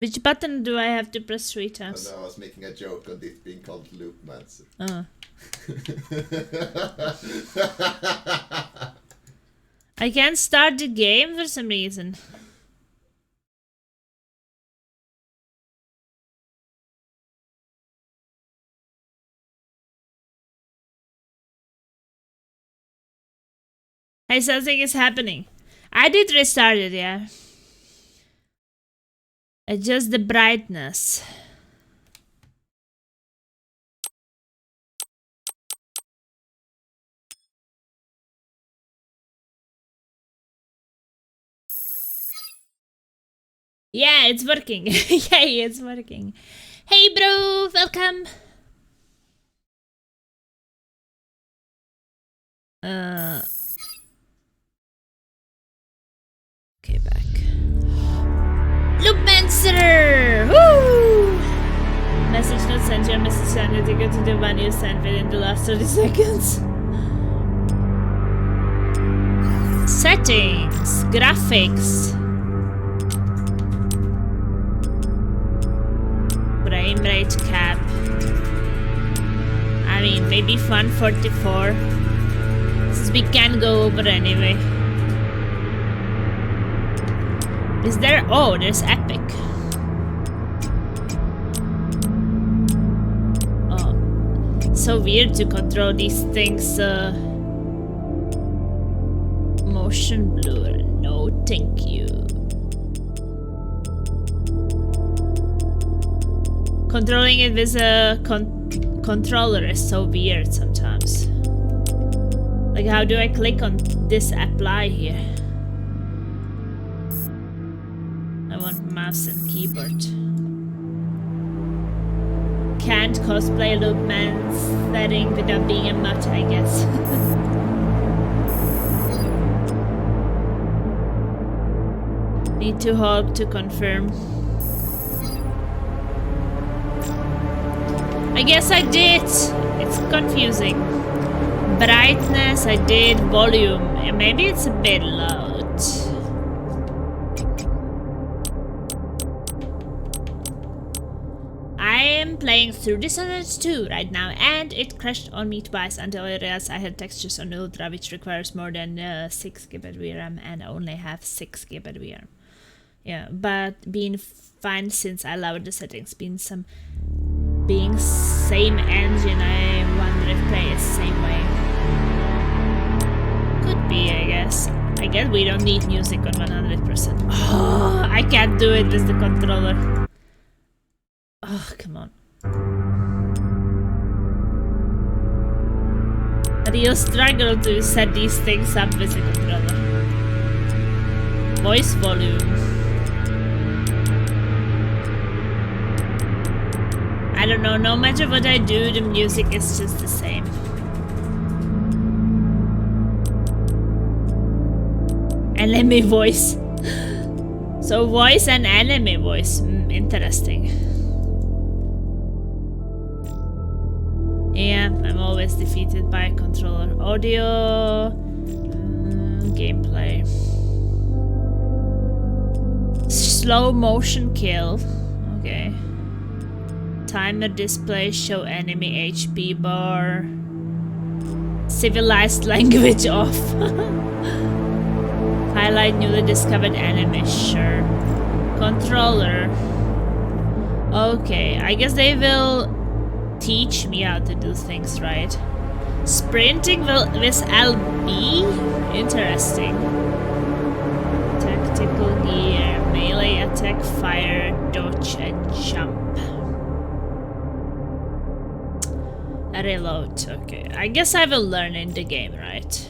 Which button do I have to press 3 times? No, I was making a joke on it being called Loopmancer. Oh. I can't start the game for some reason. Hey, something is happening. I did restart it, yeah. Adjust the brightness. Yeah, it's working. Yay, it's working. Hey, bro, welcome. Okay, back. Loopmancer! Woo! Message not sent. Your message sent. You go to the one you sent within the last 30 seconds. Settings. Graphics. Frame rate cap. I mean, maybe 144. Since we can go over anyway. Is there? Oh, there's epic. Oh, so weird to control these things. Motion blur. No, thank you. Controlling it with a controller is so weird sometimes. Like, how do I click on this apply here? I want mouse and keyboard. Can't cosplay Loopman's setting without being a mutt, I guess. Need to hold to confirm. I guess I did. It's confusing. Brightness, I did. Volume, maybe it's a bit loud. I am playing through Dishonored 2 right now, and it crashed on me twice until I realized I had textures on Ultra, which requires more than 6 GB VRAM, and I only have 6 GB VRAM. Yeah, but been fine since I lowered the settings. Being same engine, I wonder if play is same way. Could be, I guess. I guess we don't need music on 100%. Oh, I can't do it with the controller. Oh, come on. A real struggle to set these things up with the controller. Voice volume. I don't know, no matter what I do, the music is just the same. Enemy voice. So voice and enemy voice. Interesting. Yeah, I'm always defeated by a controller. Audio. Gameplay. Slow motion kill. Okay. Timer display, show enemy HP bar. Civilized language off. Highlight newly discovered enemy, sure. Controller. Okay, I guess they will teach me how to do things right. Sprinting with LB? Interesting. Tactical gear, melee attack, fire, dodge, and jump. Reload, okay. I guess I will learn in the game, right?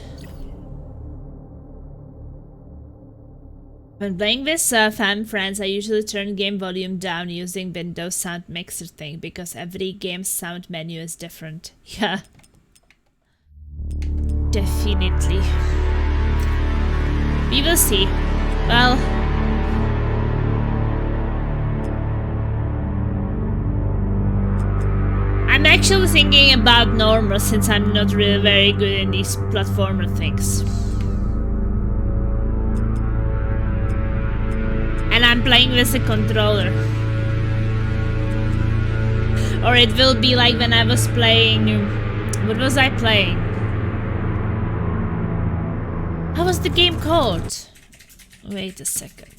When playing with fam friends, I usually turn game volume down using Windows sound mixer thing because every game's sound menu is different. Yeah. Definitely. We will see. Well, I'm actually thinking about normal since I'm not really very good in these platformer things. And I'm playing with a controller. Or it will be like when I was playing... What was I playing? How was the game called? Wait a second.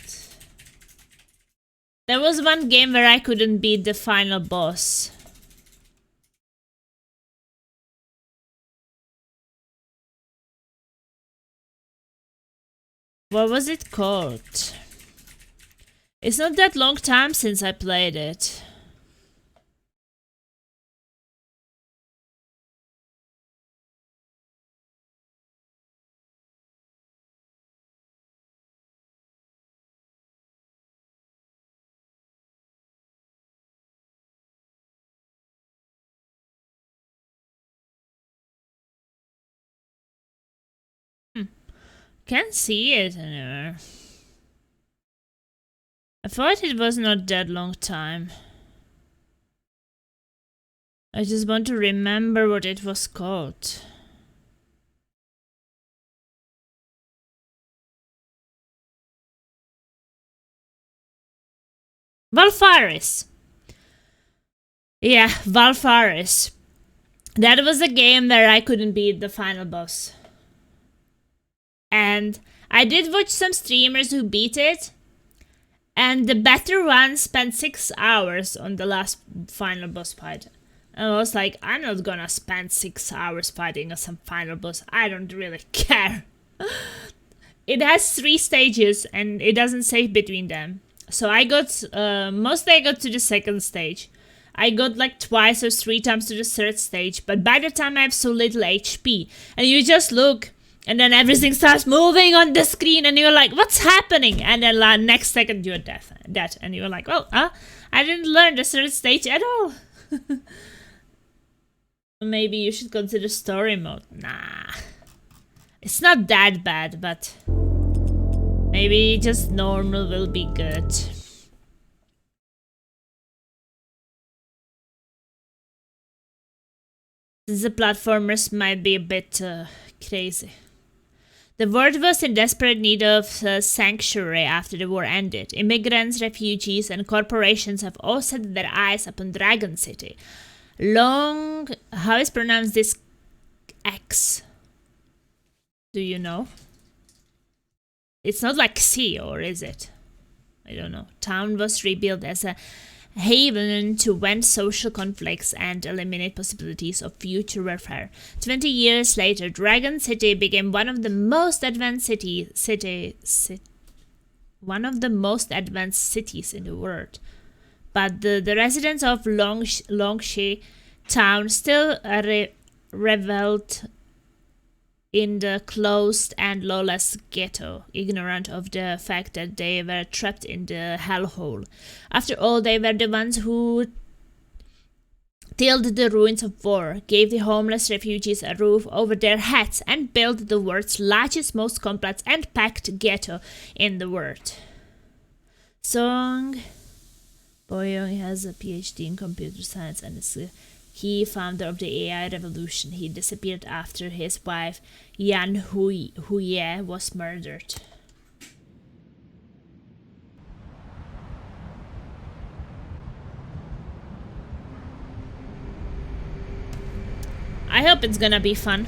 There was one game where I couldn't beat the final boss. What was it called? It's not that long time since I played it. Can't see it anywhere. I thought it was not that long time. I just want to remember what it was called. Valfaris. Yeah, Valfaris. That was a game where I couldn't beat the final boss. And I did watch some streamers who beat it. And the better one spent 6 hours on the last final boss fight. And I was like, I'm not gonna spend 6 hours fighting on some final boss. I don't really care. It has 3 stages and it doesn't save between them. So I got, mostly I got to the second stage. I got like twice or 3 times to the third stage. But by the time I have so little HP. And you just look. And then everything starts moving on the screen and you're like, what's happening? And then next second you're dead. And you're like, well, I didn't learn the third stage at all. Maybe you should consider story mode. Nah. It's not that bad, but maybe just normal will be good. The platformers might be a bit crazy. The world was in desperate need of sanctuary after the war ended. Immigrants, refugees, and corporations have all set their eyes upon Dragon City. How is pronounced this X? Do you know? It's not like C, or is it? I don't know. Town was rebuilt as a haven to vent social conflicts and eliminate possibilities of future warfare. 20 years later, Dragon City became one of the most advanced cities in the world. But the residents of Longshi town still reveled in the closed and lawless ghetto, ignorant of the fact that they were trapped in the hellhole. After all, they were the ones who tilled the ruins of war, gave the homeless refugees a roof over their heads, and built the world's largest, most complex and packed ghetto in the world. Song Boyoung has a PhD in computer science and is a key founder of the AI revolution. He disappeared after his wife Yan Huye was murdered. I hope it's gonna be fun.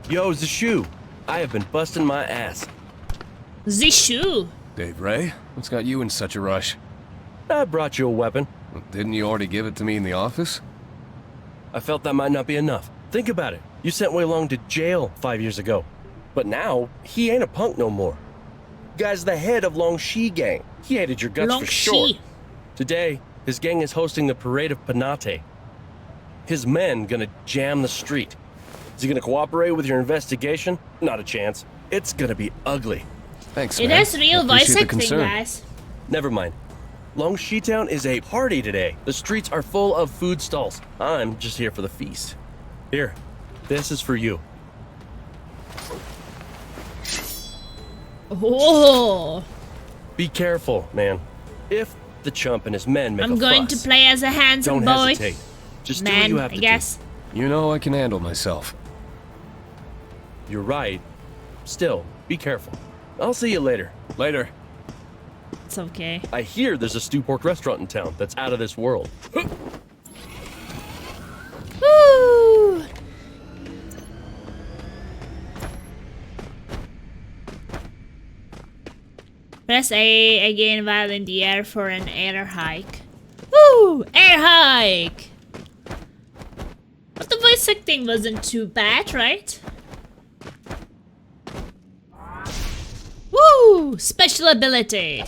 Yo, Zishu. I have been busting my ass. Zishu? Dave Ray, what's got you in such a rush? I brought you a weapon. Well, didn't you already give it to me in the office? I felt that might not be enough. Think about it. You sent Wei Long to jail 5 years ago. But now, he ain't a punk no more. Guy's the head of Longshi gang. He hated your guts for sure. Today, his gang is hosting the Parade of Panate. His men gonna jam the street. Is he gonna cooperate with your investigation? Not a chance. It's gonna be ugly. Thanks, It man. has real I voice appreciate the acting, concern. guys. Never mind. Longshi Town is a party today. The streets are full of food stalls. I'm just here for the feast. Here, this is for you. Oh. Be careful, man. If the chump and his men make I'm a going to fuss. play as a handsome Don't boy. hesitate. Just do what Man, you have I to guess. You know I can handle myself. do. You're right. Still, be careful. I'll see you later. Later. It's okay. I hear there's a stew pork restaurant in town that's out of this world. Woo! Press A again while in the air for an air hike. Woo! Air hike! But the voice acting wasn't too bad, right? Woo! Special ability!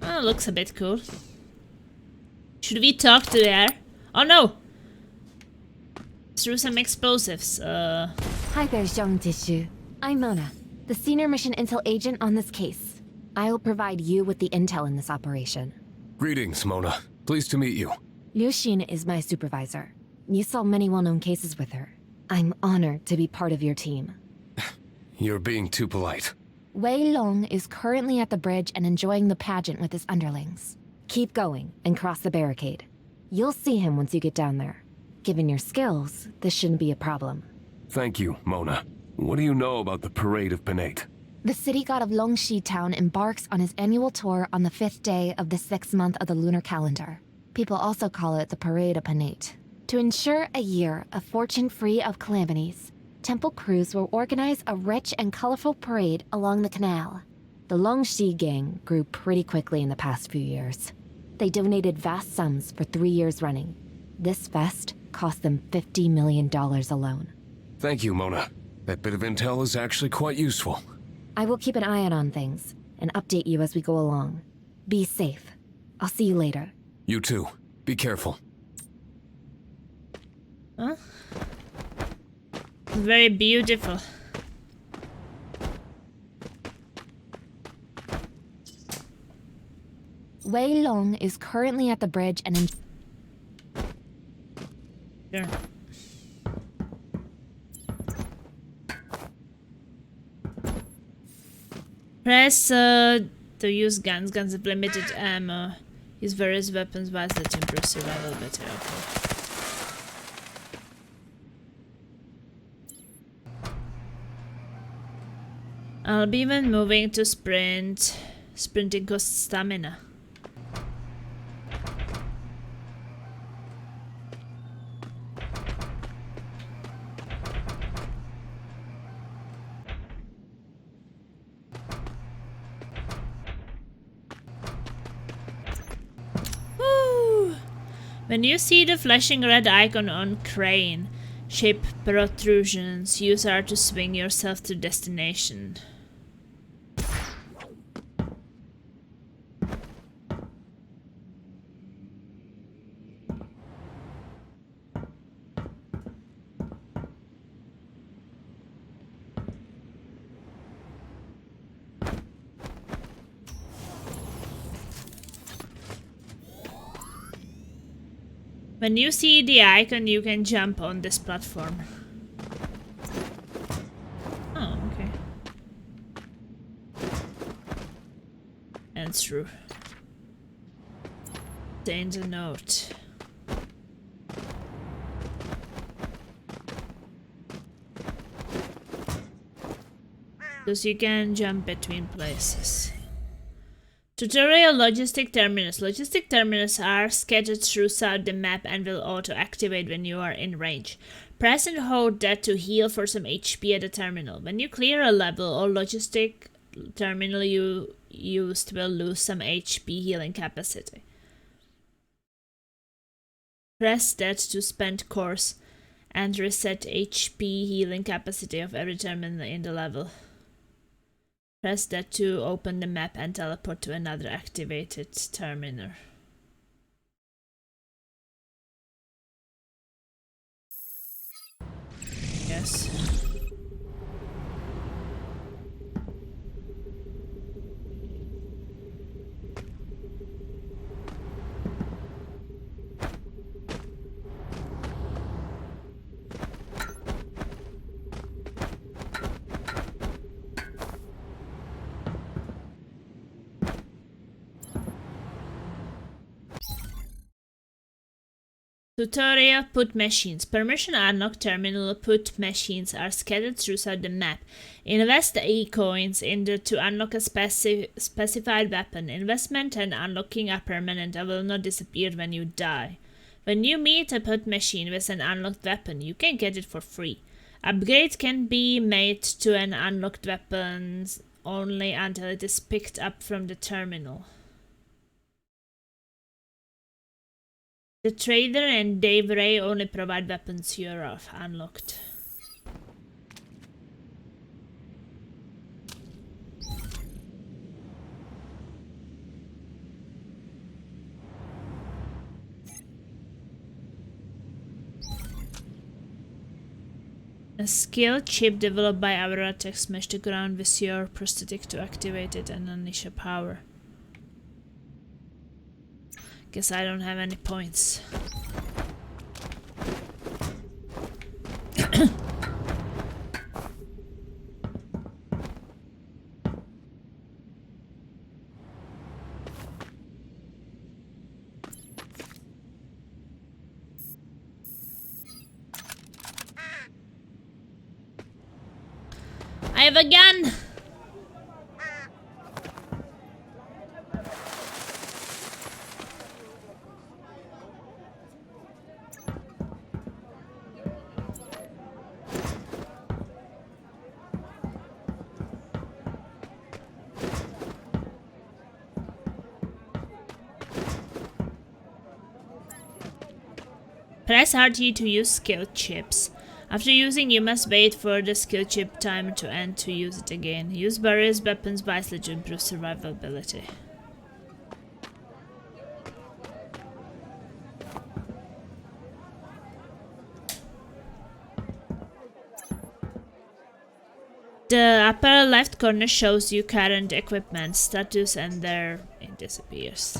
Oh, looks a bit cool. Should we talk to her? Oh no! Through some explosives. Hi there, Zhang Dishu. I'm Mona, the senior mission intel agent on this case. I'll provide you with the intel in this operation. Greetings, Mona. Pleased to meet you. Liu Xin is my supervisor. You saw many well-known cases with her. I'm honored to be part of your team. You're being too polite. Wei Long is currently at the bridge and enjoying the pageant with his underlings. Keep going and cross the barricade. You'll see him once you get down there. Given your skills, this shouldn't be a problem. Thank you, Mona. What do you know about the Parade of Penate? The city god of Longxi Town embarks on his annual tour on the 5th day of the 6th month of the lunar calendar. People also call it the Parade of Penate. To ensure a year of fortune free of calamities, temple crews will organize a rich and colorful parade along the canal. The Longxi gang grew pretty quickly in the past few years. They donated vast sums for 3 years running. This fest cost them $50 million alone. Thank you, Mona. That bit of intel is actually quite useful. I will keep an eye out on things and update you as we go along. Be safe. I'll see you later. You too. Be careful. Huh? Very beautiful. Wei Long is currently at the bridge and Sure. Press to use guns. Guns have limited ammo. Use various weapons wisely to improve survival better. Okay. I'll be even moving to sprint. Sprinting costs stamina. Woo! When you see the flashing red icon on crane, shape protrusions, use R to swing yourself to destination. When you see the icon, you can jump on this platform. Oh, okay. And through. Change a note. Thus you can jump between places. Tutorial Logistic Terminus. Logistic Terminus are scattered throughout the map and will auto-activate when you are in range. Press and hold that to heal for some HP at the terminal. When you clear a level or logistic terminal you used will lose some HP healing capacity. Press that to spend course and reset HP healing capacity of every terminal in the level. Press that to open the map and teleport to another activated terminal. Yes. Tutorial Put Machines. Permission unlock terminal put machines are scattered throughout the map. Invest E-coins to unlock a specified weapon. Investment and unlocking are permanent and will not disappear when you die. When you meet a put machine with an unlocked weapon, you can get it for free. Upgrades can be made to an unlocked weapon only until it is picked up from the terminal. The trader and Dave Ray only provide weapons you have unlocked. A skill chip developed by Aurora Tech smash the ground with your prosthetic to activate it and unleash a power. Guess I don't have any points. I have a gun! Press RT to use skill chips. After using, you must wait for the skill chip timer to end to use it again. Use various weapons wisely to improve survivability. The upper left corner shows you current equipment status and there it disappears.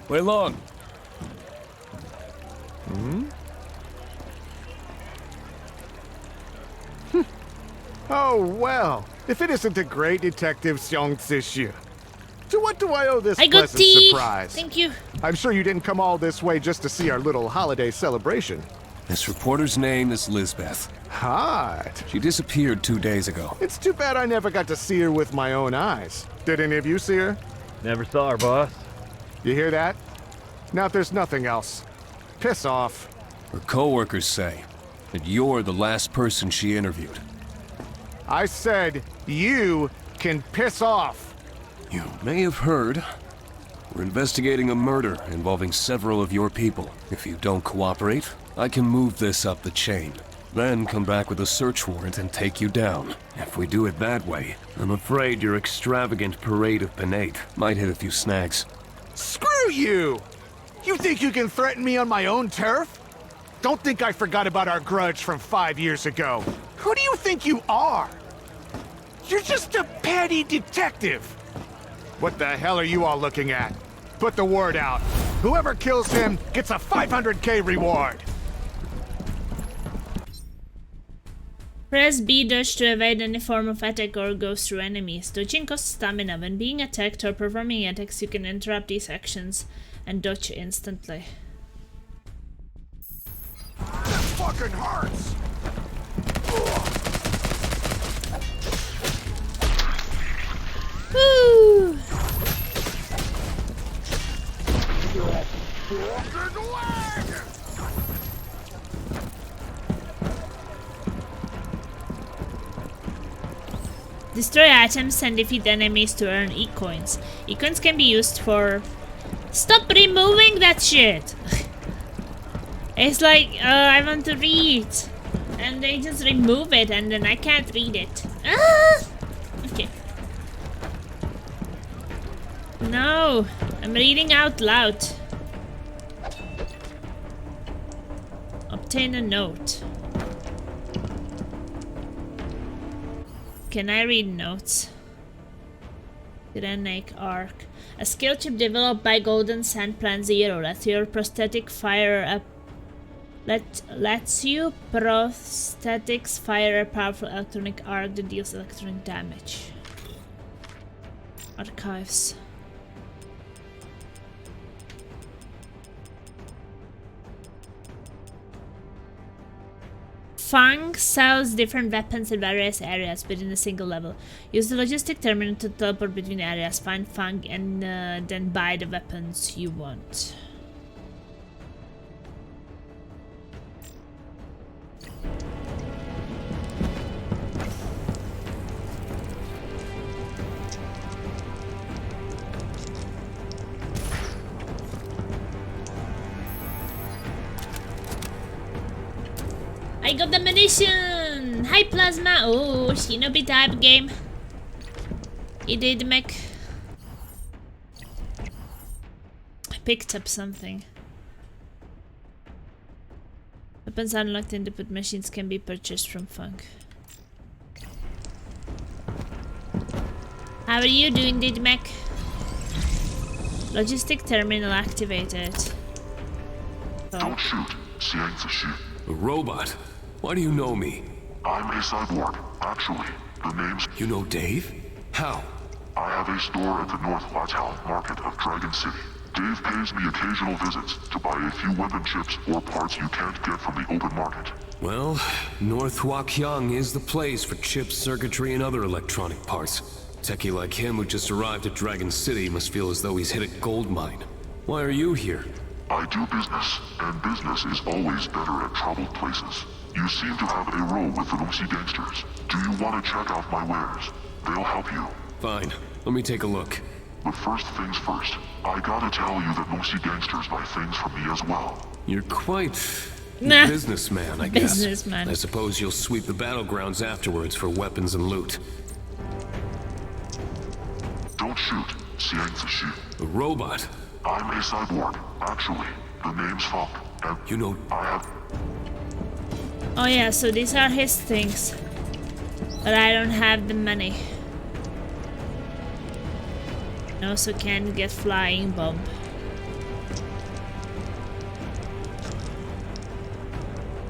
Wait long. Oh, well. If it isn't the great Detective Xiong Zixu. To what do I owe this I got pleasant tea! surprise? Thank you. I'm sure you didn't come all this way just to see our little holiday celebration. This reporter's name is Lisbeth. Hot. She disappeared 2 days ago. It's too bad I never got to see her with my own eyes. Did any of you see her? Never saw her, boss. You hear that? Now if there's nothing else, piss off. Her co-workers say that you're the last person she interviewed. I said you can piss off. You may have heard. We're investigating a murder involving several of your people. If you don't cooperate, I can move this up the chain. Then come back with a search warrant and take you down. If we do it that way, I'm afraid your extravagant parade of Panate might hit a few snags. Screw you! You think you can threaten me on my own turf? Don't think I forgot about our grudge from 5 years ago. Who do you think you are? You're just a petty detective. What the hell are you all looking at? Put the word out. Whoever kills him gets a 500k reward. Press B dodge to evade any form of attack or go through enemies. Dodging costs stamina. When being attacked or performing attacks, you can interrupt these actions and dodge instantly. That fucking hurts! Woo! Destroy items and defeat enemies to earn E-coins. E-coins can be used for... Stop removing that shit! It's like, I want to read. And they just remove it and then I can't read it. Ah! Okay. No, I'm reading out loud. Obtain a note. Can I read notes? Grenade arc. A skill chip developed by Golden Sand Plan Zero lets your prosthetic fire Lets you prosthetics fire a powerful electronic arc that deals electronic damage. Archives. Fang sells different weapons in various areas within a single level. Use the logistic terminal to teleport between areas, find Fang, and then buy the weapons you want. I got the munition! Hi Plasma! Oh, Shinobi type game. He did make... I picked up something. Weapons unlocked in input machines can be purchased from Funk. How are you doing, Didmac? Logistic terminal activated. Don't shoot. A robot? Why do you know me? I'm a cyborg. Actually, the name's... You know Dave? How? I have a store at the North Huatown market of Dragon City. Dave pays me occasional visits to buy a few weapon chips or parts you can't get from the open market. Well, North Huaqiang is the place for chips, circuitry, and other electronic parts. Techie like him who just arrived at Dragon City must feel as though he's hit a gold mine. Why are you here? I do business, and business is always better at troubled places. You seem to have a row with the Lucy gangsters. Do you want to check out my wares? They'll help you. Fine. Let me take a look. But first things first, I gotta tell you that Lucy gangsters buy things from me as well. You're quite... Nah. businessman, I guess. Businessman. I suppose you'll sweep the battlegrounds afterwards for weapons and loot. Don't shoot. A robot? I'm a cyborg, actually. The name's Funk, and You know... I have... Oh yeah, so these are his things. But I don't have the money. And also can't get flying bomb.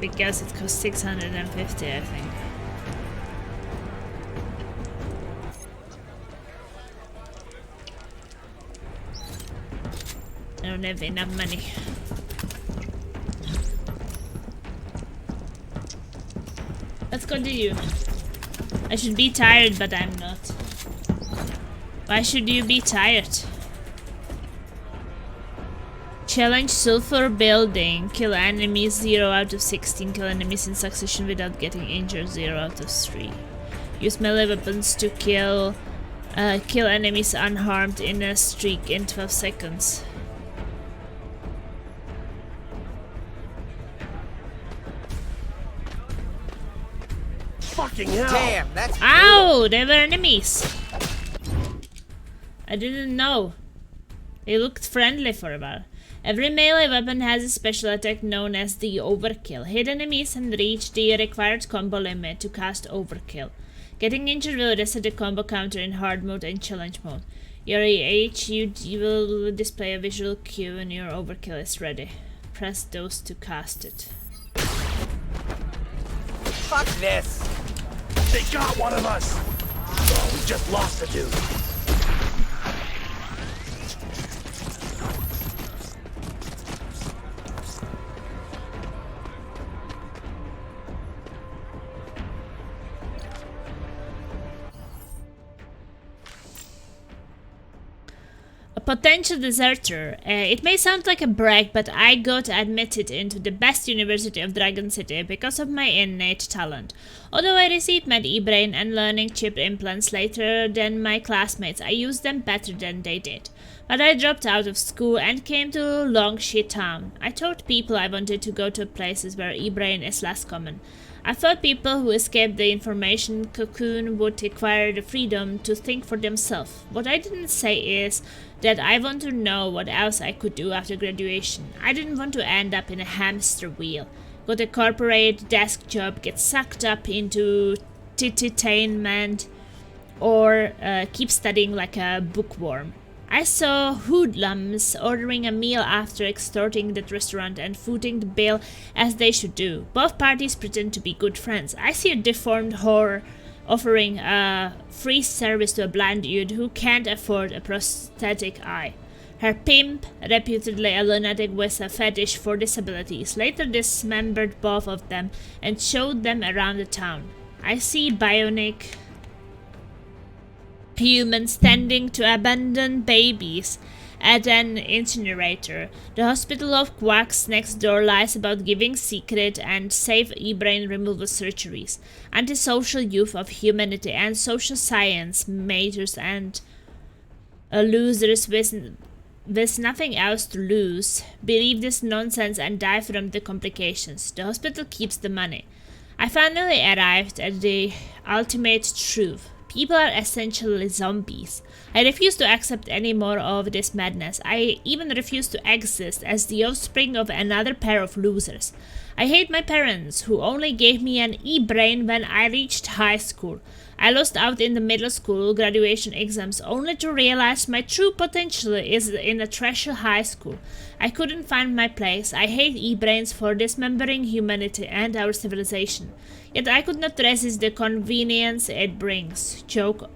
Because it costs 650, I think. I don't have enough money. Let's continue. I should be tired, but I'm not. Why should you be tired? Challenge Sulfur Building. Kill enemies 0 out of 16. Kill enemies in succession without getting injured 0 out of 3. Use melee weapons to kill enemies unharmed in a streak in 12 seconds. Fucking hell! Damn, that's Ow! They were enemies. I didn't know. They looked friendly for a while. Every melee weapon has a special attack known as the Overkill. Hit enemies and reach the required combo limit to cast Overkill. Getting injured will reset the combo counter in hard mode and challenge mode. Your HUD will display a visual cue when your Overkill is ready. Press those to cast it. fuck this. They got one of us! Oh, we just lost a dude. Potential deserter. It may sound like a brag, but I got admitted into the best university of Dragon City because of my innate talent. Although I received my e-brain and learning chip implants later than my classmates, I used them better than they did. But I dropped out of school and came to Longshi Town. I told people I wanted to go to places where e-brain is less common. I thought people who escaped the information cocoon would acquire the freedom to think for themselves. What I didn't say is that I want to know what else I could do after graduation. I didn't want to end up in a hamster wheel, got a corporate desk job, get sucked up into entertainment, or keep studying like a bookworm. I saw hoodlums ordering a meal after extorting that restaurant and footing the bill as they should do. Both parties pretend to be good friends. I see a deformed whore offering a free service to a blind dude who can't afford a prosthetic eye. Her pimp, reputedly a lunatic with a fetish for disabilities, later dismembered both of them and showed them around the town. I see bionic humans tending to abandoned babies at an incinerator. The Hospital of Quacks next door lies about giving secret and safe e-brain removal surgeries. Antisocial youth of humanity and social science majors and losers with nothing else to lose believe this nonsense and die from the complications. The hospital keeps the money. I finally arrived at the ultimate truth. People are essentially zombies. I refuse to accept any more of this madness. I even refuse to exist as the offspring of another pair of losers. I hate my parents, who only gave me an e-brain when I reached high school. I lost out in the middle school graduation exams only to realize my true potential is in a trashy high school. I couldn't find my place. I hate e-brains for dismembering humanity and our civilization. Yet I could not resist the convenience it brings. Joke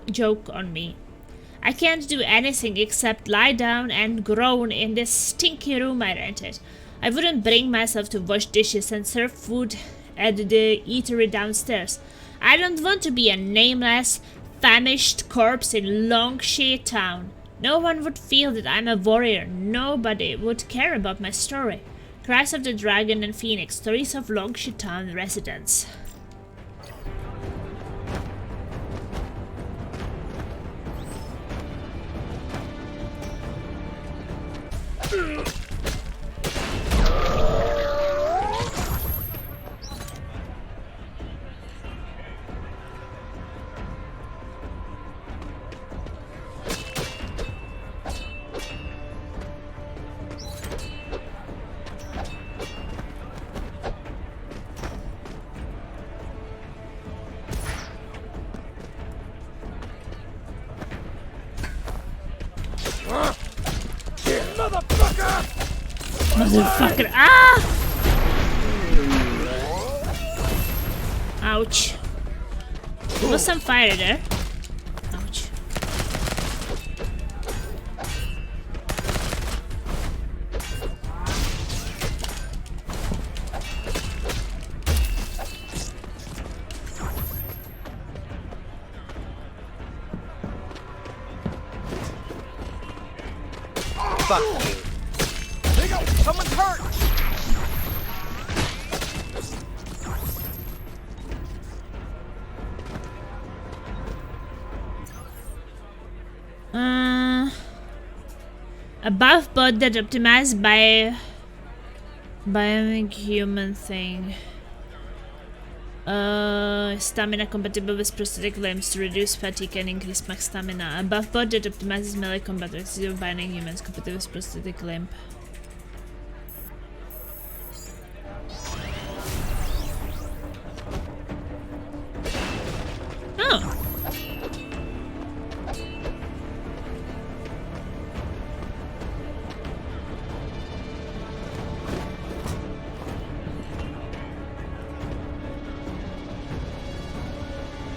on me. I can't do anything except lie down and groan in this stinky room I rented. I wouldn't bring myself to wash dishes and serve food at the eatery downstairs. I don't want to be a nameless, famished corpse in Longshea Town. No one would feel that I'm a warrior. Nobody would care about my story. Cries of the Dragon and Phoenix, stories of Longshea Town residents. Motherfucker! Ah! Ouch. There was some fire there. Ouch. Fuck you. There you go! Someone's hurt! A buff bot that optimized by bionic human thing. Stamina compatible with prosthetic limbs to reduce fatigue and increase max stamina. A buff bot that optimizes melee combat with bionic humans compatible with prosthetic limb. Oh.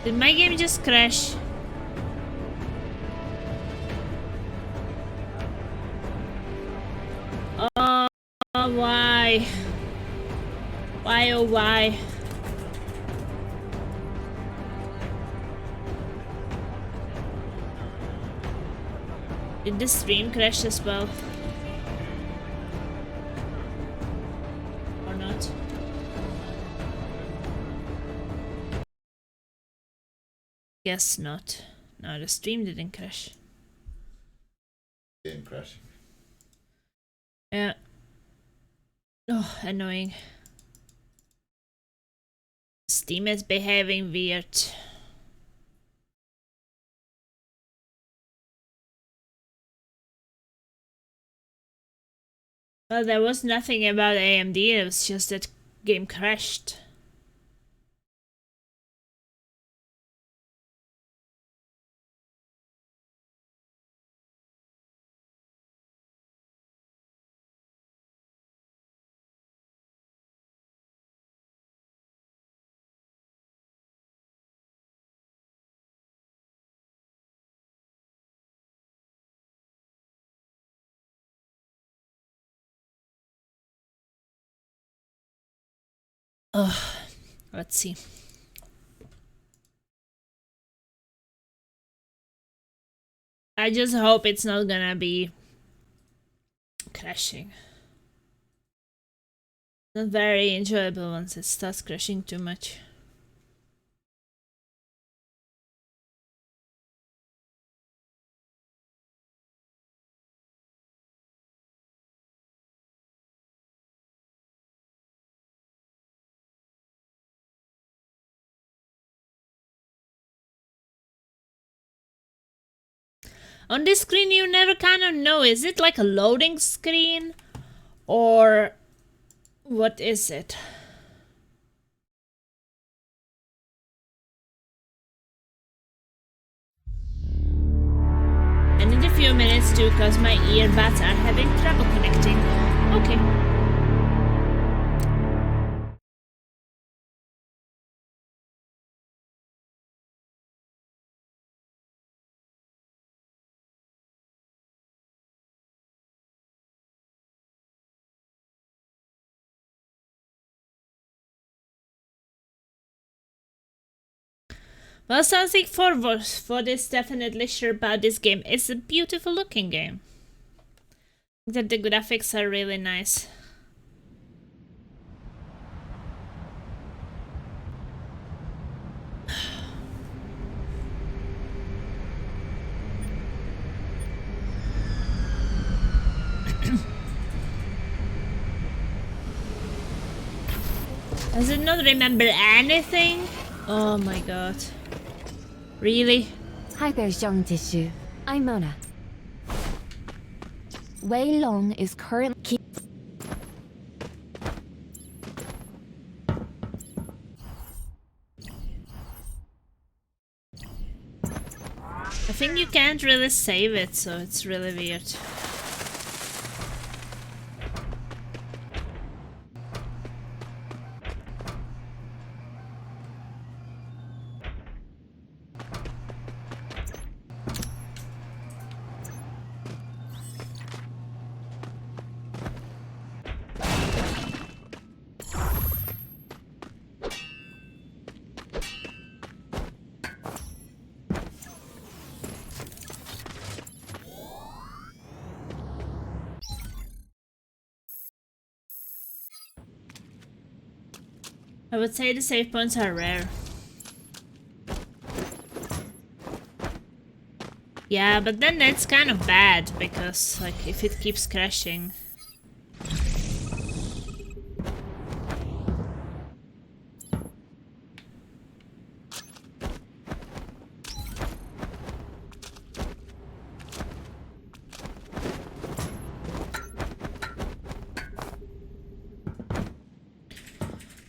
Did my game just crash? Oh, why? Why, oh, why? Did the stream crash as well? Or not? Guess not. No, the stream didn't crash. Game crashing. Yeah. Oh, annoying. Steam is behaving weird. Well, there was nothing about AMD, it was just that game crashed. Let's see. I just hope it's not gonna be crashing. Not very enjoyable once it starts crashing too much. On this screen you never kind of know, is it like a loading screen or what is it? I need a few minutes too because my earbuds are having trouble connecting. Okay. Well, something for this definitely sure about this game. It's a beautiful looking game. That the graphics are really nice. Does it not remember anything? Oh my god. Really? Hi there, Zhang Tishu. I'm Mona. Wei Long is currently... I think you can't really save it, so it's really weird. I would say the save points are rare. Yeah, but then that's kind of bad, because like if it keeps crashing.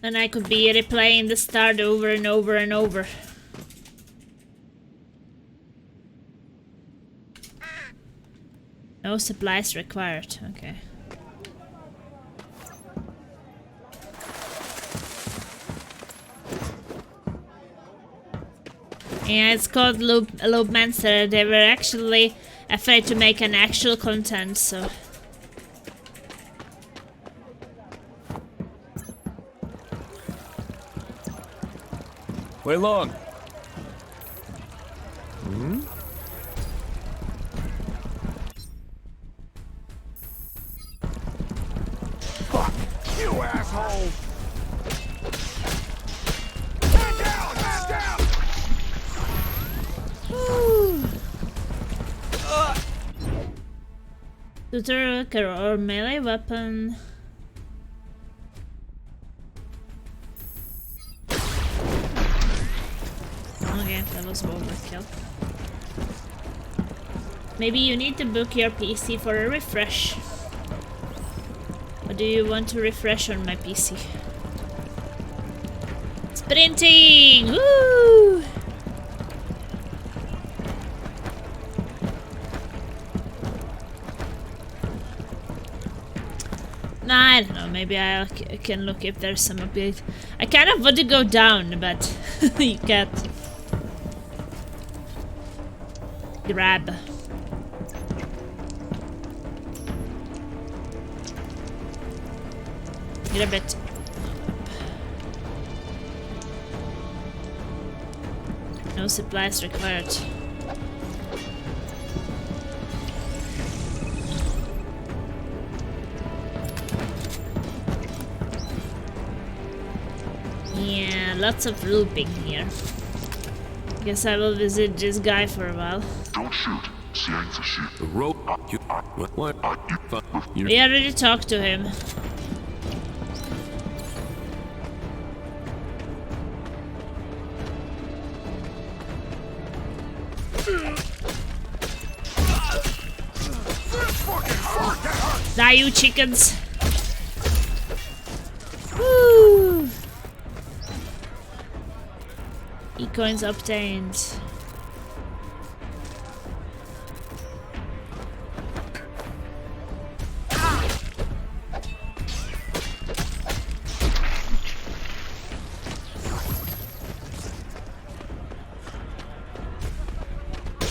And I could be replaying the start over and over and over. No supplies required, okay. Yeah, it's called Loopmancer. They were actually afraid to make an actual content, so... Wei Long. Fuck you, asshole! Man down! Man down! Tutor or melee weapon. Okay, that was overkill. Maybe you need to book your PC for a refresh. Or do you want to refresh on my PC? Sprinting! Woo! Nah, I don't know. Maybe I can look if there's some update. I kind of want to go down, but you can't. Grab. Grab it. No supplies required. Yeah, lots of looping here. Guess I will visit this guy for a while. Don't shoot. The rope. What? We already talked to him. Die, you chickens! Woo! E-coins obtained.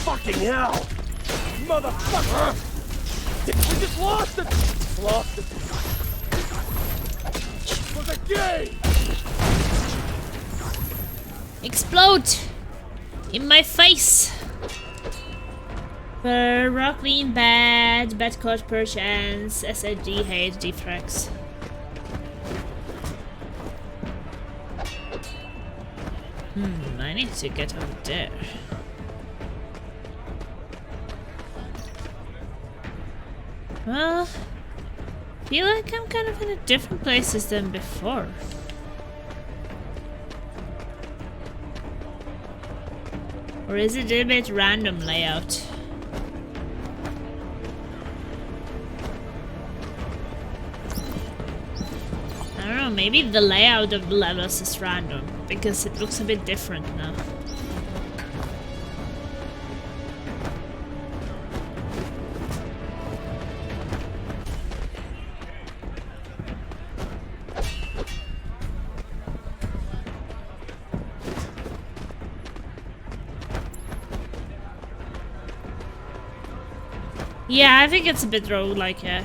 Fucking hell! Motherfucker! We just lost it! Lost it! For the game! Explode! In my face! Rocklean bad, bad code perchance, SSD hate defracts. I need to get over there. Well, feel like I'm kind of in a different places than before. Or is it a bit random layout? I don't know, maybe the layout of the levels is random, because it looks a bit different now. Yeah, I think it's a bit roguelike, yeah.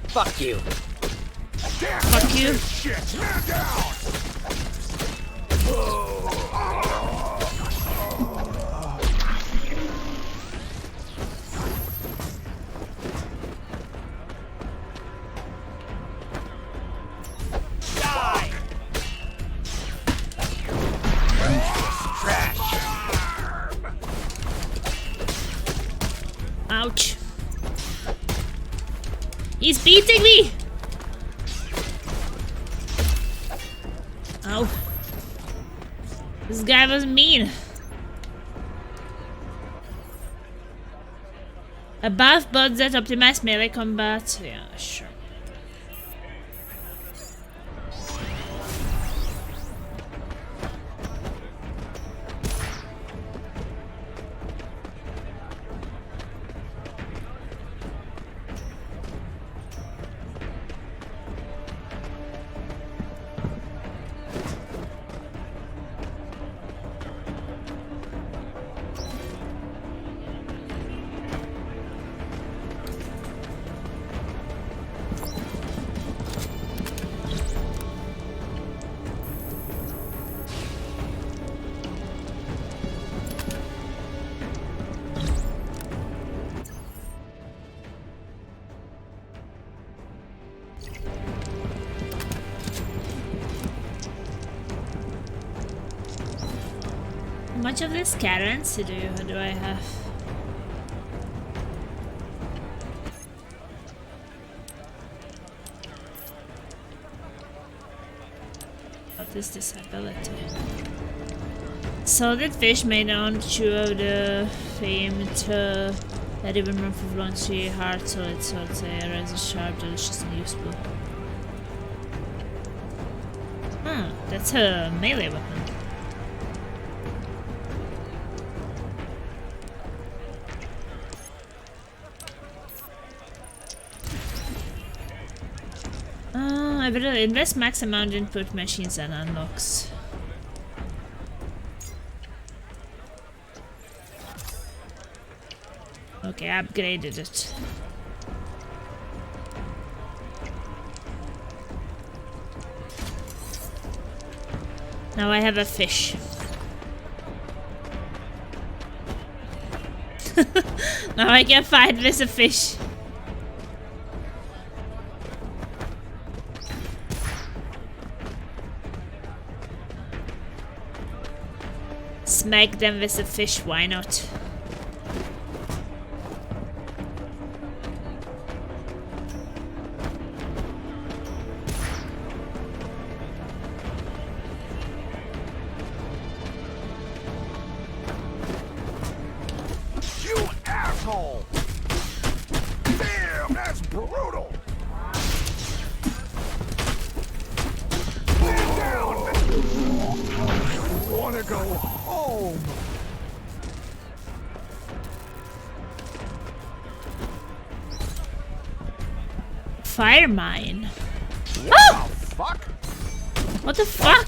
Fuck you. Fuck you. Shit, man down! Die! Trash! Ouch. He's beating me! Ow. This guy was mean. Above buds that optimize melee combat. Yeah, sure. How much of this currency do I have? What is this ability? Salted fish made on chew of the famed edible run for launchy hard solid salt as a sharp, delicious and useful. That's a melee weapon. I will invest max amount input machines and unlocks. Okay, I upgraded it. Now I have a fish. Now I can fight with a fish. Smack them with a fish, why not? You asshole! Damn, that's brutal! Lay down! Wanna go home? Fire mine. What the fuck? What the fuck?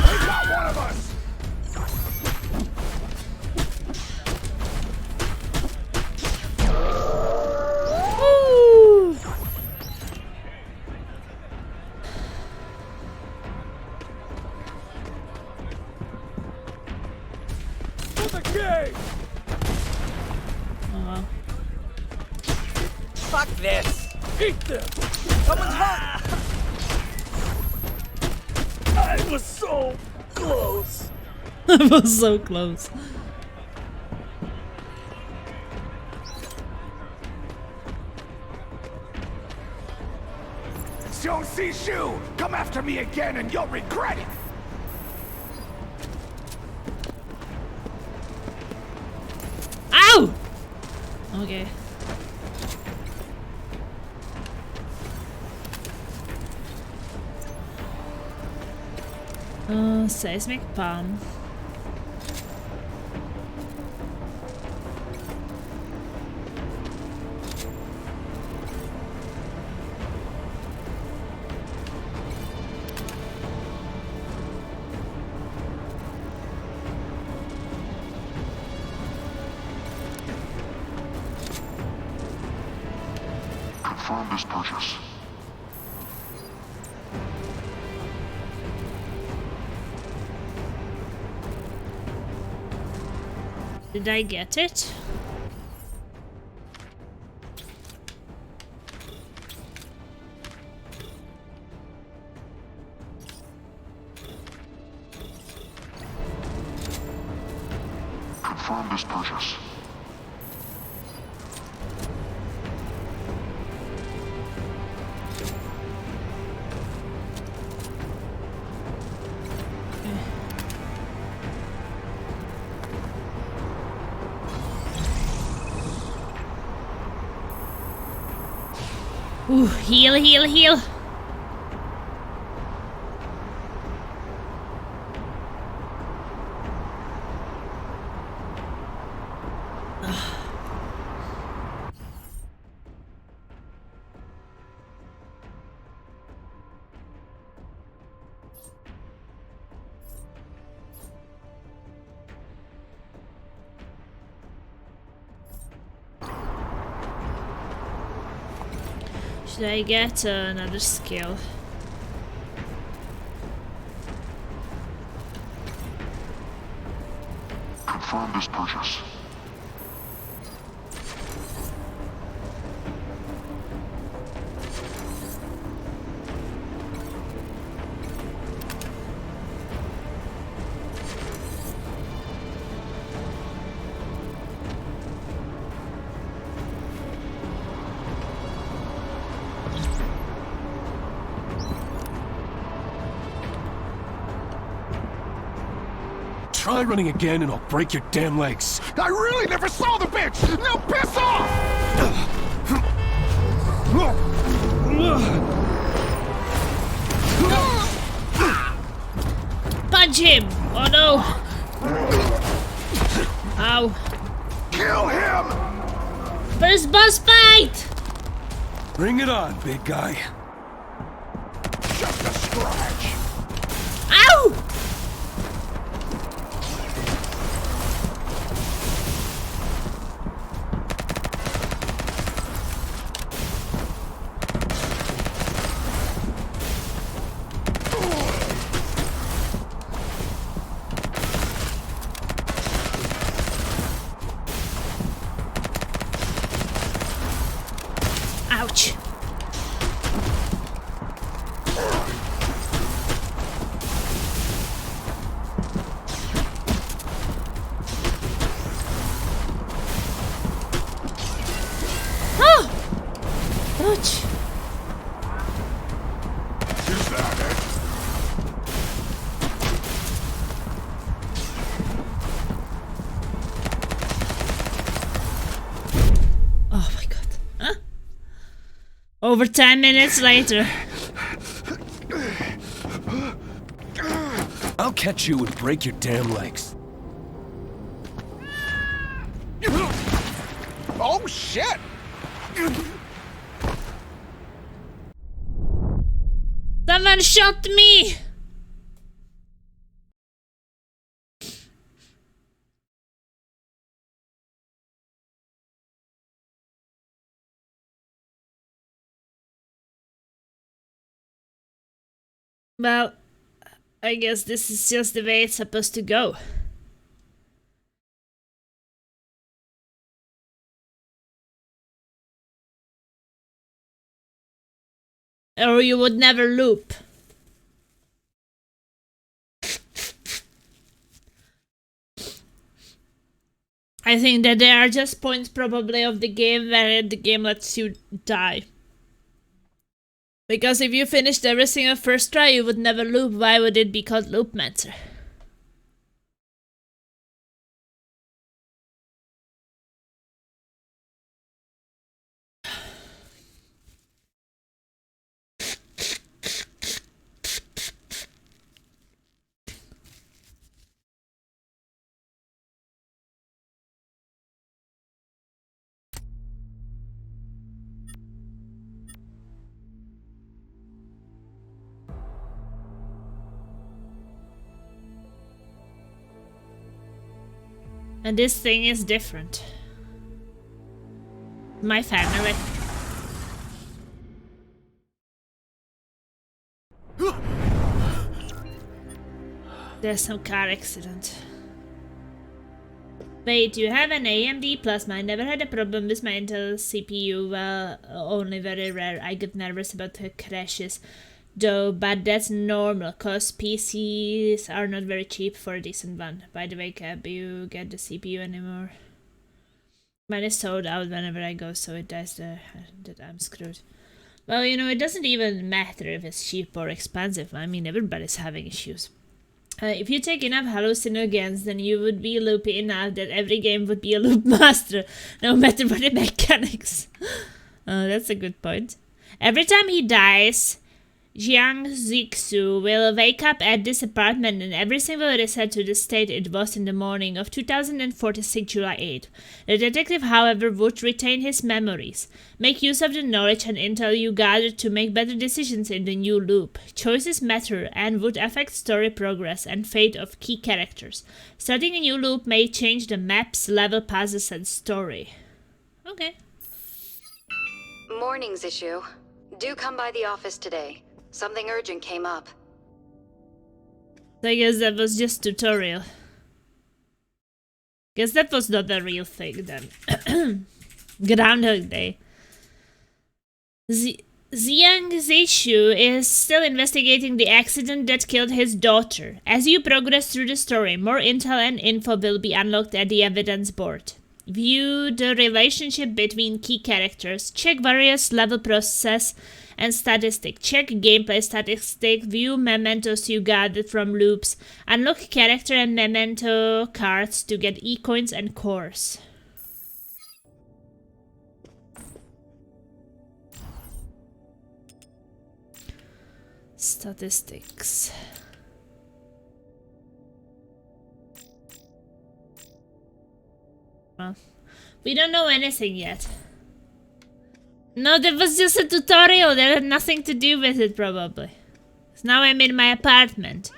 They got one of us! Woo! For the game! Oh well. Fuck this! Eat them! Someone's hurt! I was so close! I was so close. Xiong Si Shu, come after me again and you'll regret it! Ow! Okay. Seismic palm. Confirm this purchase. Did I get it? Confirm this purchase. Ooh, heal, heal, heal. Should I get another skill? Confirm this purchase. Try running again and I'll break your damn legs. I really never saw the bitch! Now piss off! Punch him! Oh no! Ow. Kill him! First boss fight! Bring it on, big guy. Just a scratch. Ow! Ouch. Oh! Ouch. Is that it? Oh my god. Huh? Over 10 minutes later. I'll catch you and break your damn legs. Oh shit! Someone shot me! Well, I guess this is just the way it's supposed to go. Or you would never loop. I think that there are just points probably of the game where the game lets you die. Because if you finished everything on first try, you would never loop. Why would it be called Loopmancer? And this thing is different. My family. There's some car accident. Wait, you have an AMD Plasma. I never had a problem with my Intel CPU. Well, only very rare. I get nervous about the crashes. Though, but that's normal, cause PCs are not very cheap for a decent one. By the way, Cab, you get the CPU anymore? Mine is sold out whenever I go, so it dies that I'm screwed. Well, you know, it doesn't even matter if it's cheap or expensive. I mean, everybody's having issues. If you take enough hallucinogens, then you would be loopy enough that every game would be a loop master, no matter what the mechanics. That's a good point. Every time he dies, Jiang Zixu will wake up at this apartment and everything will reset to the state it was in the morning of 2046 July 8. The detective, however, would retain his memories, make use of the knowledge and intel you gathered to make better decisions in the new loop. Choices matter and would affect story progress and fate of key characters. Starting a new loop may change the maps, level passes, and story. Okay. Morning's issue. Do come by the office today. Something urgent came up. I guess that was just tutorial. Guess that was not a real thing then. Groundhog Day. Xiang Zishu is still investigating the accident that killed his daughter. As you progress through the story, more intel and info will be unlocked at the evidence board. View the relationship between key characters. Check various level process and statistic. Check gameplay statistic. View mementos you gathered from loops. Unlock character and memento cards to get e-coins and cores. Statistics. Well, we don't know anything yet. No, that was just a tutorial. That had nothing to do with it, probably. So now I'm in my apartment.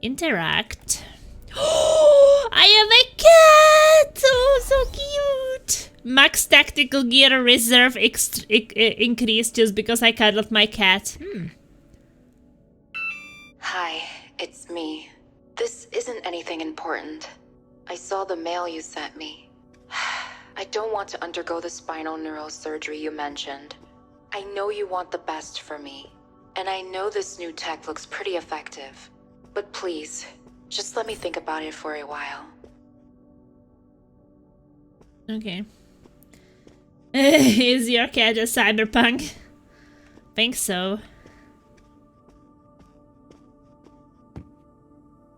Interact. Oh, I have a cat! Oh, so cute! Max tactical gear reserve increased just because I cuddled my cat. Hi, it's me. This isn't anything important. I saw the mail you sent me. I don't want to undergo the spinal neurosurgery you mentioned. I know you want the best for me, and I know this new tech looks pretty effective. But please, just let me think about it for a while. Okay. Is your cat a cyberpunk? Think so.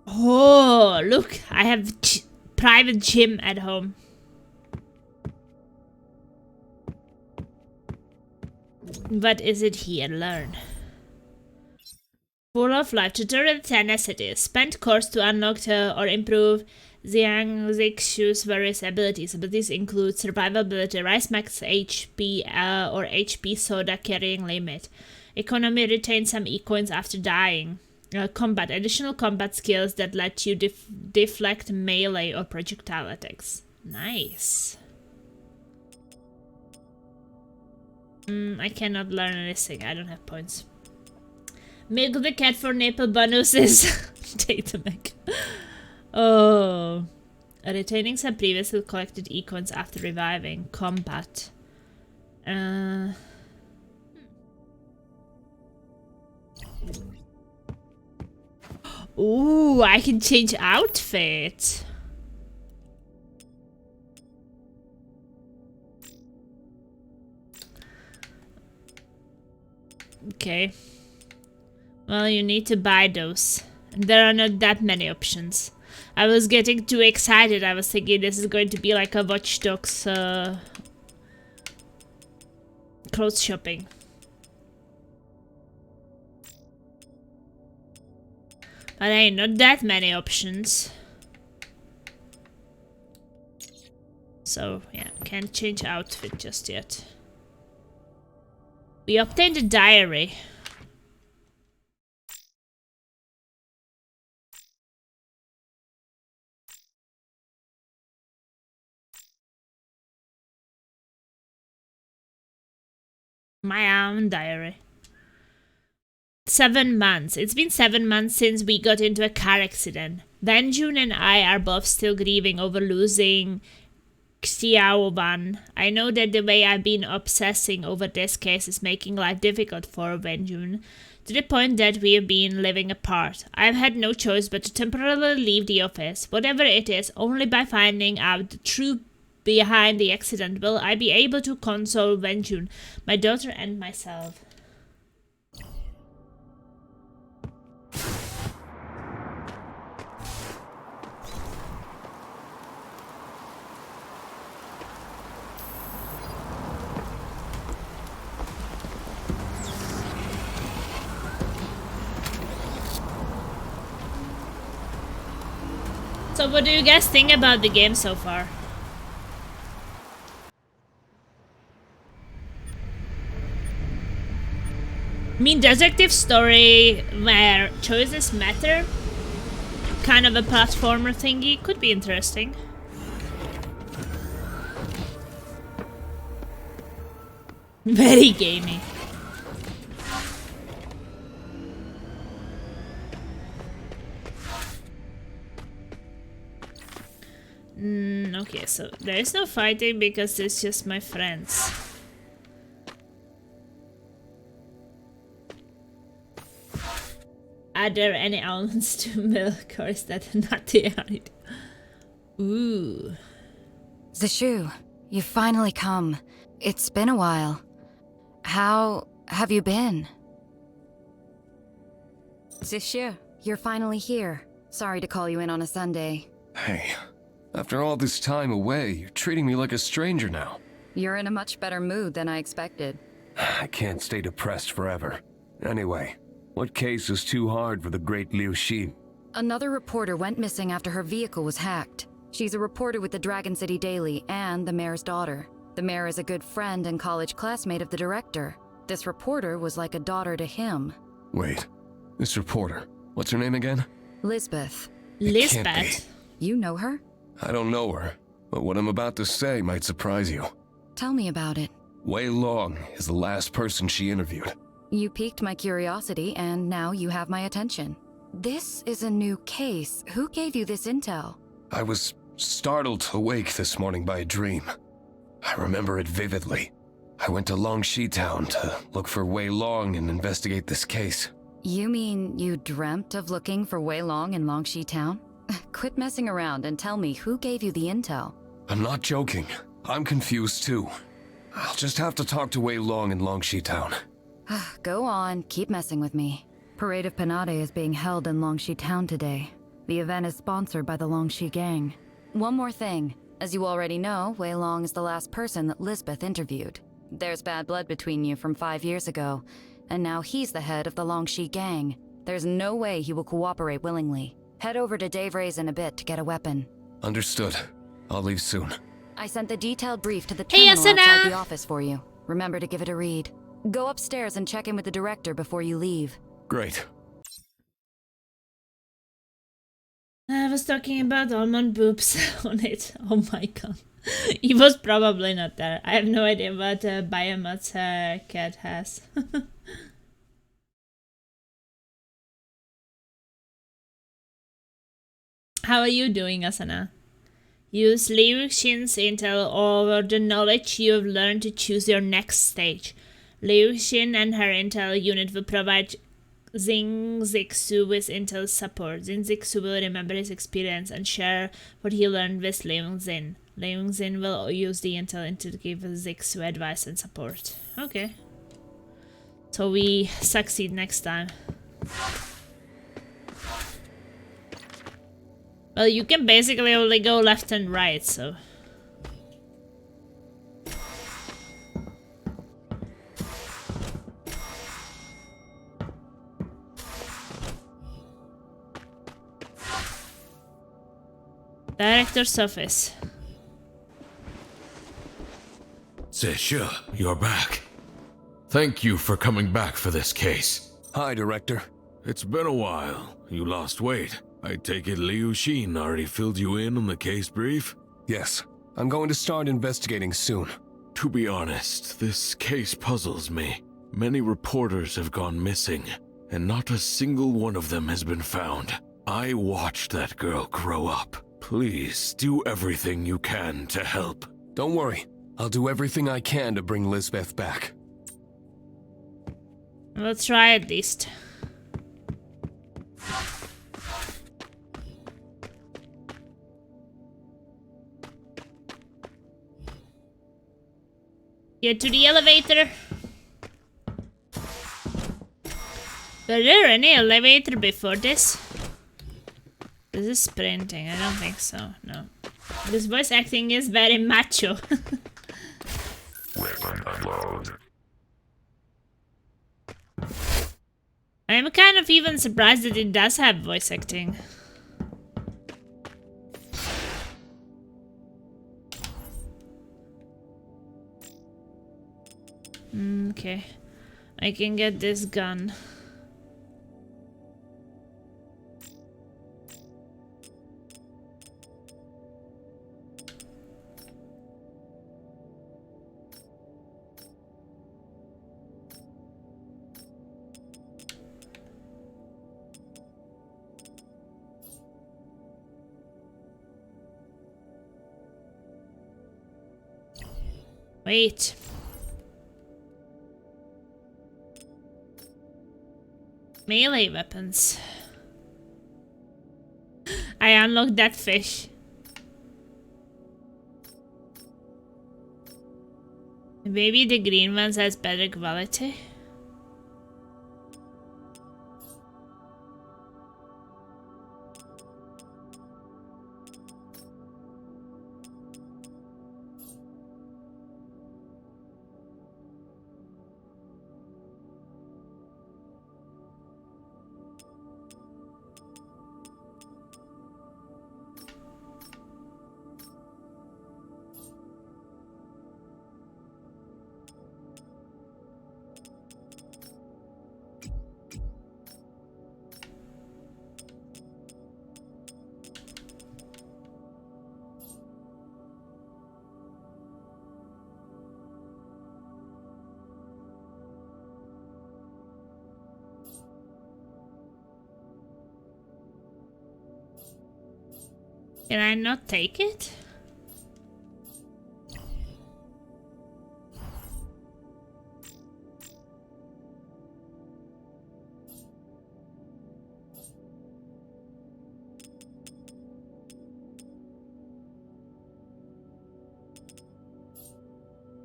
Oh, look, I have private gym at home. What is it here? Learn. Full of life tutorial tenacity. Spend course to unlock or improve Xiangxi's various abilities. Abilities include survivability, rise max HP or HP soda carrying limit. Economy, retain some E-coins after dying. Combat, additional combat skills that let you deflect melee or projectile attacks. Nice. I cannot learn anything. I don't have points. Milk the cat for nipple bonuses. Data mech. Oh. Retaining some previously collected E-coins after reviving. Combat. Ooh, I can change outfit. Okay. Well, you need to buy those. There are not that many options. I was getting too excited. I was thinking this is going to be like a Watch Dogs clothes shopping. But ain't not that many options. So, yeah, can't change outfit just yet. We obtained a diary. My own diary. 7 months. It's been 7 months since we got into a car accident. Wenjun and I are both still grieving over losing Xiaoban. I know that the way I've been obsessing over this case is making life difficult for Wenjun, to the point that we've been living apart. I've had no choice but to temporarily leave the office. Whatever it is, only by finding out the truth behind the accident will I be able to console Wenjun, my daughter, and myself. So what do you guys think about the game so far? I mean, detective story where choices matter, kind of a platformer thingy, could be interesting. Very gamey. Okay, so there is no fighting because it's just my friends. Are there any almonds to milk, or is that not the idea? Ooh. Zishu, you've finally come. It's been a while. How have you been? Zishu, you're finally here. Sorry to call you in on a Sunday. Hey, after all this time away, you're treating me like a stranger now. You're in a much better mood than I expected. I can't stay depressed forever. Anyway, what case is too hard for the great Liu Xi? Another reporter went missing after her vehicle was hacked. She's a reporter with the Dragon City Daily and the mayor's daughter. The mayor is a good friend and college classmate of the director. This reporter was like a daughter to him. Wait, this reporter, what's her name again? Lisbeth. It can't be. Lisbeth. You know her? I don't know her, but what I'm about to say might surprise you. Tell me about it. Wei Long is the last person she interviewed. You piqued my curiosity, and now you have my attention. This is a new case. Who gave you this intel? I was startled awake this morning by a dream. I remember it vividly. I went to Longxi Town to look for Wei Long and investigate this case. You mean you dreamt of looking for Wei Long in Longxi Town? Quit messing around and tell me who gave you the intel. I'm not joking. I'm confused too. I'll just have to talk to Wei Long in Longxi Town. Go on, keep messing with me. Parade of Panade is being held in Longxi Town today. The event is sponsored by the Longxi Gang. One more thing. As you already know, Wei Long is the last person that Lisbeth interviewed. There's bad blood between you from 5 years ago, and now he's the head of the Longxi Gang. There's no way he will cooperate willingly. Head over to Dave Ray's in a bit to get a weapon. Understood. I'll leave soon. I sent the detailed brief to the Hey, terminal Asuna! outside the office for you. Remember to give it a read. Go upstairs and check in with the director before you leave. Great. I was talking about almond boobs on it. Oh my god. He was probably not there. I have no idea what Biomat's cat has. How are you doing, Asana? Use Liu Xin's intel over the knowledge you have learned to choose your next stage. Liu Xin and her intel unit will provide Xing Zixu with intel support. Xing Zixu will remember his experience and share what he learned with Liu Xin. Liu Xin will use the intel to give Zixu advice and support. Okay. So we succeed next time. Well, you can basically only go left and right, so... Director's office. Zexu, you're back. Thank you for coming back for this case. Hi, Director. It's been a while. You lost weight. I take it Liu Xin already filled you in on the case brief? Yes. I'm going to start investigating soon. To be honest, this case puzzles me. Many reporters have gone missing, and not a single one of them has been found. I watched that girl grow up. Please do everything you can to help. Don't worry. I'll do everything I can to bring Lisbeth back. Let's try at least. Get to the elevator. Was there any elevator before this? This is sprinting. I don't think so. No. This voice acting is very macho. Weapon unload. I'm kind of even surprised that it does have voice acting. Okay. I can get this gun. Wait. Melee weapons. I unlocked that fish. Maybe the green ones has better quality. Can I not take it?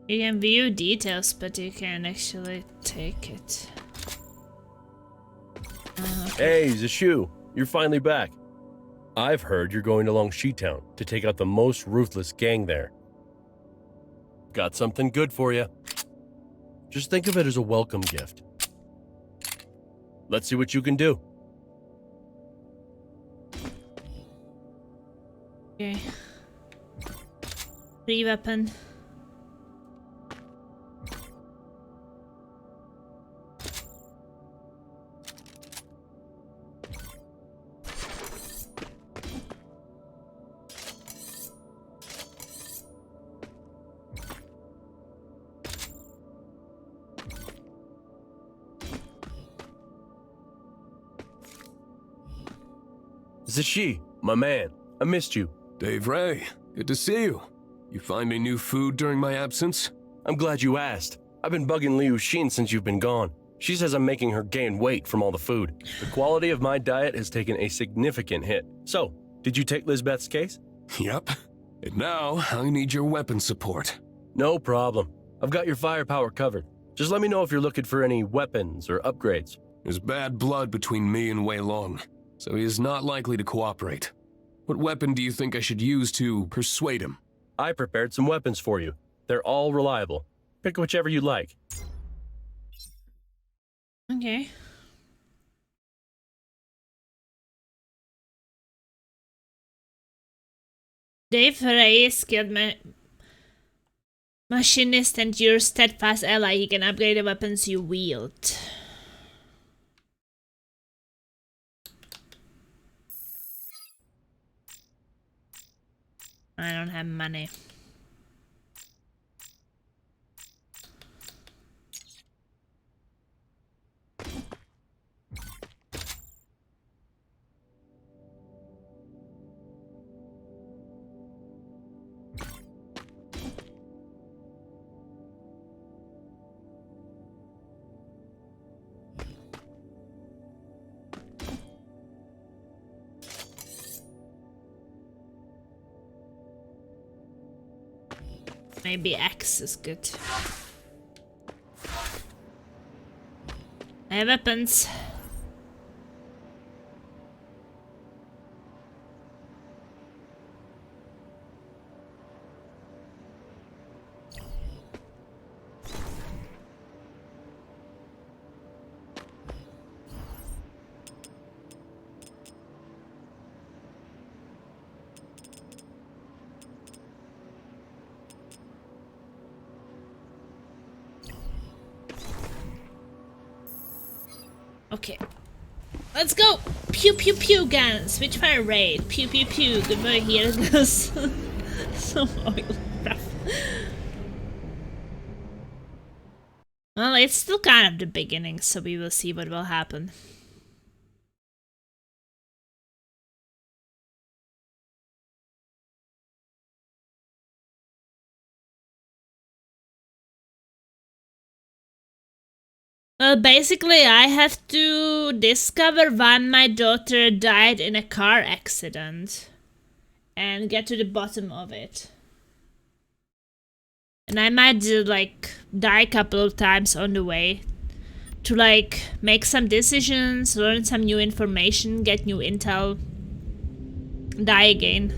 You can view details, but you can't actually take it. Hey, Zashu, you're finally back. I've heard you're going to Longshi Town to take out the most ruthless gang there. Got something good for you. Just think of it as a welcome gift. Let's see what you can do. Okay. Free weapon. Zashi, my man, I missed you. Dave Ray, good to see you. You find me new food during my absence? I'm glad you asked. I've been bugging Liu Xin since you've been gone. She says I'm making her gain weight from all the food. The quality of my diet has taken a significant hit. So, did you take Lizbeth's case? Yep. And now, I need your weapon support. No problem. I've got your firepower covered. Just let me know if you're looking for any weapons or upgrades. There's bad blood between me and Wei Long, so he is not likely to cooperate. What weapon do you think I should use to persuade him? I prepared some weapons for you. They're all reliable. Pick whichever you like. Okay. Dave Ray is skilled machinist and your steadfast ally. He can upgrade the weapons you wield. I don't have money. Maybe X is good. I have weapons. Okay. Let's go! Pew pew pew gun! Switchfire raid. Pew pew pew. Goodbye, here it goes. Some oil rough. Well, it's still kind of the beginning, so we will see what will happen. Basically, I have to discover why my daughter died in a car accident and get to the bottom of it. And I might like die a couple of times on the way to like make some decisions, learn some new information, get new intel, die again.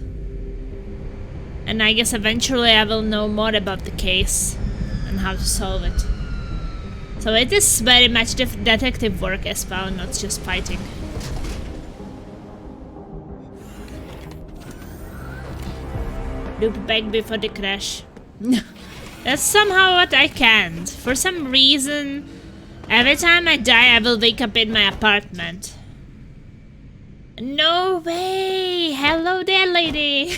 And I guess eventually I will know more about the case and how to solve it. So it is very much detective work as well, not just fighting. Loop back before the crash. That's somehow what I can't. For some reason, every time I die I will wake up in my apartment. No way! Hello there, lady!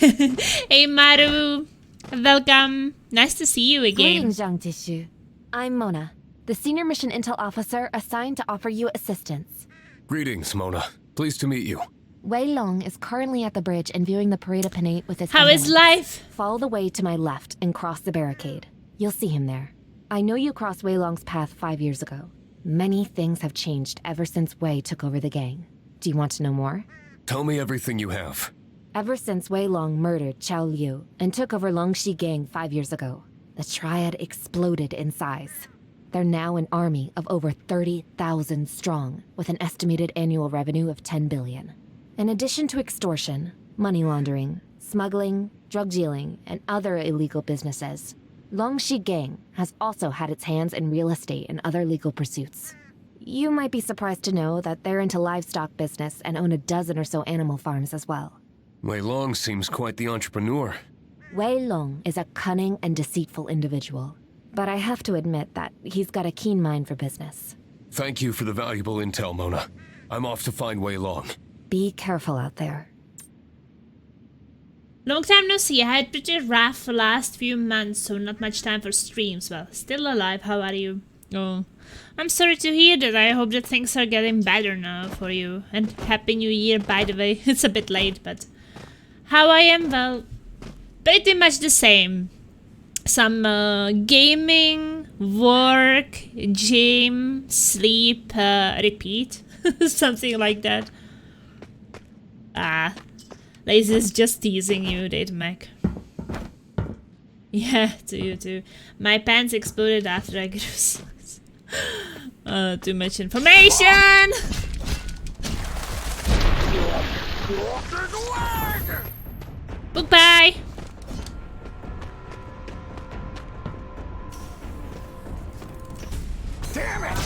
Hey Maru! Welcome! Nice to see you again. Greetings, young Tissue. I'm Mona, the Senior Mission Intel Officer assigned to offer you assistance. Greetings, Mona. Pleased to meet you. Wei Long is currently at the bridge and viewing the Parade of Panate with his How is underlings. life? Follow the way to my left and cross the barricade. You'll see him there. I know you crossed Wei Long's path 5 years ago. Many things have changed ever since Wei took over the gang. Do you want to know more? Tell me everything you have. Ever since Wei Long murdered Chao Liu and took over Longxi Gang 5 years ago, the Triad exploded in size. They're now an army of over 30,000 strong, with an estimated annual revenue of 10 billion. In addition to extortion, money laundering, smuggling, drug dealing, and other illegal businesses, Longxi Gang has also had its hands in real estate and other legal pursuits. You might be surprised to know that they're into livestock business and own a dozen or so animal farms as well. Wei Long seems quite the entrepreneur. Wei Long is a cunning and deceitful individual, but I have to admit that he's got a keen mind for business. Thank you for the valuable intel, Mona. I'm off to find Wei Long. Be careful out there. Long time no see. I had pretty rough last few months, so not much time for streams. Well, still alive. How are you? Oh, I'm sorry to hear that. I hope that things are getting better now for you. And Happy New Year, by the way. It's a bit late, but how I am? Well, pretty much the same. Some gaming, work, gym, sleep, repeat. Something like that. Lazy is just teasing you, Datamac. Yeah, to you too. My pants exploded after I grew size. Too much information! Goodbye! Damn it!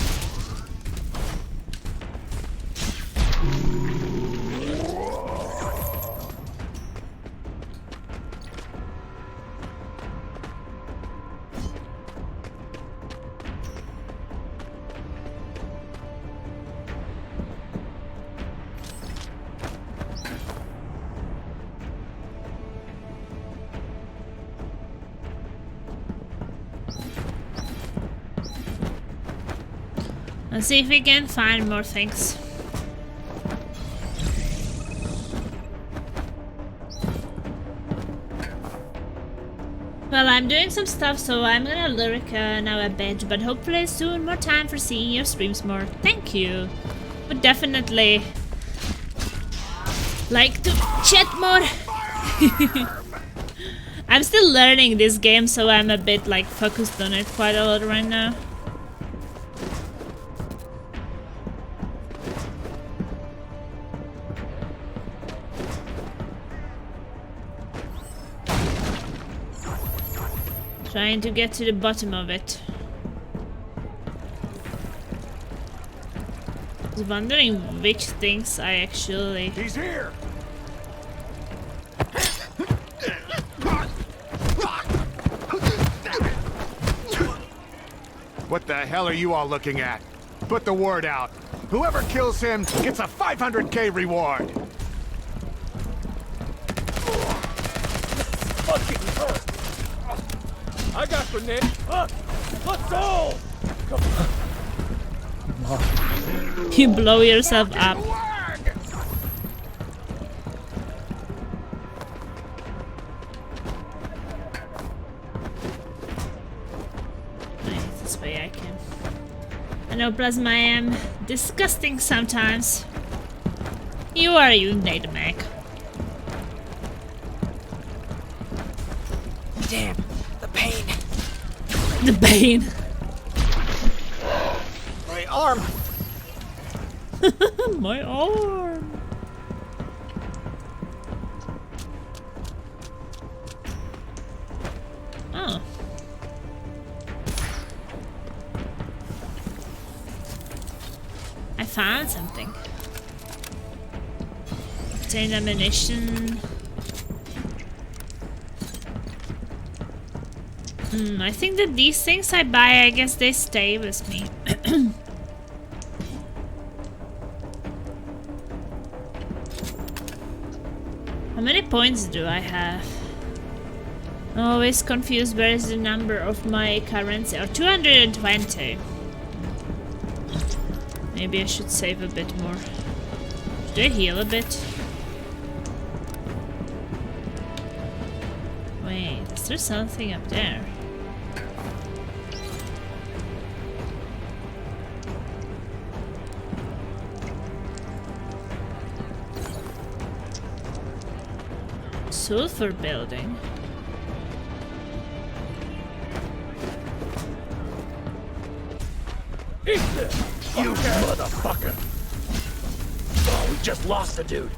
Let's see if we can find more things. Well, I'm doing some stuff, so I'm gonna lurk now a bit, but hopefully soon more time for seeing your streams more. Thank you. Would definitely like to chat more. I'm still learning this game, so I'm a bit like focused on it quite a lot right now. Trying to get to the bottom of it. I was wondering which things I actually... He's here! What the hell are you all looking at? Put the word out. Whoever kills him gets a 500k reward. Fucking hurt. I got grenade. Let's go. You blow yourself up. This way I can. I know Plasma, I am disgusting sometimes. You are you, Datamac. Damn, the pain. The pain. My arm. My arm. Oh. I found something. Obtain ammunition. I think that these things I buy, I guess they stay with me. How many points do I have? Always confused where is the number of my currency. Oh, 220. Maybe I should save a bit more. Should I heal a bit? there something up there? Sulfur building. Eat this, you motherfucker! Oh, we just lost the dude.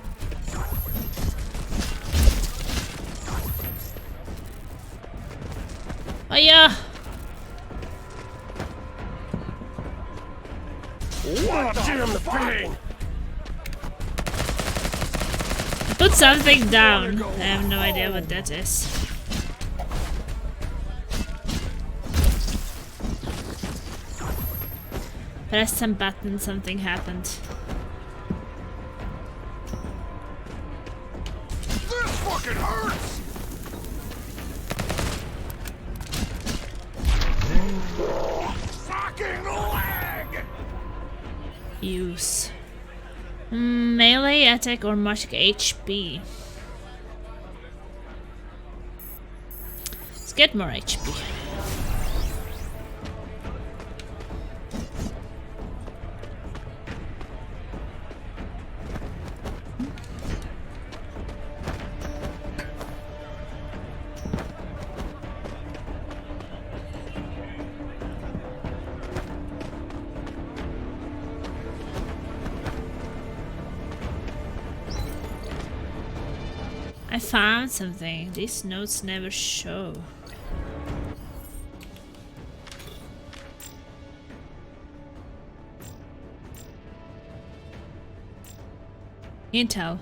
Oh yeah. What damn the pain! Put something down. I have no idea what that is. Press some button, something happened. This fucking hurts! Fucking leg! Use. Melee attack or magic HP. Let's get more HP. I found something. These notes never show. Intel.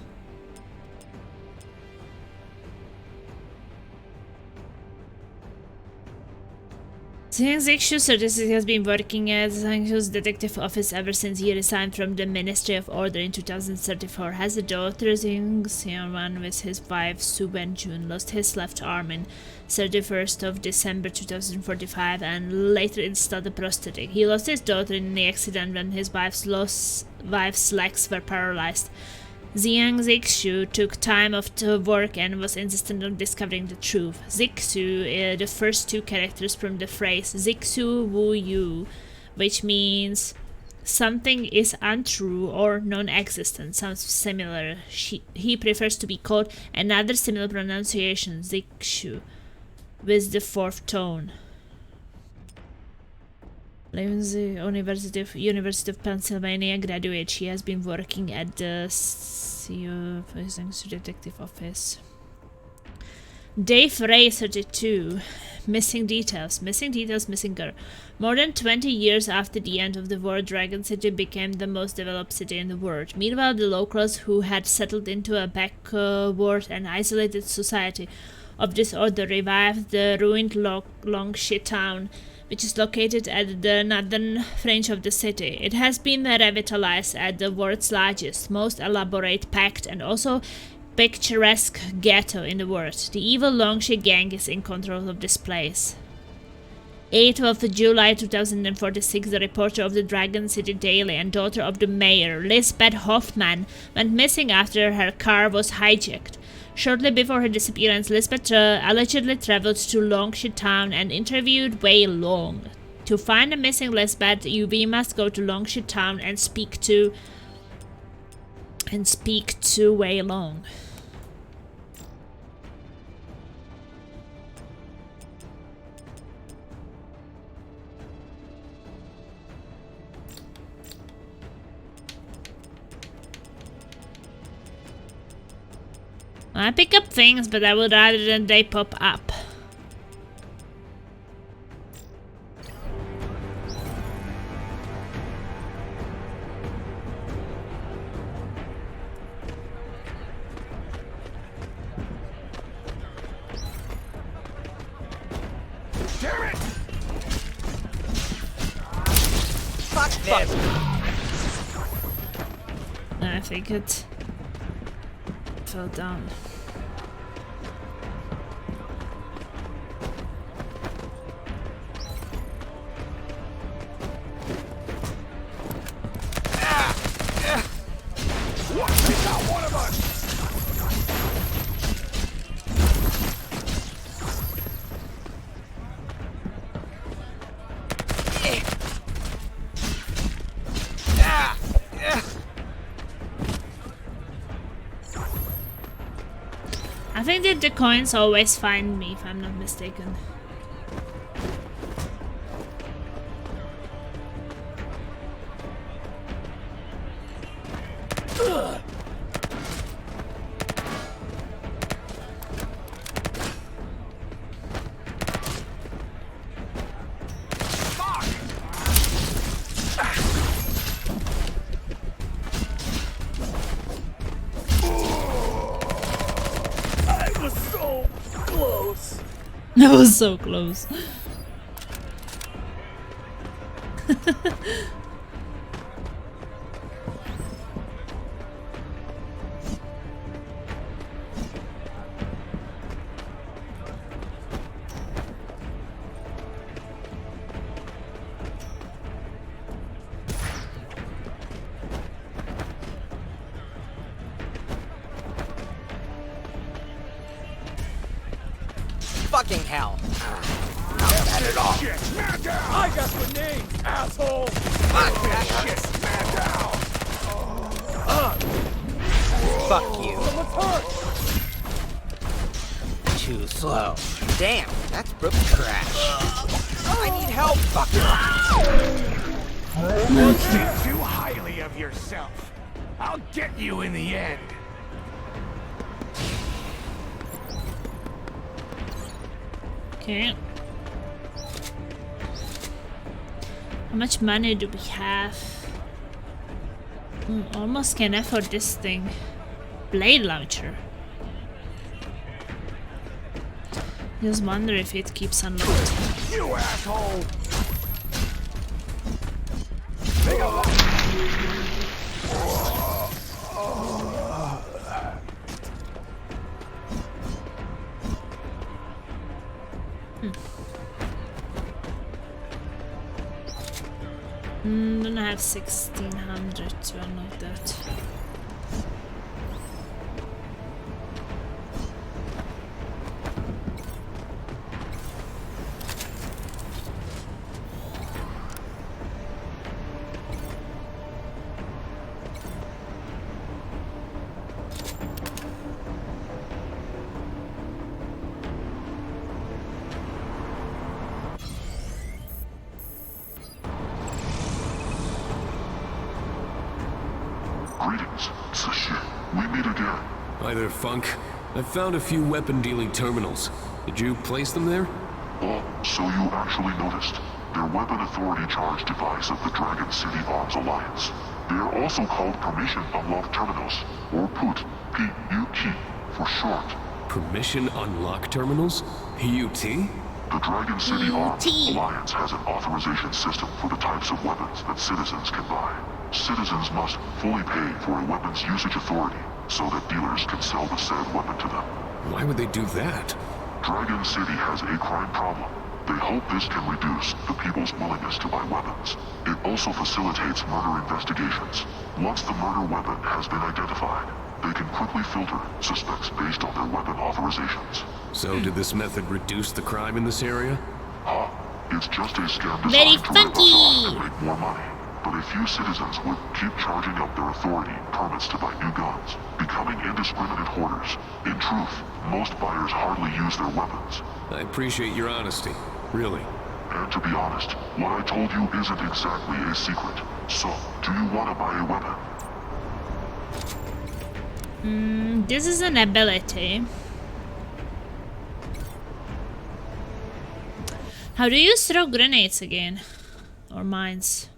Zhang Services has been working at Zhangzhou's detective office ever since he resigned from the Ministry of Order in 2034. Has a daughter, Zhang Xianwan, with his wife Su Wenjun, lost his left arm in 31st of December 2045 and later installed a prosthetic. He lost his daughter in the accident when his wife's legs were paralyzed. Xiang Zixu took time off to work and was insistent on discovering the truth. Zixu, the first two characters from the phrase Zixu Wu Yu, which means something is untrue or non-existent, sounds similar. He prefers to be called another similar pronunciation, Zixu, with the fourth tone. Lives in the University of Pennsylvania, graduate. She has been working at the detective office. Dave Ray 32. Missing details, missing girl. More than 20 years after the end of the war, Dragon City became the most developed city in the world. Meanwhile, the locals who had settled into a backward and isolated society of disorder revived the ruined Longshi town, which is located at the northern fringe of the city. It has been revitalized as the world's largest, most elaborate, packed, and also picturesque ghetto in the world. The evil Longshi gang is in control of this place. 8th of July 2046, the reporter of the Dragon City Daily and daughter of the mayor, Lisbeth Hoffman, went missing after her car was hijacked. Shortly before her disappearance, Lisbeth allegedly traveled to Longshi town and interviewed Wei Long. To find the missing Lisbeth, we must go to Longshi town and speak to Wei Long. I pick up things, but I would rather than they pop up. Damn it! Fuck this! I think it fell down. I think that the coins always find me, if I'm not mistaken. That was so close. Fucking hell. Get it off! Shit, man down! I got grenades, asshole! Fuck that shit, man down! Fuck you. Someone's hurt! Too slow. Damn, that's broken crash. I need help, fucker! Don't think too highly of yourself. I'll get you in the end. Okay. How much money do we have? Almost can afford this thing. Blade launcher. Just wonder if it keeps unlocked. You asshole! Then I have 1600 to unlock that. Greetings, Sashi. We meet again. Hi there, Funk. I found a few weapon-dealing terminals. Did you place them there? Oh, so you actually noticed. They're Weapon Authority Charge device of the Dragon City Arms Alliance. They are also called Permission Unlocked Terminals, or PUT, P-U-T, for short. Permission Unlock Terminals? PUT? The Dragon City Arms Alliance has an authorization system for the types of weapons that citizens can buy. Citizens must fully pay for a weapon's usage authority so that dealers can sell the said weapon to them. Why would they do that? Dragon City has a crime problem. They hope this can reduce the people's willingness to buy weapons. It also facilitates murder investigations. Once the murder weapon has been identified, they can quickly filter suspects based on their weapon authorizations. So did this method reduce the crime in this area? It's just a scam Very designed to rip us funky. off and make more money. But a few citizens would keep charging up their authority permits to buy new guns, becoming indiscriminate hoarders. In truth, most buyers hardly use their weapons. I appreciate your honesty. Really. And to be honest, what I told you isn't exactly a secret. So, do you want to buy a weapon? This is an ability. How do you throw grenades again? Or mines?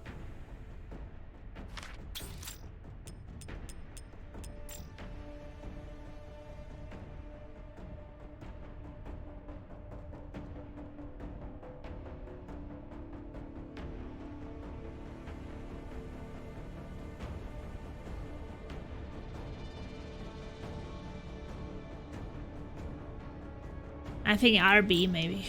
I think RB maybe.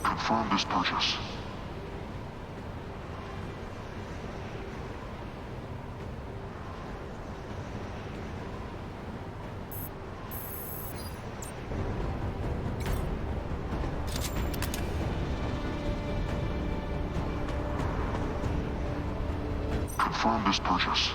Confirm this purchase. Confirm this purchase.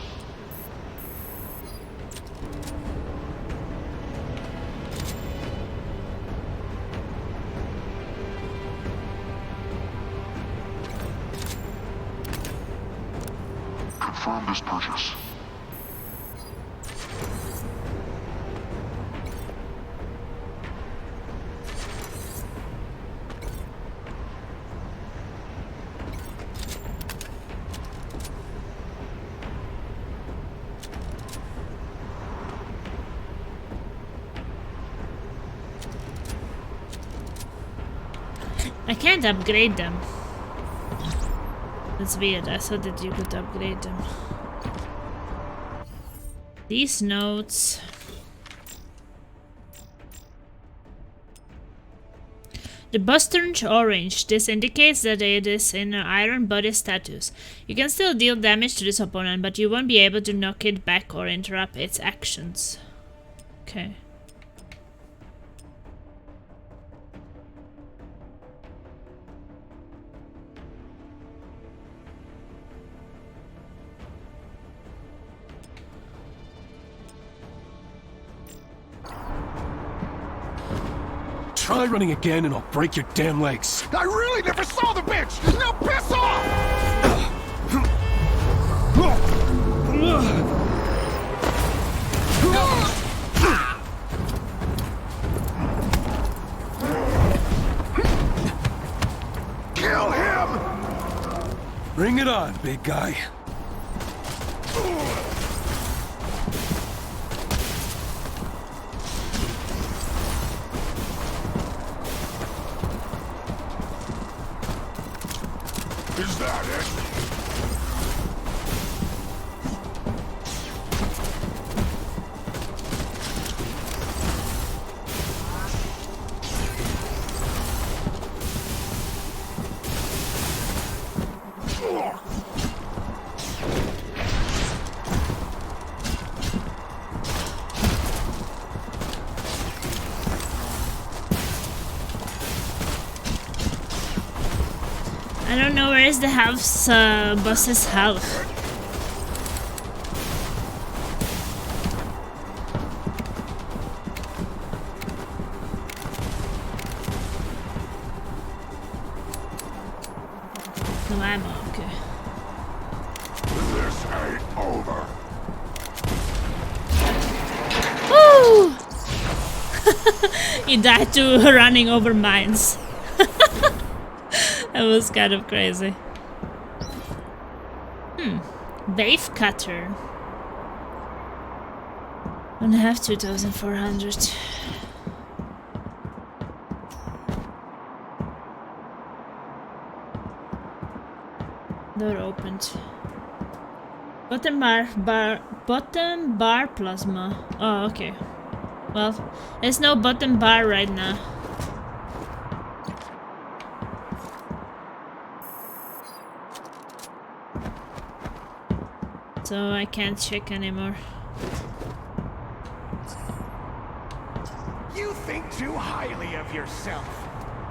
Confirm this purchase. I can't upgrade them. That's weird. I thought that you could upgrade them. These notes. The bus turns orange. This indicates that it is in an iron body status. You can still deal damage to this opponent, but you won't be able to knock it back or interrupt its actions. Okay. Try running again and I'll break your damn legs. I really never saw the bitch! Now piss off! Kill him! Bring it on, big guy. Is that it? I don't know where is the house, boss's house. No ammo, okay. This ain't over. Woo! He died to running over mines. That was kind of crazy. Wave cutter. 1.5 2,400. Door opened. Bottom bar plasma. Oh, okay. Well, there's no bottom bar right now. So I can't check anymore. You think too highly of yourself.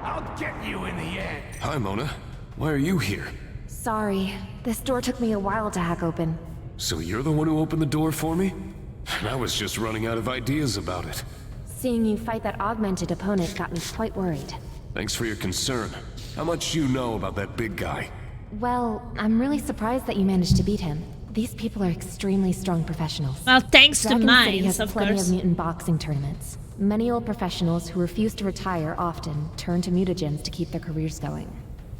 I'll get you in the end. Hi, Mona. Why are you here? Sorry, this door took me a while to hack open. So you're the one who opened the door for me? I was just running out of ideas about it. Seeing you fight that augmented opponent got me quite worried. Thanks for your concern. How much do you know about that big guy? Well, I'm really surprised that you managed to beat him. These people are extremely strong professionals. Well, thanks to Dragon City mines, has of plenty course. of mutant boxing tournaments. Many old professionals who refuse to retire often turn to mutagens to keep their careers going.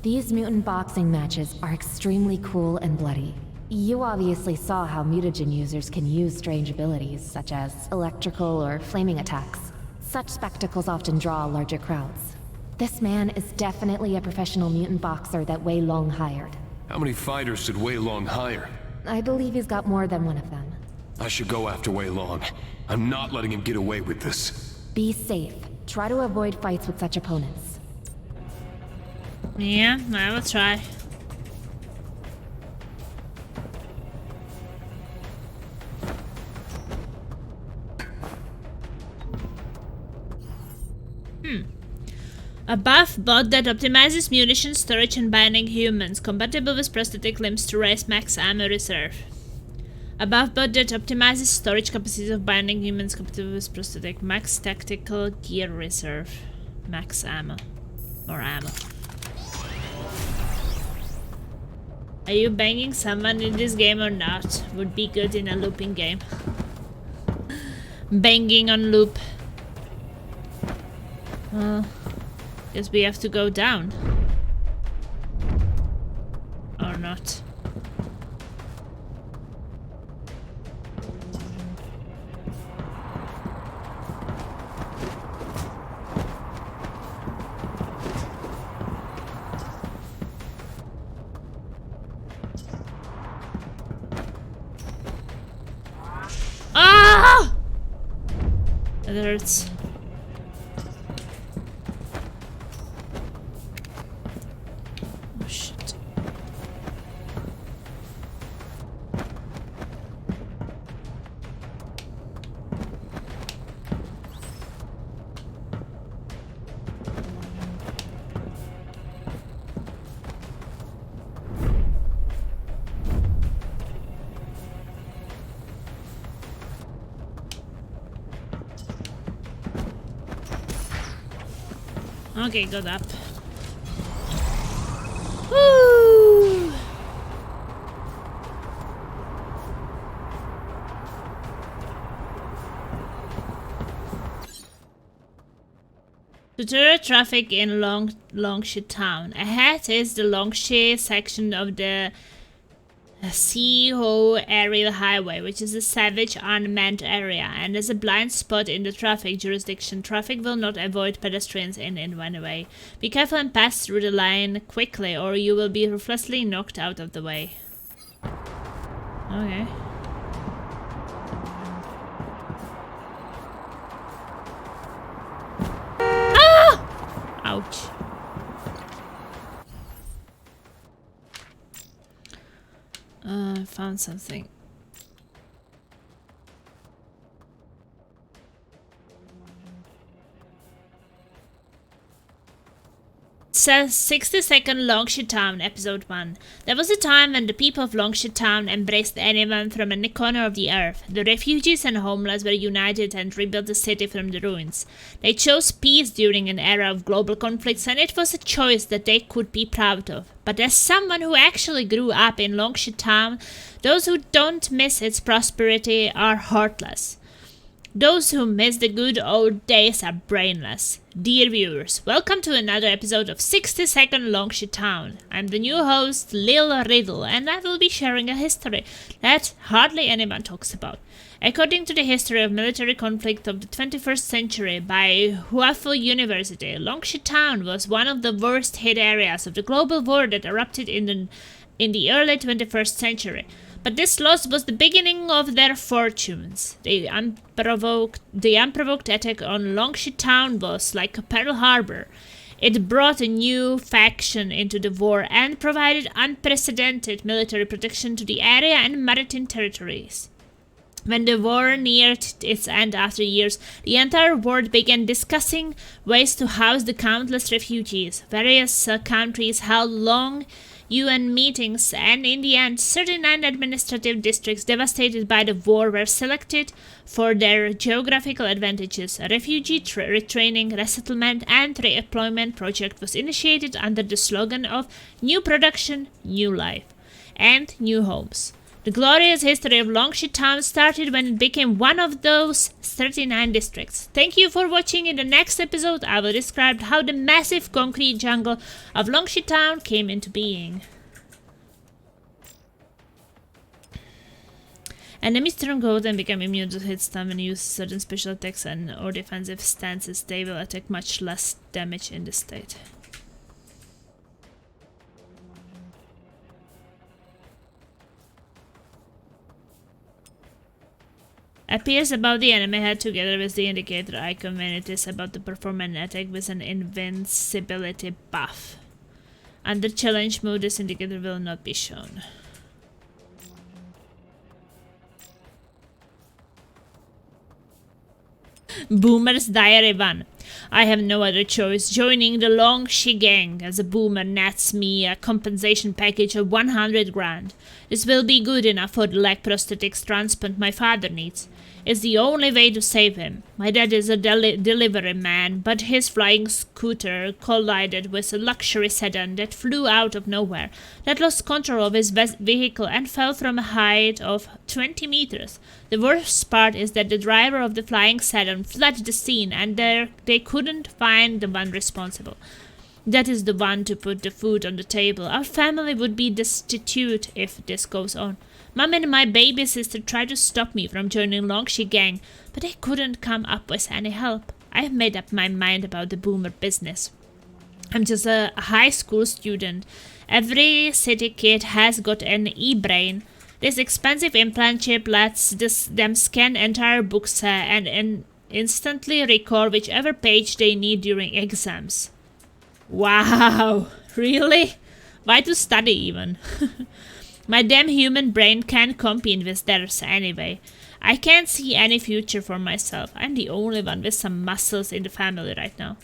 These mutant boxing matches are extremely cruel and bloody. You obviously saw how mutagen users can use strange abilities, such as electrical or flaming attacks. Such spectacles often draw larger crowds. This man is definitely a professional mutant boxer that Wei Long hired. How many fighters did Wei Long hire? I believe he's got more than one of them. I should go after Wei Long. I'm not letting him get away with this. Be safe. Try to avoid fights with such opponents. Yeah, I will try. A buff bot that optimizes munition storage and binding humans, compatible with prosthetic limbs to raise max ammo reserve. A buff bot that optimizes storage capacity of binding humans, compatible with prosthetic max tactical gear reserve. Max ammo. More ammo. Are you banging someone in this game or not? Would be good in a looping game. Banging on loop. Guess we have to go down. Or not. Ah! It hurts. Oh shit. Okay, got up. Woo! To deter traffic in Longshire Town. Ahead is the Longshire section of the Sea-Ho Aerial Highway, which is a savage unmanned area and is a blind spot in the traffic jurisdiction. Traffic will not avoid pedestrians in one way. Be careful and pass through the line quickly or you will be ruthlessly knocked out of the way. Okay. Ah! Ouch. Found something. Says 60-second Longshire Town, Episode 1. There was a time when the people of Longshire Town embraced anyone from any corner of the earth. The refugees and homeless were united and rebuilt the city from the ruins. They chose peace during an era of global conflicts, and it was a choice that they could be proud of. But as someone who actually grew up in Longshire Town, those who don't miss its prosperity are heartless. Those who miss the good old days are brainless. Dear viewers, welcome to another episode of 60-second Longshire Town. I'm the new host, Lil Riddle, and I will be sharing a history that hardly anyone talks about. According to the History of Military Conflict of the 21st Century by Huafu University, Longshire Town was one of the worst hit areas of the global war that erupted in the early 21st century. But this loss was the beginning of their fortunes. The unprovoked attack on Longshire Town was like a Pearl Harbor. It brought a new faction into the war and provided unprecedented military protection to the area and maritime territories. When the war neared its end after years, the entire world began discussing ways to house the countless refugees. Various countries held long UN meetings, and in the end, 39 administrative districts devastated by the war were selected for their geographical advantages. A refugee retraining, resettlement, and reemployment project was initiated under the slogan of New Production, New Life, and New Homes. The glorious history of Longshire Town started when it became one of those 39 districts. Thank you for watching. In the next episode, I will describe how the massive concrete jungle of Longshire Town came into being. Enemies turn gold and become immune to hit stun when you use certain special attacks or defensive stances. They will attack much less damage in this state. Appears above the enemy head together with the indicator icon when it is about to perform an attack with an invincibility buff. Under challenge mode, this indicator will not be shown. Boomer's Diary 1. I have no other choice. Joining the Longshi gang as a boomer nets me a compensation package of 100 grand. This will be good enough for the leg prosthetics transplant my father needs. It's the only way to save him. My dad is a delivery man, but his flying scooter collided with a luxury sedan that flew out of nowhere, that lost control of his vehicle and fell from a height of 20 meters. The worst part is that the driver of the flying sedan fled the scene and they couldn't find the one responsible. That is the one to put the food on the table. Our family would be destitute if this goes on. Mom and my baby sister tried to stop me from joining Longshi gang, but they couldn't come up with any help. I have made up my mind about the boomer business. I'm just a high school student. Every city kid has got an e-brain. This expensive implant chip lets them scan entire books and instantly recall whichever page they need during exams. Wow, really? Why to study even? My damn human brain can't compete with theirs anyway. I can't see any future for myself. I'm the only one with some muscles in the family right now.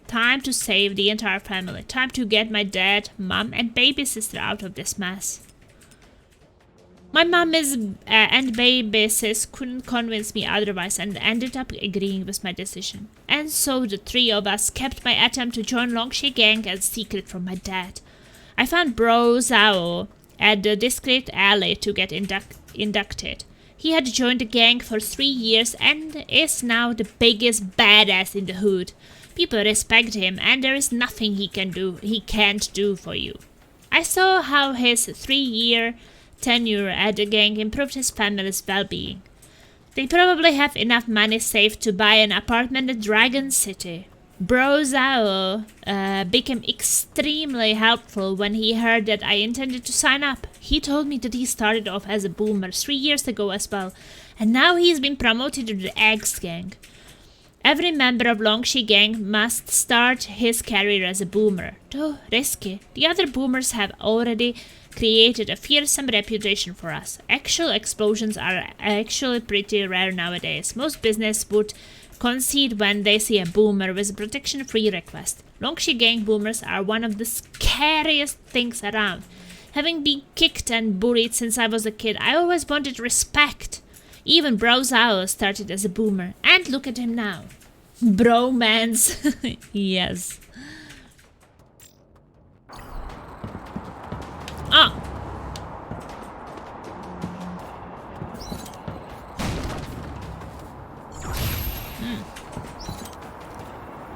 Time to save the entire family. Time to get my dad, mom, and baby sister out of this mess. My mom and baby sis couldn't convince me otherwise and ended up agreeing with my decision. And so the three of us kept my attempt to join Longshi gang as secret from my dad. I found Bro Zhao at the discreet alley to get inducted. He had joined the gang for 3 years and is now the biggest badass in the hood. People respect him and there is nothing he can't do for you. I saw how his 3-year tenure at the gang improved his family's well-being. They probably have enough money saved to buy an apartment in Dragon City. Bro Zhao became extremely helpful when he heard that I intended to sign up. He told me that he started off as a boomer 3 years ago as well, and now he's been promoted to the X gang. Every member of Longshi gang must start his career as a boomer, though risky. The other boomers have already created a fearsome reputation for us. Actual explosions are actually pretty rare nowadays. Most business would concede when they see a boomer with a protection-free request. Longshi gang boomers are one of the scariest things around. Having been kicked and bullied since I was a kid, I always wanted respect. Even Bro Zhao started as a boomer, and look at him now. Bromance. Yes. Ah.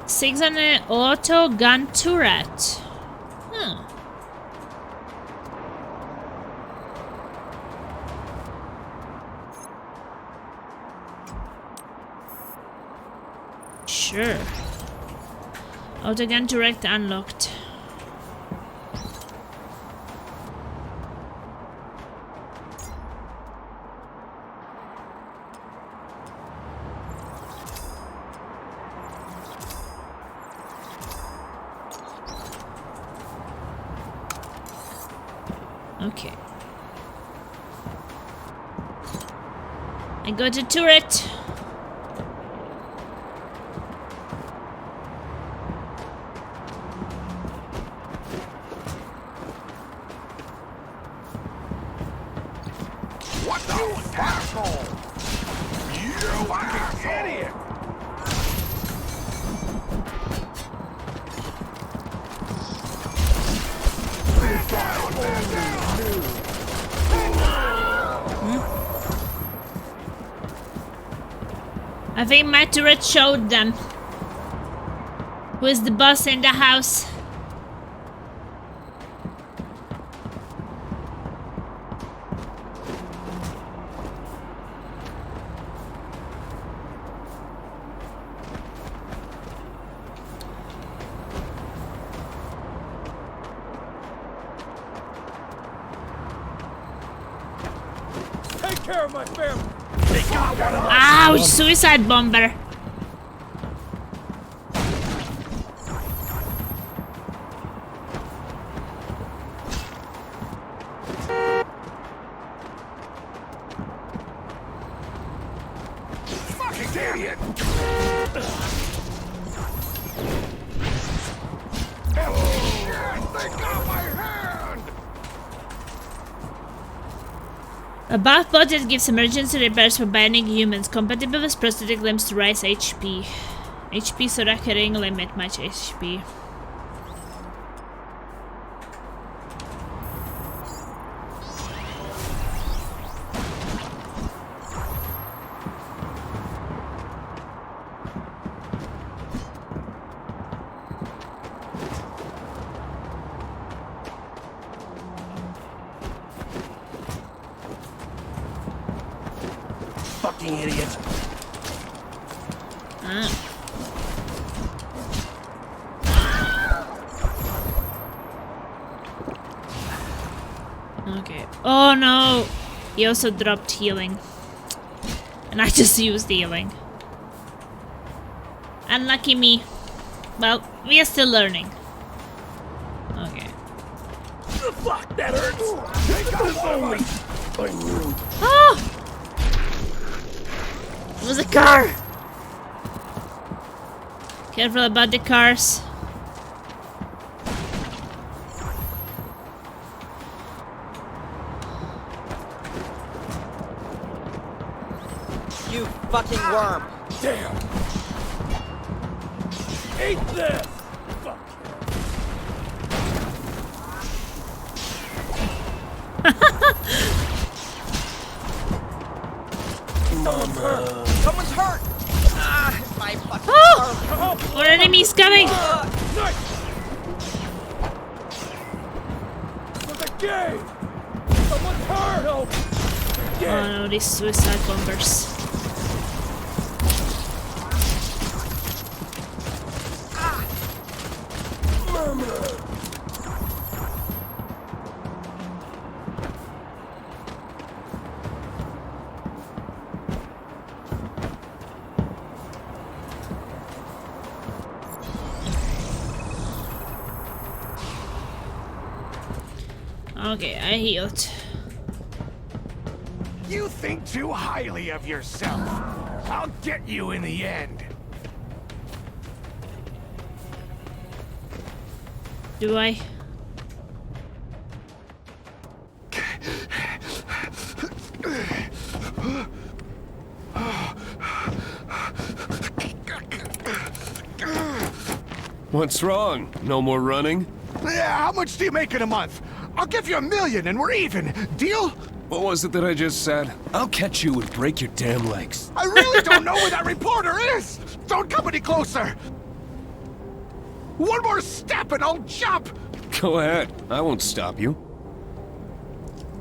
6 on an auto gun turret. Huh. Sure. Auto gun turret unlocked. Okay. I got a turret. What the asshole? You fucking idiot! I think my turret showed them. Who is the boss in the house? Take care of my family! They got one of us! Ouch! Suicide bomber! Fucking idiot! A buff bot that gives emergency repairs for bionic humans, compatible with prosthetic limbs to raise HP. HP så räcker limit much HP. Fucking idiot. Okay. Oh no! He also dropped healing. And I just used healing. Unlucky me. Well, we are still learning. Okay. Fuck, that hurts. Oh! It was a car! Careful about the cars. You fucking worm! Damn. Eat this. Fuck. Mama. Someone's hurt! Ah, my fucking arm. More enemies coming! Nice. For the game. Someone's hurt. No. Oh no, these suicide bombers. Okay, I healed. You think too highly of yourself. I'll get you in the end. Do I? What's wrong? No more running? Yeah, how much do you make in a month? I'll give you $1 million and we're even. Deal? What was it that I just said? I'll catch you and break your damn legs. I really don't know where that reporter is! Don't come any closer! One more step and I'll jump! Go ahead. I won't stop you.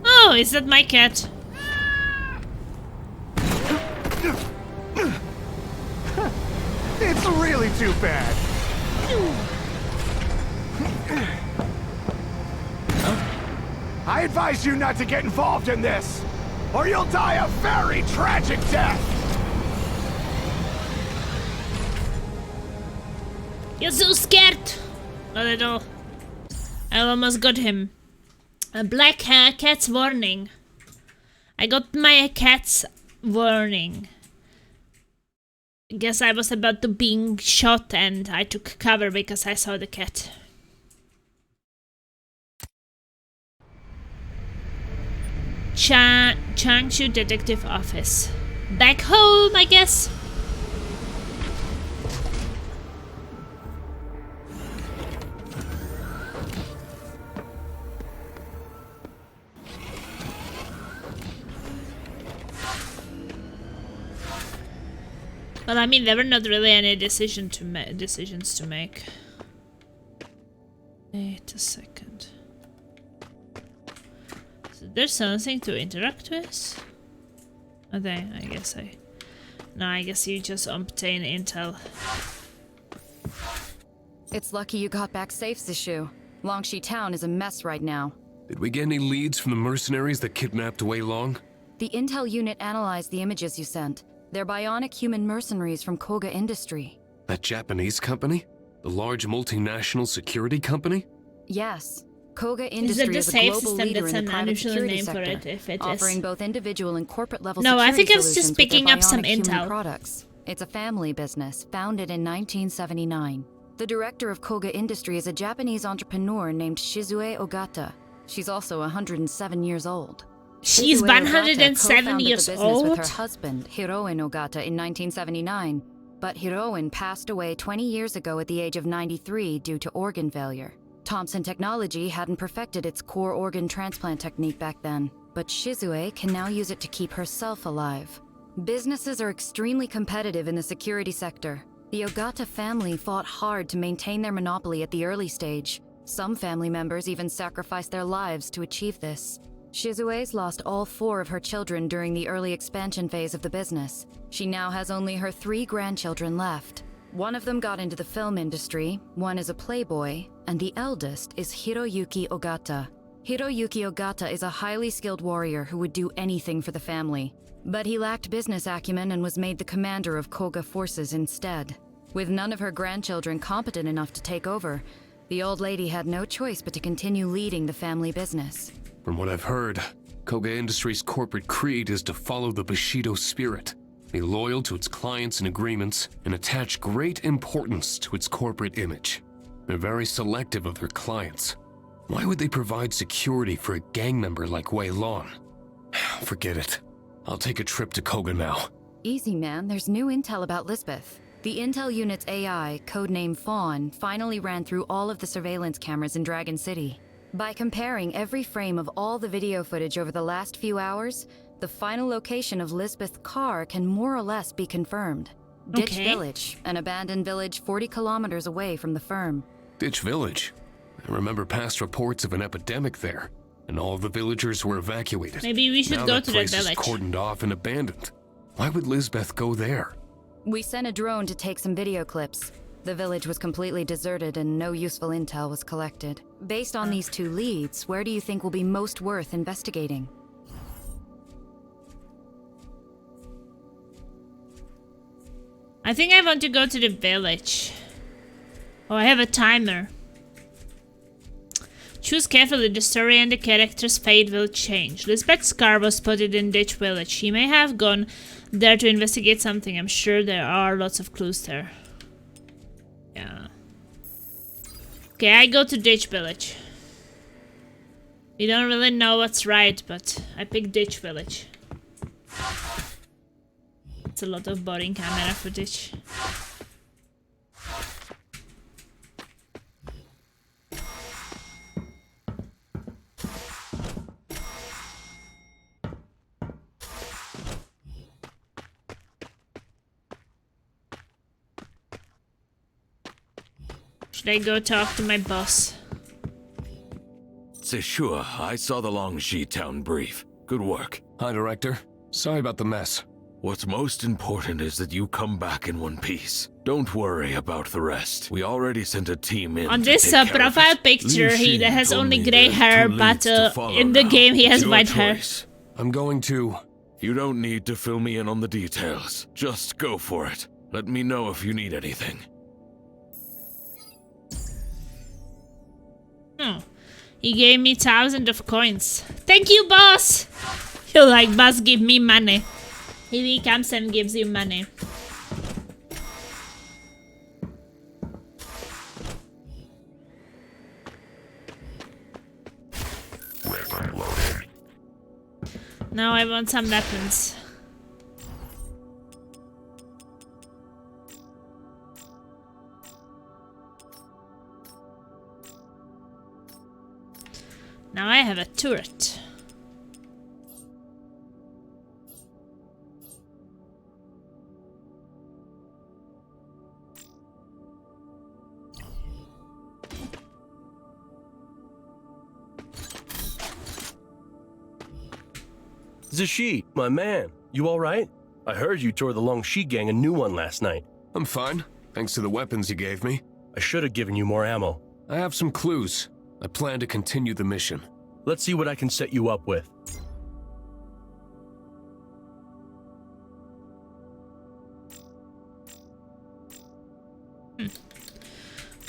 Oh, is that my cat? It's really too bad. I advise you not to get involved in this, or you'll die a very tragic death! You're so scared! Not at all. I almost got him. A black cat's warning. I got my cat's warning. Guess I was about to being shot and I took cover because I saw the cat. Changshu Detective Office. Back home, I guess. Well, I mean, there were not really any decisions to make. Wait a second. So there's something to interact with? Okay, I guess No, I guess you just obtain intel. It's lucky you got back safe, Zishu. Longxi Town is a mess right now. Did we get any leads from the mercenaries that kidnapped Wei Long? The intel unit analyzed the images you sent. They're bionic human mercenaries from Koga Industry. That Japanese company? The large multinational security company? Yes. Koga Industry is a global leader in the private security sector, offering both individual and corporate level security I think I was solutions just picking up some intel. Products. It's a family business, founded in 1979. The director of Koga Industry is a Japanese entrepreneur named Shizue Ogata. She's also 107 years old. She's Shizue 107 Ogata co-founded years the business with old. her husband, Hiroin Ogata, in 1979. But Hiroin passed away 20 years ago at the age of 93 due to organ failure. Thompson Technology hadn't perfected its core organ transplant technique back then, but Shizue can now use it to keep herself alive. Businesses are extremely competitive in the security sector. The Ogata family fought hard to maintain their monopoly at the early stage. Some family members even sacrificed their lives to achieve this. Shizue's lost all 4 of her children during the early expansion phase of the business. She now has only her 3 grandchildren left. One of them got into the film industry, one is a playboy, and the eldest is Hiroyuki Ogata. Hiroyuki Ogata is a highly skilled warrior who would do anything for the family. But he lacked business acumen and was made the commander of Koga forces instead. With none of her grandchildren competent enough to take over, the old lady had no choice but to continue leading the family business. From what I've heard, Koga Industries' corporate creed is to follow the Bushido spirit, be loyal to its clients and agreements, and attach great importance to its corporate image. They're very selective of their clients. Why would they provide security for a gang member like Wei Long? Forget it. I'll take a trip to Koga now. Easy, man. There's new intel about Lisbeth. The Intel Unit's AI, codenamed Fawn, finally ran through all of the surveillance cameras in Dragon City. By comparing every frame of all the video footage over the last few hours, the final location of Lisbeth's car can more or less be confirmed. Ditch Village, an abandoned village 40 kilometers away from the firm. Ditch Village? I remember past reports of an epidemic there, and all the villagers were evacuated. Maybe we should now go to that place is village. cordoned off and abandoned. Why would Lisbeth go there? We sent a drone to take some video clips. The village was completely deserted and no useful intel was collected. Based on these 2 leads, where do you think will be most worth investigating? I think I want to go to the village. Oh, I have a timer. Choose carefully, the story and the character's fate will change. Lisbeth's car was spotted in Ditch Village. She may have gone there to investigate something. I'm sure there are lots of clues there. Yeah. Okay, I go to Ditch Village. We don't really know what's right, but I pick Ditch Village. It's a lot of boring camera footage. Should I go talk to my boss? Sure, I saw the Longxi town brief. Good work. Hi, Director. Sorry about the mess. What's most important is that you come back in one piece. Don't worry about the rest. We already sent a team in. On to this take care of profile it. picture, he Liu Xin has told only me grey there's hair, 2 but leads to follow in the now. game he has Your white hair. choice. I'm going to... You don't need to fill me in on the details. Just go for it. Let me know if you need anything. Oh, he gave me thousands of coins. Thank you, boss! You're like, boss, give me money. He comes and gives you money. Now I want some weapons. Now I have a turret. Zishi, my man, you alright? I heard you tore the Longxi gang a new one last night. I'm fine, thanks to the weapons you gave me. I should have given you more ammo. I have some clues. I plan to continue the mission. Let's see what I can set you up with.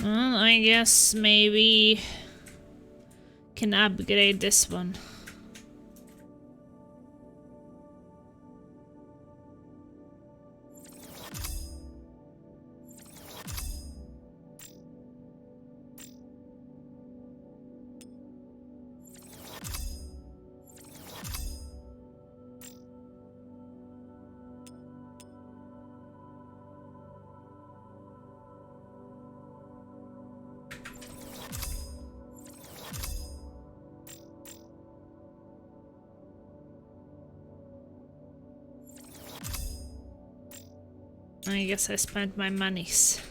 Well, I guess maybe can upgrade this one. I guess I spent my monies.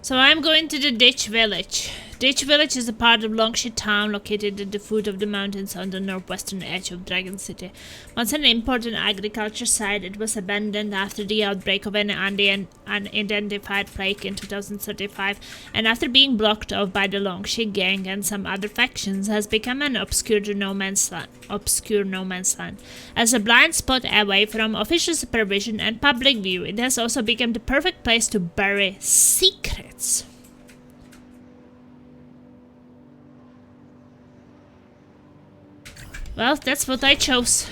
So I'm going to the Ditch Village. Ditch Village is a part of Longship Town located at the foot of the mountains on the northwestern edge of Dragon City. Once an important agriculture site, it was abandoned after the outbreak of an unidentified plague in 2035, and after being blocked off by the Longship Gang and some other factions, has become an obscure no man's land. As a blind spot away from official supervision and public view, it has also become the perfect place to bury secrets. Well, that's what I chose.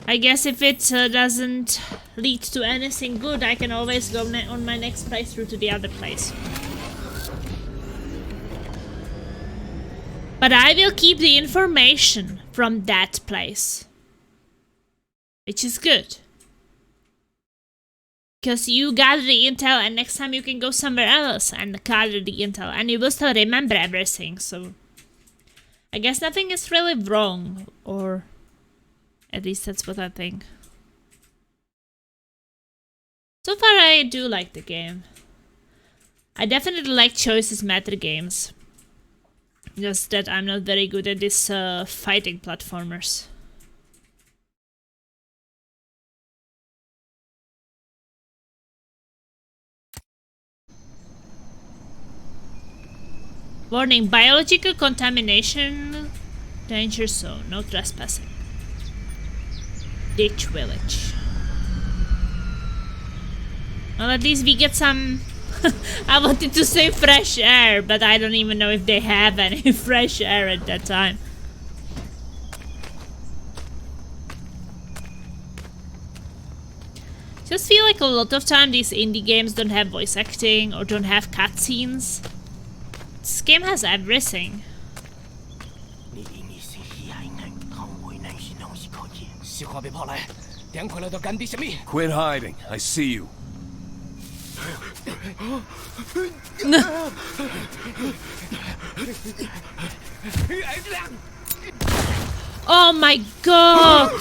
I guess if it doesn't lead to anything good, I can always go on my next playthrough to the other place. But I will keep the information from that place. Which is good. Because you gather the intel and next time you can go somewhere else and gather the intel. And you will still remember everything, so... I guess nothing is really wrong, or at least that's what I think. So far I do like the game. I definitely like choices matter games. Just that I'm not very good at these fighting platformers. Warning, biological contamination, danger zone, no trespassing. Ditch Village. Well, at least we get some... I wanted to say fresh air, but I don't even know if they have any fresh air at that time. Just feel like a lot of time these indie games don't have voice acting or don't have cutscenes. This game has everything. Quit hiding. I see you. Oh my god!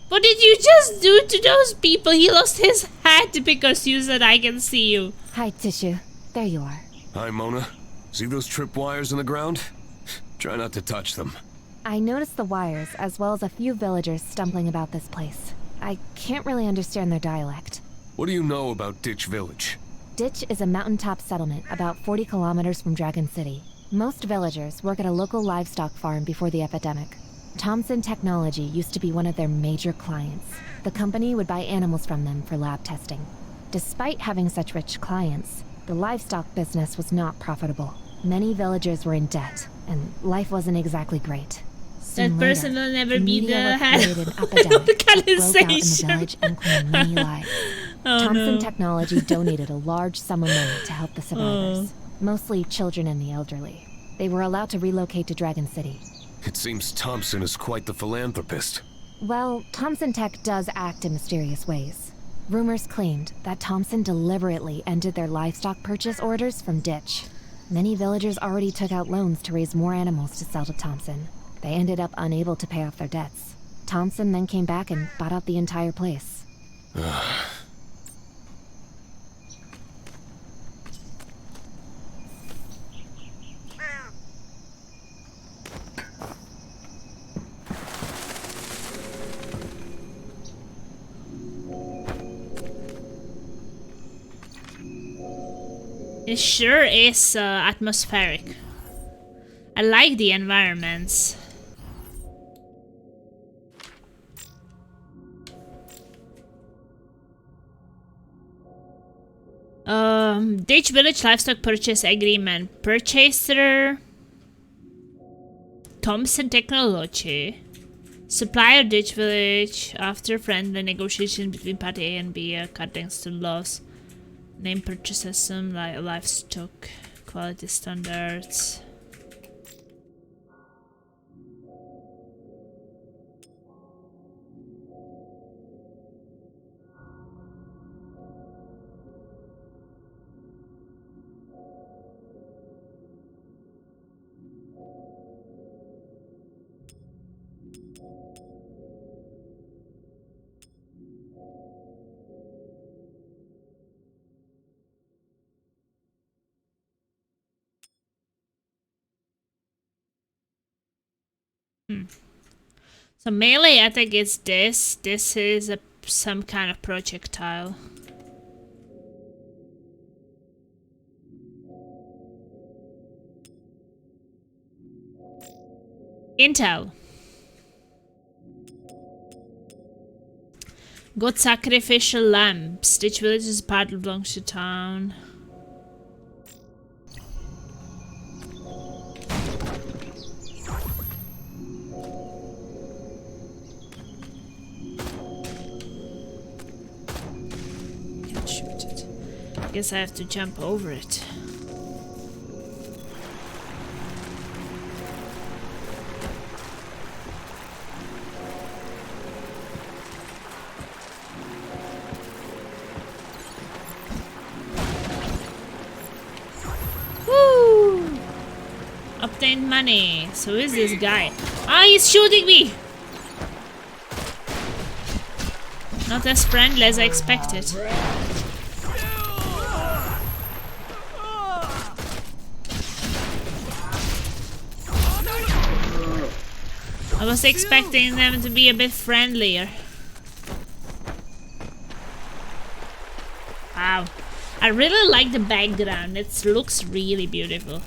What did you just do to those people? He lost his hat because you said I can see you. Hi, Tissue. There you are. Hi, Mona. See those tripwires in the ground? Try not to touch them. I noticed the wires, as well as a few villagers stumbling about this place. I can't really understand their dialect. What do you know about Ditch Village? Ditch is a mountaintop settlement about 40 kilometers from Dragon City. Most villagers work at a local livestock farm before the epidemic. Thompson Technology used to be one of their major clients. The company would buy animals from them for lab testing. Despite having such rich clients, the livestock business was not profitable. Many villagers were in debt, and life wasn't exactly great. Soon That person later, will never the be media the head reported an of epidemic the that broke out in the organization. village and claimed many lives. Oh, Thompson no. Technology donated a large sum of money to help the survivors, mostly children and the elderly. They were allowed to relocate to Dragon City. It seems Thompson is quite the philanthropist. Well, Thompson Tech does act in mysterious ways. Rumors claimed that Thompson deliberately ended their livestock purchase orders from Ditch. Many villagers already took out loans to raise more animals to sell to Thompson. They ended up unable to pay off their debts. Thompson then came back and bought out the entire place. It sure is atmospheric. I like the environments. Ditch Village Livestock Purchase Agreement. Purchaser Thompson Technology. Supplier Ditch Village. After friendly negotiation between party A and B according to laws. Name purchases some livestock quality standards. So melee attack is this. This is some kind of projectile. Intel. Got sacrificial lamb. Stitch village is part of belongs to town. Can't shoot it. Guess I have to jump over it. Obtained money. So who is this guy? Ah, he's shooting me! Not as friendly as I expected. I was expecting them to be a bit friendlier. Wow. I really like the background. It looks really beautiful.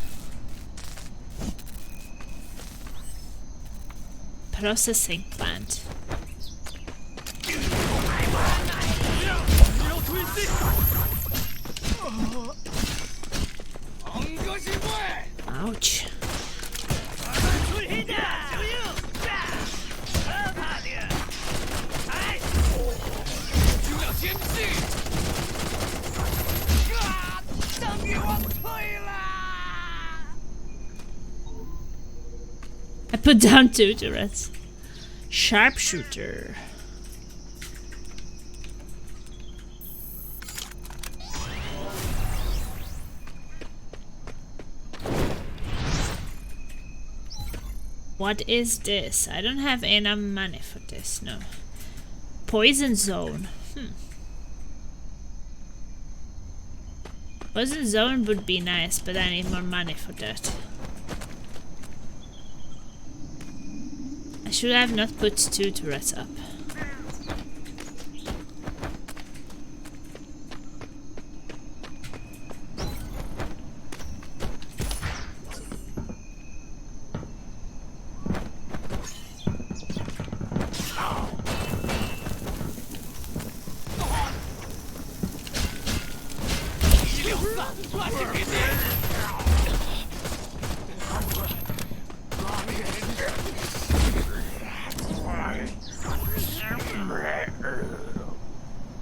Processing plant. Ouch. I put down 2 turrets. Sharpshooter. What is this? I don't have enough money for this, no. Poison zone. Poison zone would be nice, but I need more money for that. I should have not put 2 turrets up.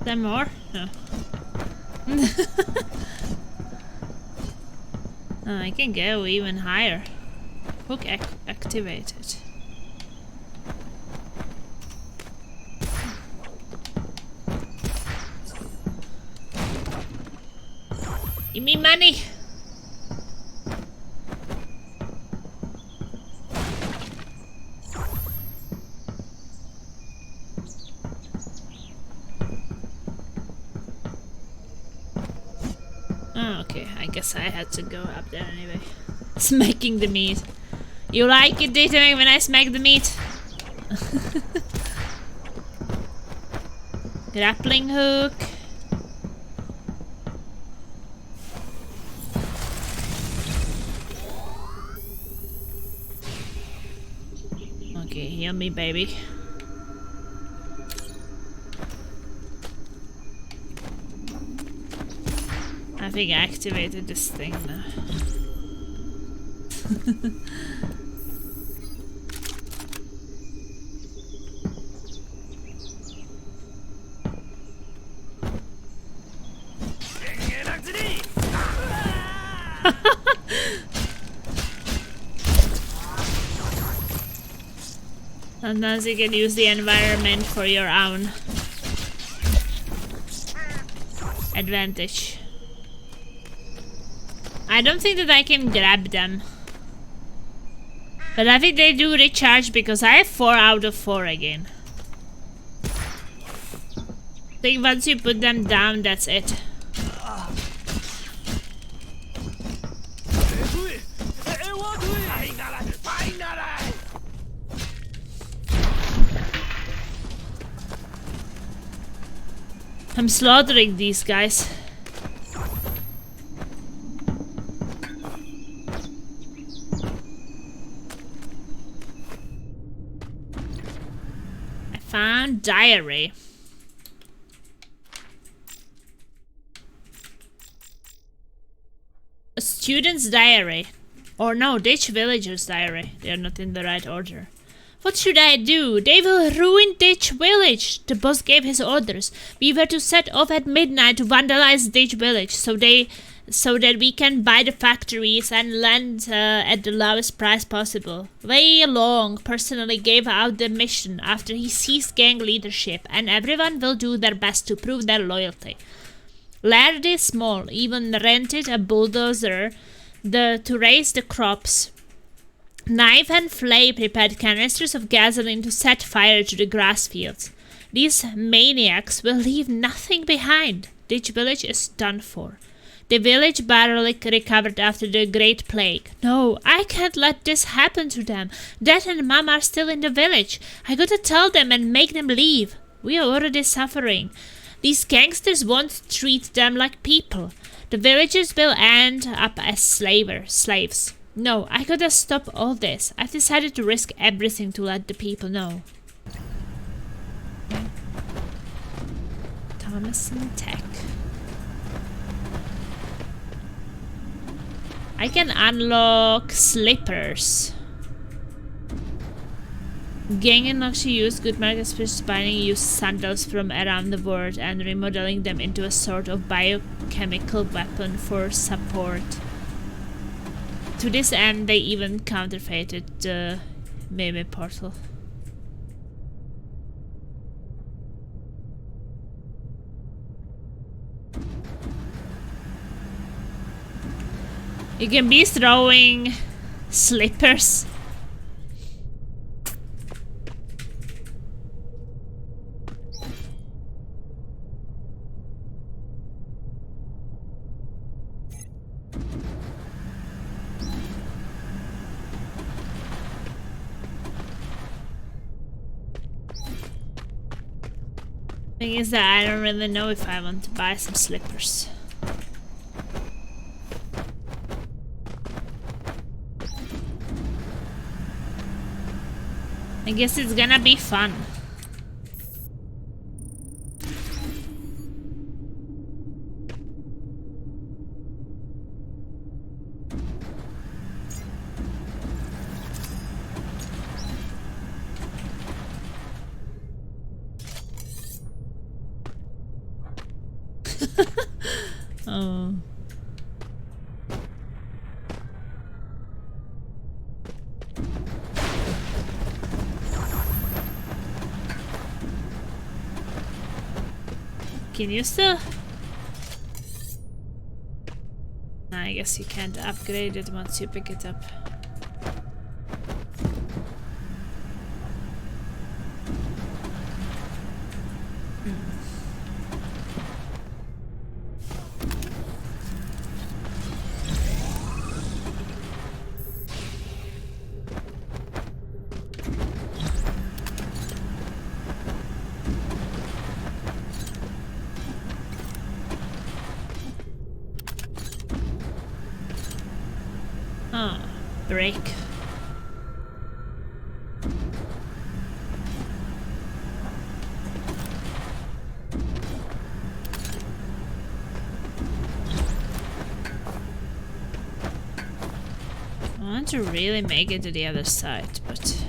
There more? No. Oh, I can go even higher. Hook activated. Give me money! Oh, okay, I guess I had to go up there anyway. Smacking the meat. You like it, Dieter, when I smack the meat? Grappling hook. Okay, heal me, baby. I think I activated this thing now. Sometimes you can use the environment for your own advantage. I don't think that I can grab them. But I think they do recharge because I have 4 out of 4 again. I think once you put them down, that's it. I'm slaughtering these guys. I found diary. A student's diary. Or no, Ditch Villager's diary. They are not in the right order. What should I do? They will ruin Ditch Village. The boss gave his orders. We were to set off at midnight to vandalize Ditch Village, so that we can buy the factories and land at the lowest price possible. Wei Long personally gave out the mission after he seized gang leadership, and everyone will do their best to prove their loyalty. Lardy Small even rented a bulldozer to raise the crops. Knife and Flay prepared canisters of gasoline to set fire to the grass fields. These maniacs will leave nothing behind. Ditch Village is done for. The village barely recovered after the Great Plague. No, I can't let this happen to them. Dad and Mom are still in the village. I gotta tell them and make them leave. We are already suffering. These gangsters won't treat them like people. The villagers will end up as slaves. No, I gotta stop all this. I've decided to risk everything to let the people know. Thomason Tech. I can unlock slippers. Gang and Noxie used good markets for buying used sandals from around the world and remodeling them into a sort of biochemical weapon for support. To this end, they even counterfeited the Meme portal. You can be throwing slippers. Thing is that I don't really know if I want to buy some slippers. I guess it's gonna be fun. Oh. Can you still? I guess you can't upgrade it once you pick it up. Break. I want to really make it to the other side, but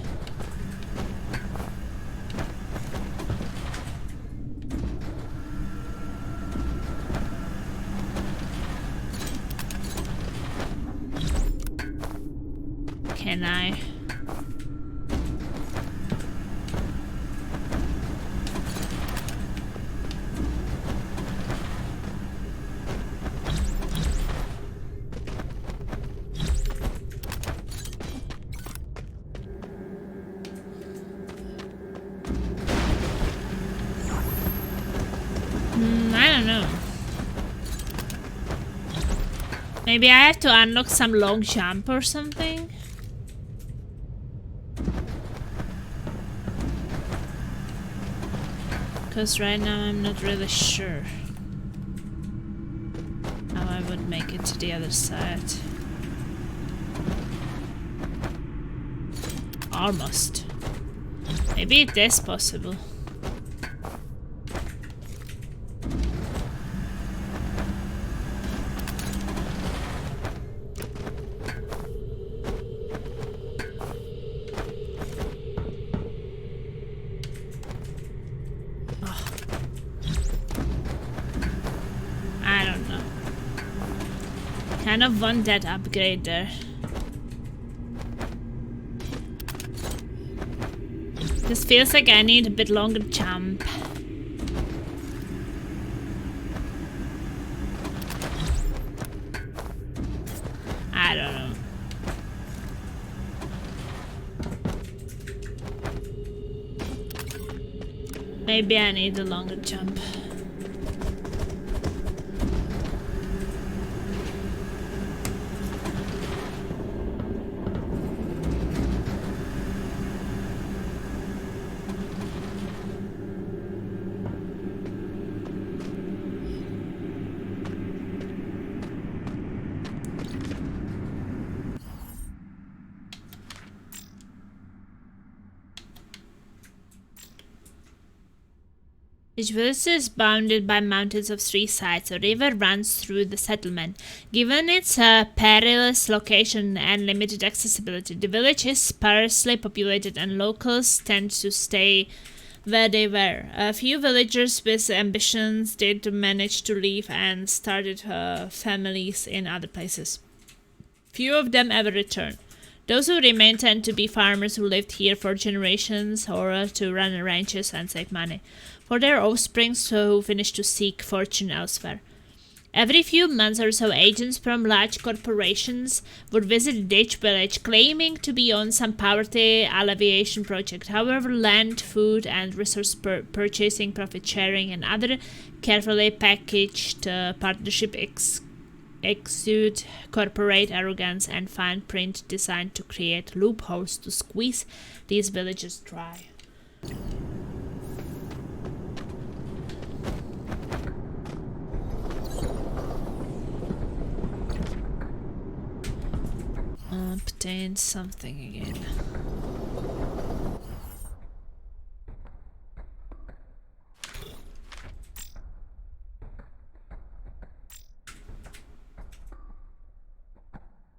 can I? I don't know. Maybe I have to unlock some long jump or something? Because right now I'm not really sure how I would make it to the other side. Almost. Maybe it is possible. Kind of want that upgrade there. This feels like I need a bit longer jump. I don't know. Maybe I need a longer jump. Each village is bounded by mountains of three sides. A river runs through the settlement. Given its perilous location and limited accessibility, the village is sparsely populated and locals tend to stay where they were. A few villagers with ambitions did manage to leave and started families in other places. Few of them ever returned. Those who remain tend to be farmers who lived here for generations or to run ranches and save money for their offspring who finish to seek fortune elsewhere. Every few months or so, agents from large corporations would visit each village claiming to be on some poverty alleviation project. However, land, food, and resource purchasing, profit sharing, and other carefully packaged partnership exude corporate arrogance and fine print designed to create loopholes to squeeze these villages dry. Obtain something again.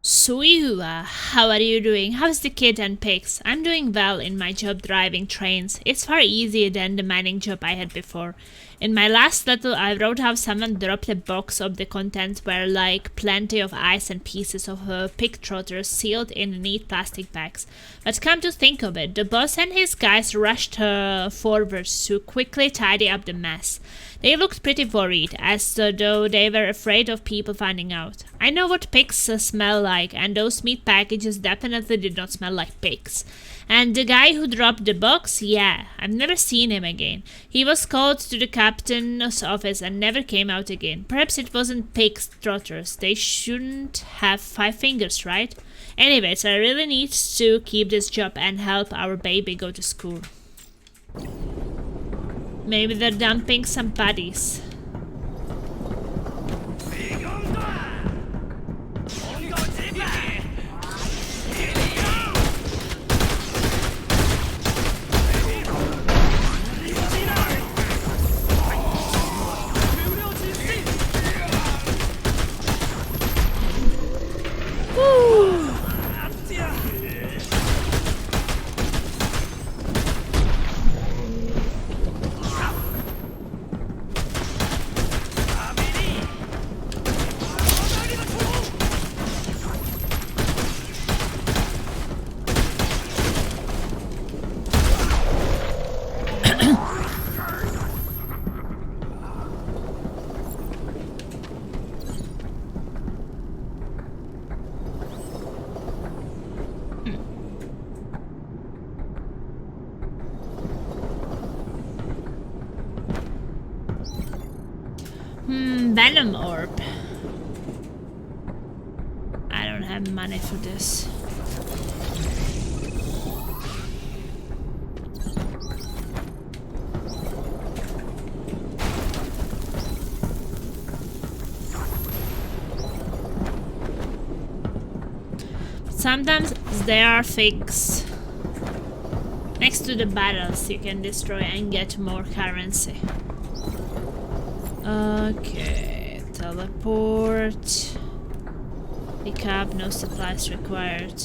Suiwa, how are you doing? How's the kid and pigs? I'm doing well in my job driving trains. It's far easier than the mining job I had before. In my last letter, I wrote how someone dropped a box of the contents were like plenty of ice and pieces of pig trotters sealed in neat plastic bags. But come to think of it, the boss and his guys rushed forward to quickly tidy up the mess. They looked pretty worried, as though they were afraid of people finding out. I know what pigs smell like, and those meat packages definitely did not smell like pigs. And the guy who dropped the box, yeah, I've never seen him again. He was called to the captain's office and never came out again. Perhaps it wasn't pig's trotters. They shouldn't have 5 fingers, right? Anyways, I really need to keep this job and help our baby go to school. Maybe they're dumping some bodies. Venom orb. I don't have money for this. Sometimes there are things next to the battles you can destroy and get more currency. Okay, teleport. Pick up, no supplies required.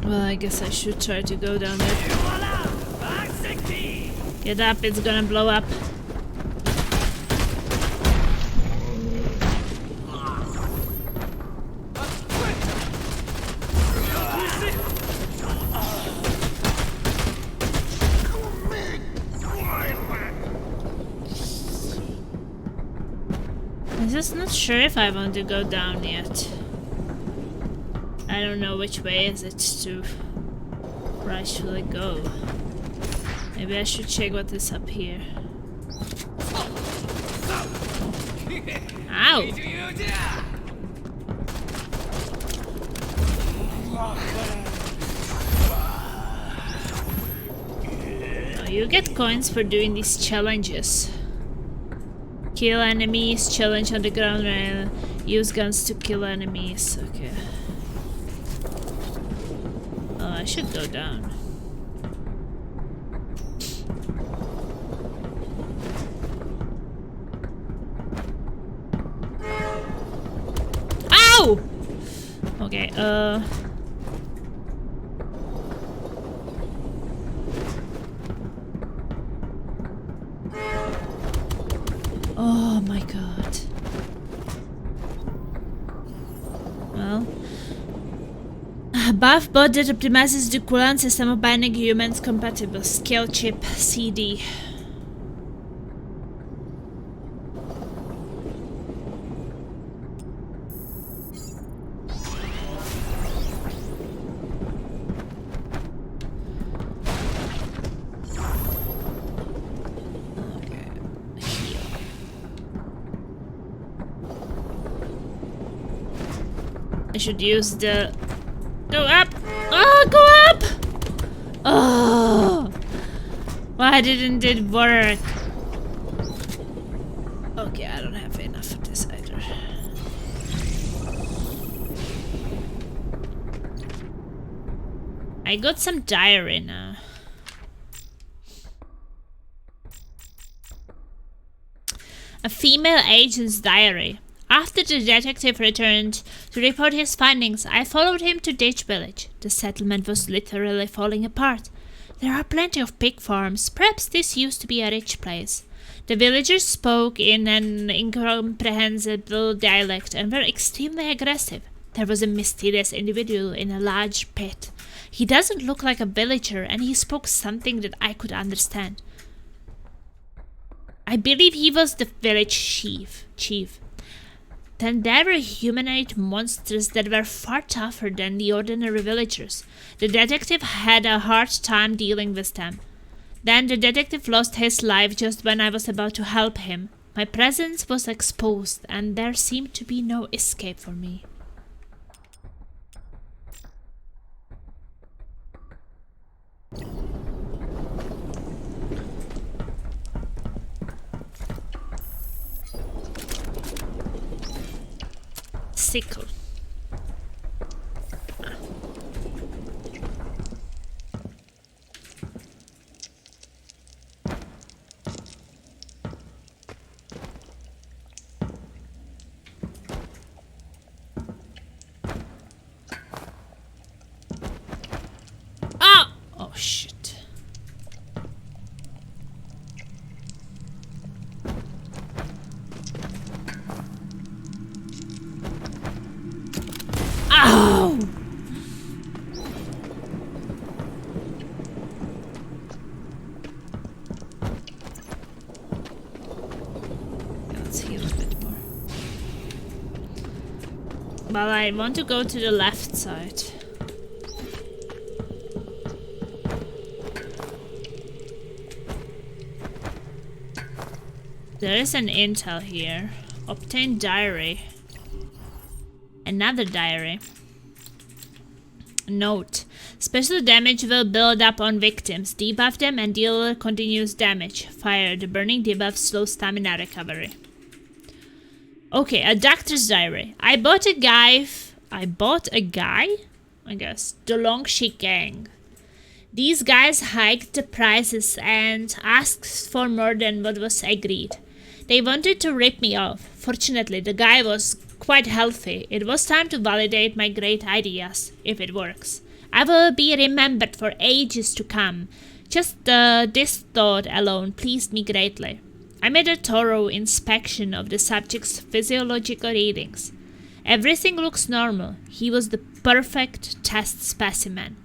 Well, I guess I should try to go down there. Get up, it's gonna blow up. I'm just not sure if I want to go down yet. I don't know which way is it to rightfully go. Maybe I should check what is up here. Ow! Oh, you get coins for doing these challenges. Kill enemies, challenge on the ground rail, use guns to kill enemies. Okay. Oh, I should go down. Ow! Okay, oh my god. Well, buff bot that optimizes the cooldown system of binding humans compatible. Skill chip CD. I should use the... Go up! Oh, go up! Oh! Why didn't it work? Okay, I don't have enough of this either. I got some diary now. A female agent's diary. After the detective returned to report his findings, I followed him to Ditch Village. The settlement was literally falling apart. There are plenty of pig farms. Perhaps this used to be a rich place. The villagers spoke in an incomprehensible dialect and were extremely aggressive. There was a mysterious individual in a large pit. He doesn't look like a villager, and he spoke something that I could understand. I believe he was the village chief. Then there were humanoid monsters that were far tougher than the ordinary villagers. The detective had a hard time dealing with them. Then the detective lost his life just when I was about to help him. My presence was exposed, and there seemed to be no escape for me. Sickle. Ah! Oh shit. Well, I want to go to the left side. There is an intel here. Obtain diary. Another diary. Note. Special damage will build up on victims. Debuff them and deal continuous damage. Fire. The burning debuff slows stamina recovery. Okay, a doctor's diary. I bought a guy, I guess. The Longship Gang. These guys hiked the prices and asked for more than what was agreed. They wanted to rip me off. Fortunately, the guy was quite healthy. It was time to validate my great ideas, if it works. I will be remembered for ages to come. Just this thought alone pleased me greatly. I made a thorough inspection of the subject's physiological readings. Everything looks normal. He was the perfect test specimen.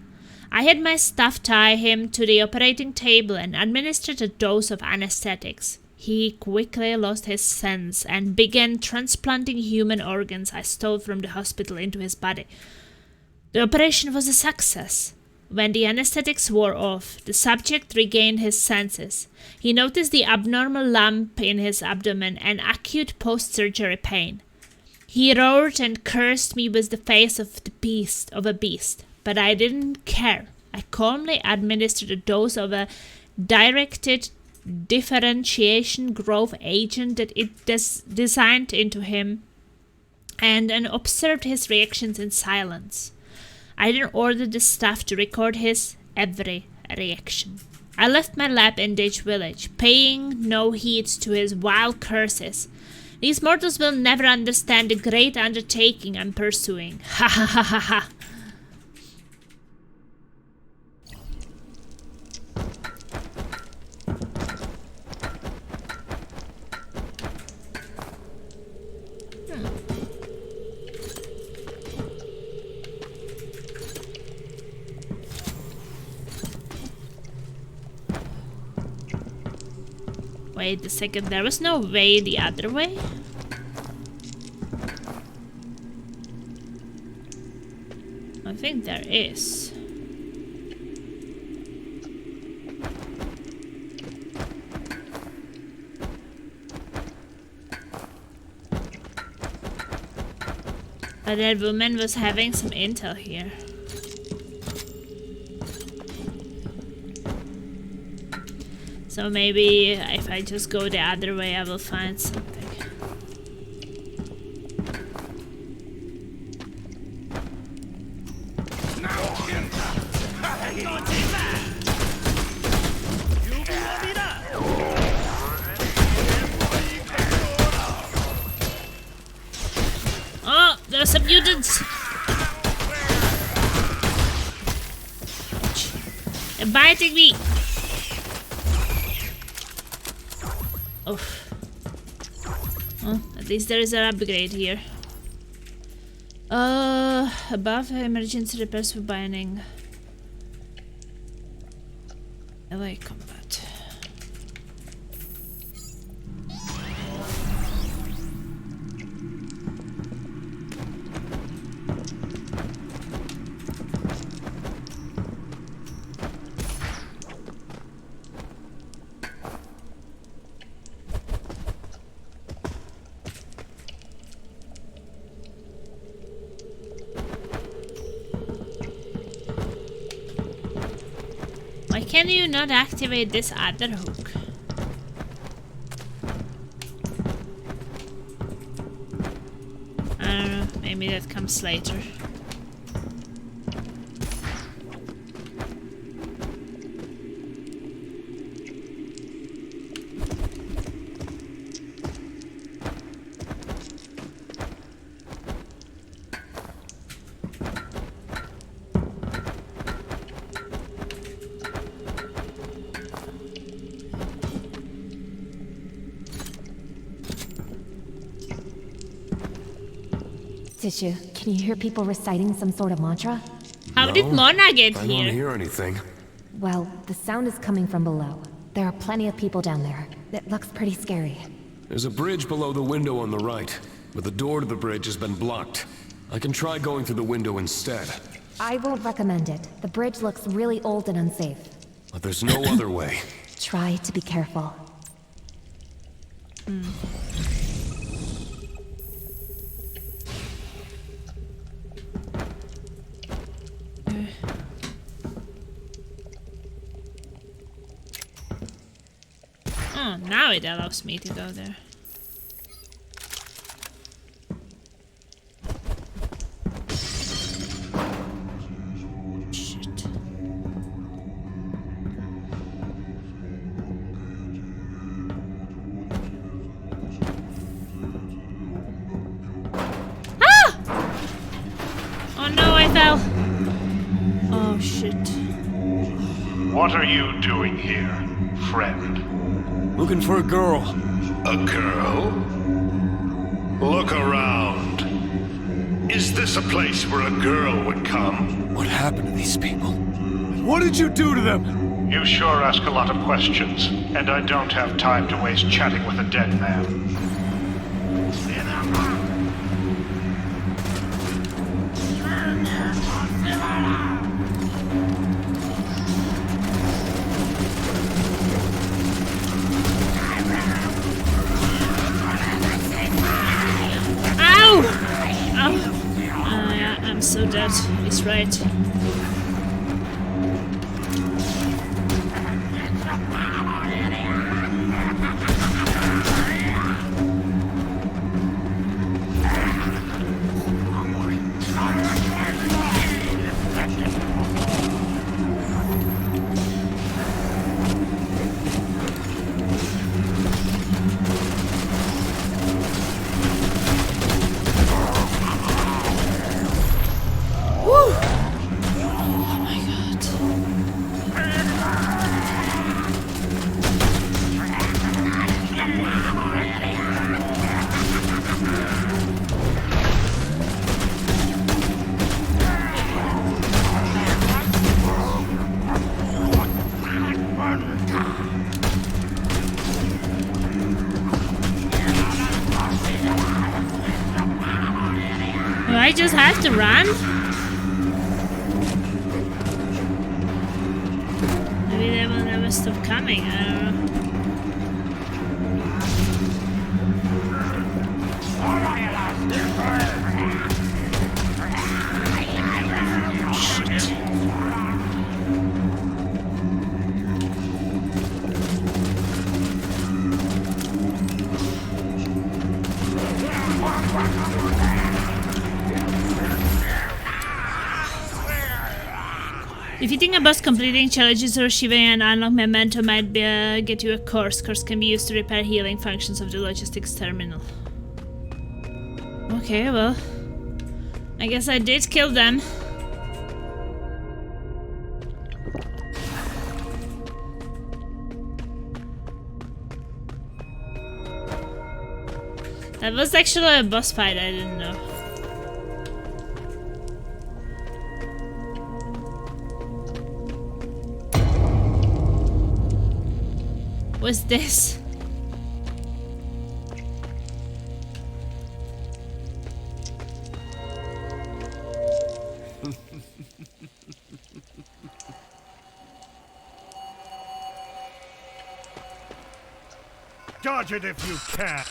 I had my staff tie him to the operating table and administered a dose of anesthetics. He quickly lost his sense and began transplanting human organs I stole from the hospital into his body. The operation was a success. When the anesthetics wore off, the subject regained his senses. He noticed the abnormal lump in his abdomen and acute post-surgery pain. He roared and cursed me with the face of a beast, but I didn't care. I calmly administered a dose of a directed differentiation growth agent that it designed into him and observed his reactions in silence. I then ordered the staff to record his every reaction. I left my lab in Ditch Village, paying no heed to his wild curses. These mortals will never understand the great undertaking I'm pursuing. Ha ha ha ha ha. Wait a second, there was no way the other way? I think there is. But that woman was having some intel here. So maybe if I just go the other way, I will find something. Oh, there are some mutants! They're biting me! Oh. Oh, at least there is an upgrade here. Above emergency repairs for binding. LA combat. Why can you not activate this other hook? I don't know, maybe that comes later. Tissue, can you hear people reciting some sort of mantra? How did Mona get I here? don't hear anything. Well, the sound is coming from below. There are plenty of people down there. It looks pretty scary. There's a bridge below the window on the right, but the door to the bridge has been blocked. I can try going through the window instead. I won't recommend it. The bridge looks really old and unsafe. But there's no other way. Try to be careful. Oh, now it allows me to go there. Shit. Ah! Oh no, I fell. Oh shit. What are you doing here, friend? Looking for a girl. A girl? Look around. Is this a place where a girl would come? What happened to these people? What did you do to them? You sure ask a lot of questions, and I don't have time to waste chatting with a dead man. I'm so dead. He's right. I just have to run? Maybe they will never stop coming, I don't know. Shit. If you think about completing challenges or achieving an unlock, Memento might get you a course. Course can be used to repair healing functions of the logistics terminal. Okay, well, I guess I did kill them. That was actually a boss fight, I didn't know. What's this? Dodge it if you can.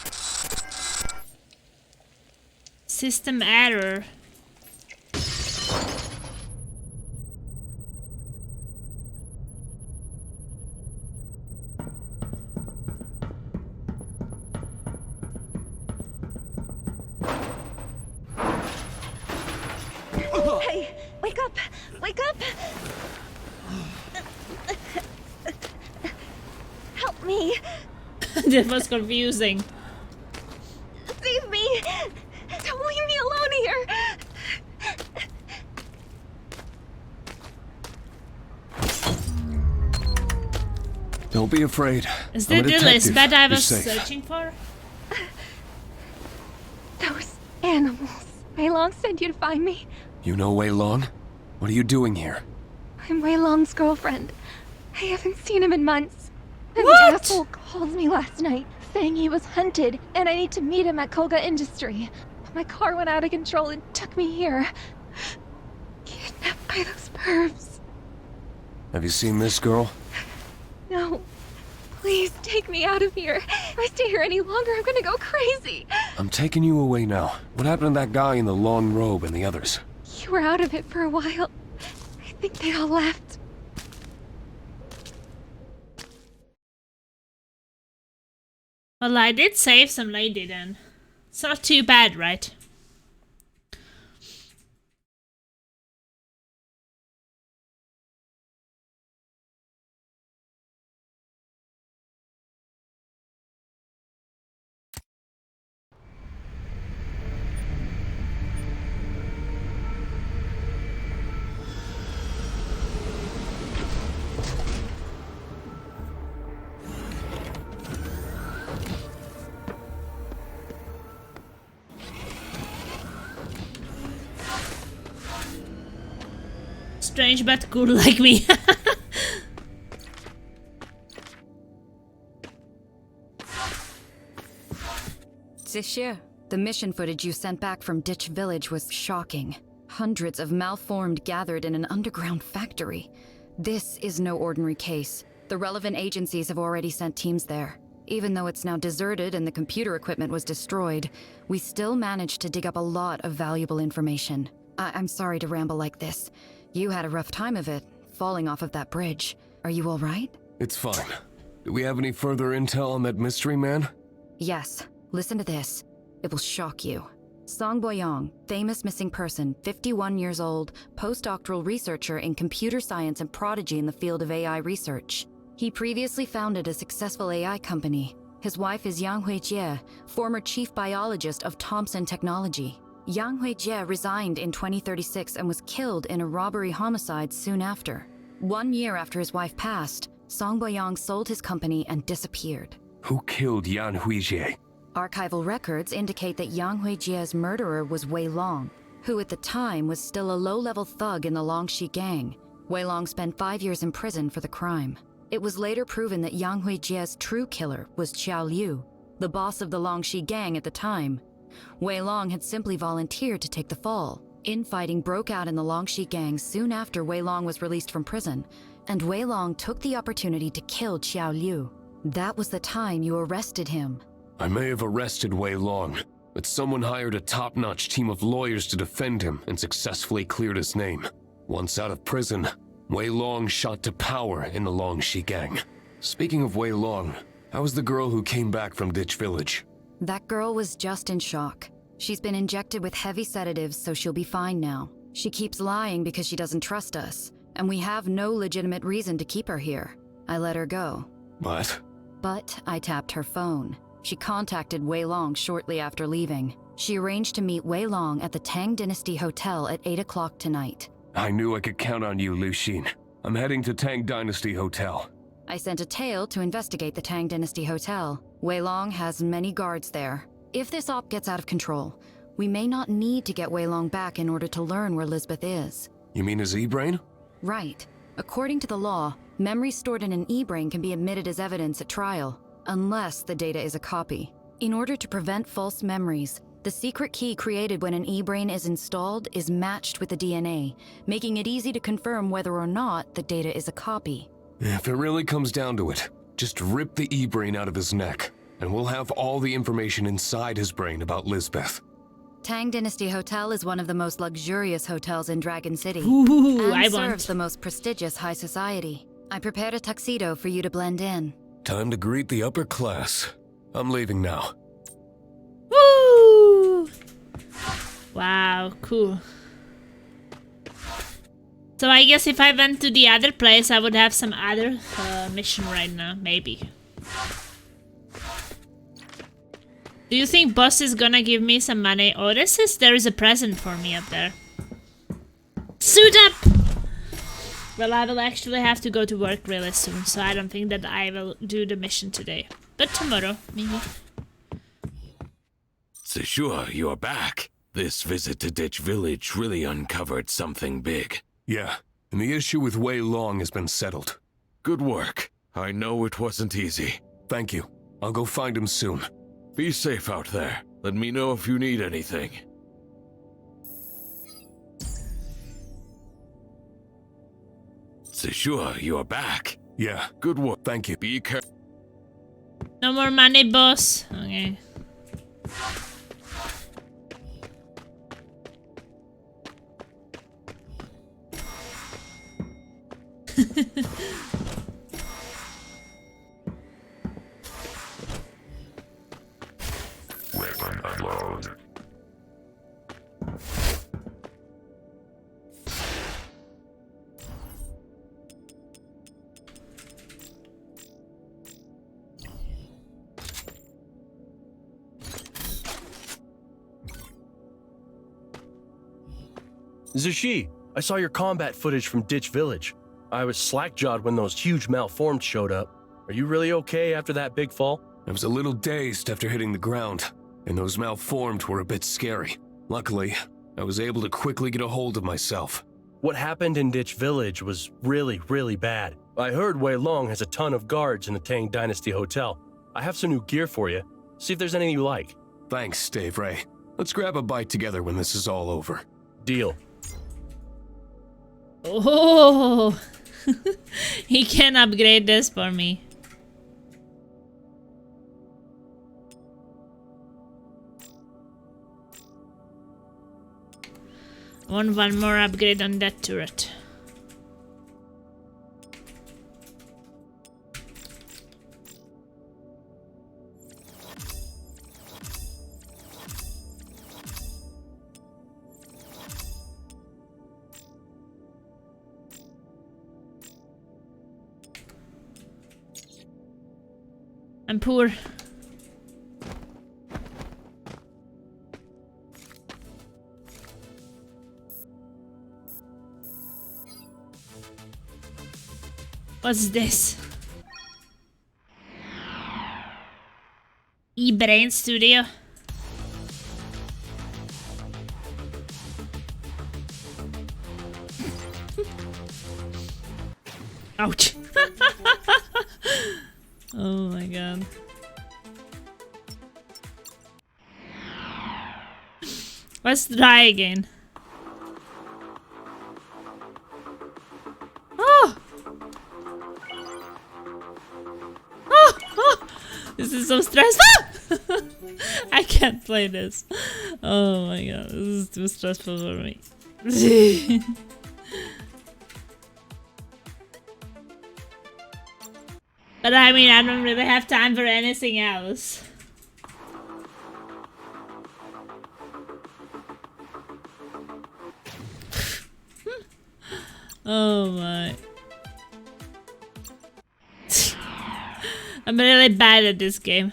System error. Hey, wake up! Wake up! Help me! That was confusing. Save me! Don't leave me alone here! Don't be afraid. Is I'm that a the detective. Lisbeth I You're was safe. searching for? Those animals. Wei Long sent you to find me. You know Wei Long? What are you doing here? I'm Wei Long's girlfriend. I haven't seen him in months. And What? the asshole called me last night, saying he was hunted and I need to meet him at Koga Industry. My car went out of control and took me here. Kidnapped by those pervs. Have you seen this girl? No. Please take me out of here. If I stay here any longer, I'm gonna go crazy. I'm taking you away now. What happened to that guy in the long robe and the others? You were out of it for a while. I think they all left. Well, I did save some lady then. It's not too bad, right? Strange but cool like me. Zishir, the mission footage you sent back from Ditch Village was shocking. Hundreds of malformed gathered in an underground factory. This is no ordinary case. The relevant agencies have already sent teams there. Even though it's now deserted and the computer equipment was destroyed, we still managed to dig up a lot of valuable information. I'm sorry to ramble like this. You had a rough time of it, falling off of that bridge. Are you all right? It's fine. Do we have any further intel on that mystery man? Yes. Listen to this. It will shock you. Song Boyong, famous missing person, 51 years old, postdoctoral researcher in computer science and prodigy in the field of AI research. He previously founded a successful AI company. His wife is Yang Huijie, former chief biologist of Thompson Technology. Yang Huijie resigned in 2036 and was killed in a robbery homicide soon after. 1 year after his wife passed, Song Boyong sold his company and disappeared. Who killed Yan Huijie? Archival records indicate that Yang Huijie's murderer was Wei Long, who at the time was still a low-level thug in the Longxi gang. Wei Long spent 5 years in prison for the crime. It was later proven that Yang Huijie's true killer was Xiao Liu, the boss of the Longxi gang at the time. Wei Long had simply volunteered to take the fall. Infighting broke out in the Longxi gang soon after Wei Long was released from prison, and Wei Long took the opportunity to kill Xiao Liu. That was the time you arrested him. I may have arrested Wei Long, but someone hired a top-notch team of lawyers to defend him and successfully cleared his name. Once out of prison, Wei Long shot to power in the Longxi gang. Speaking of Wei Long, how was the girl who came back from Ditch Village? That girl was just in shock. She's been injected with heavy sedatives, so she'll be fine now. She keeps lying because she doesn't trust us, and we have no legitimate reason to keep her here. I let her go. But I tapped her phone. She contacted Wei Long shortly after leaving. She arranged to meet Wei Long at the Tang Dynasty Hotel at 8 o'clock tonight. I knew I could count on you, Lu Xin. I'm heading to Tang Dynasty Hotel. I sent a tail to investigate the Tang Dynasty Hotel. Wei Long has many guards there. If this op gets out of control, we may not need to get Wei Long back in order to learn where Lisbeth is. You mean his e-brain? Right. According to the law, memory stored in an e-brain can be admitted as evidence at trial, unless the data is a copy. In order to prevent false memories, the secret key created when an e-brain is installed is matched with the DNA, making it easy to confirm whether or not the data is a copy. If it really comes down to it, just rip the e-brain out of his neck, and we'll have all the information inside his brain about Lisbeth. Tang Dynasty Hotel is one of the most luxurious hotels in Dragon City, Ooh, and serves the most prestigious high society. I prepared a tuxedo for you to blend in. Time to greet the upper class. I'm leaving now. Woo! Wow, cool. So I guess if I went to the other place, I would have some other mission right now, maybe. Do you think boss is gonna give me some money? Oh, this is, there is a present for me up there. Suit up! Well, I will actually have to go to work really soon, so I don't think that I will do the mission today. But tomorrow, maybe. Sure, you're back. This visit to Ditch Village really uncovered something big. Yeah, and the issue with Wei Long has been settled. Good work. I know it wasn't easy. Thank you. I'll go find him soon. Be safe out there. Let me know if you need anything. So sure, you are back. Yeah. Good work. Thank you. Be careful. No more money, boss. Okay. Weapon unload. Zushi, I saw your combat footage from Ditch Village. I was slack-jawed when those huge malformed showed up. Are you really okay after that big fall? I was a little dazed after hitting the ground, and those malformed were a bit scary. Luckily, I was able to quickly get a hold of myself. What happened in Ditch Village was really, really bad. I heard Wei Long has a ton of guards in the Tang Dynasty Hotel. I have some new gear for you. See if there's any you like. Thanks, Dave Ray. Let's grab a bite together when this is all over. Deal. Oh, he can upgrade this for me. Want one more upgrade on that turret. I'm poor. What's this? E-Brain Studio. Ouch. Oh my god. Let's try again. Oh! Oh! Oh! This is so stressful! I can't play this. Oh my god, this is too stressful for me. But I mean, I don't really have time for anything else. Oh my. I'm really bad at this game.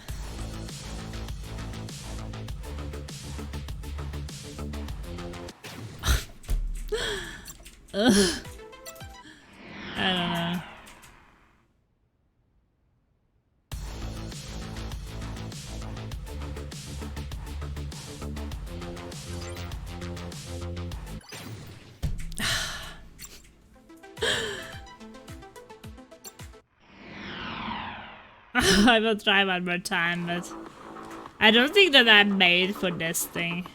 Ugh. I don't know. I will try one more time, but I don't think that I'm made for this thing.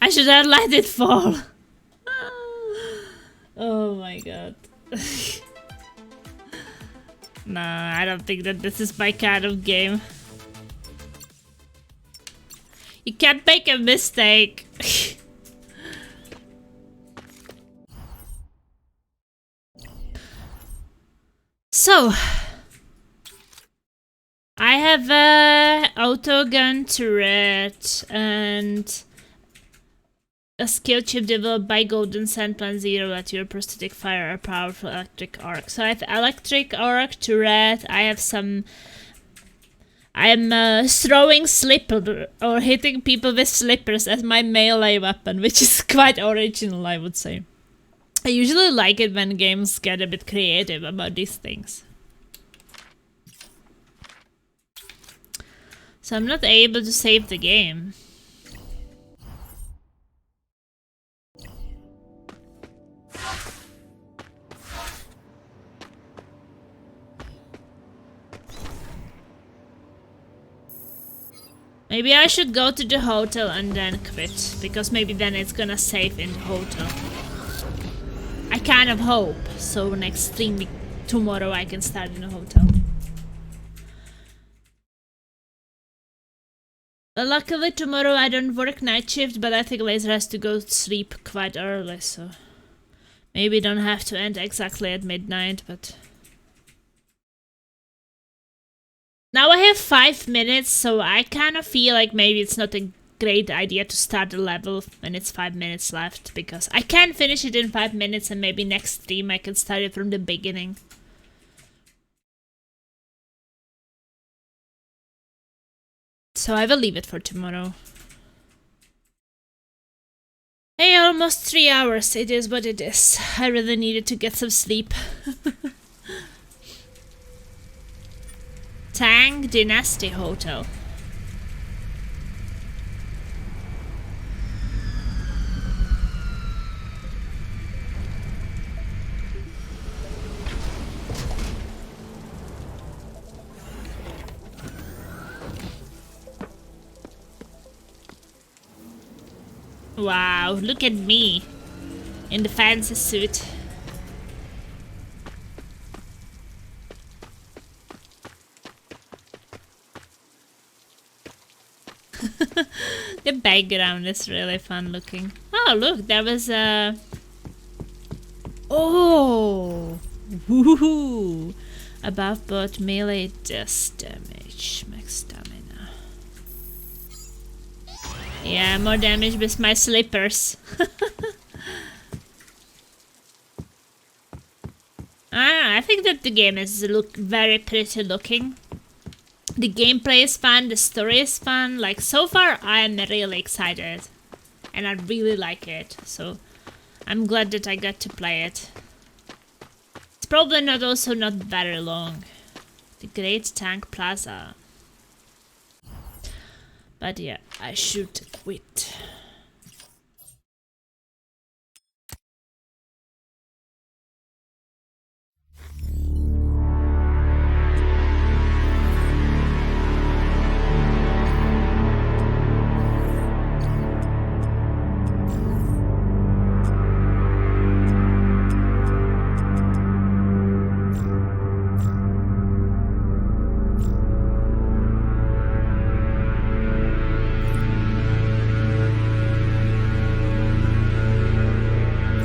I should have let it fall. Oh my god. Nah, I don't think that this is my kind of game. You can't make a mistake. So, I have a auto gun turret and a skill chip developed by Golden Sand Plan Zero at your prosthetic fire a powerful electric arc. So I have electric arc turret. I have some. I'm throwing slipper or hitting people with slippers as my melee weapon, which is quite original, I would say. I usually like it when games get a bit creative about these things. So I'm not able to save the game. Maybe I should go to the hotel and then quit, because maybe then it's gonna save in the hotel. I kind of hope, so next stream tomorrow I can start in the hotel. Luckily tomorrow I don't work night shift, but I think Laser has to go to sleep quite early, so maybe don't have to end exactly at midnight, but... Now I have 5 minutes, so I kind of feel like maybe it's not a great idea to start the level when it's 5 minutes left, because I can finish it in 5 minutes and maybe next stream I can start it from the beginning. So I will leave it for tomorrow. Hey, almost 3 hours. It is what it is. I really needed to get some sleep. Tang Dynasty Hotel. Wow, look at me in the fancy suit. The background is really fun looking. Oh, look, there was a... Oh! Woohoo! Above both melee death damage. Max stamina. Yeah, more damage with my slippers. I think that the game is very pretty looking. The gameplay is fun, the story is fun. Like, so far I am really excited. And I really like it. So I'm glad that I got to play it. It's probably not very long. The Great Tank Plaza. But yeah, I should quit.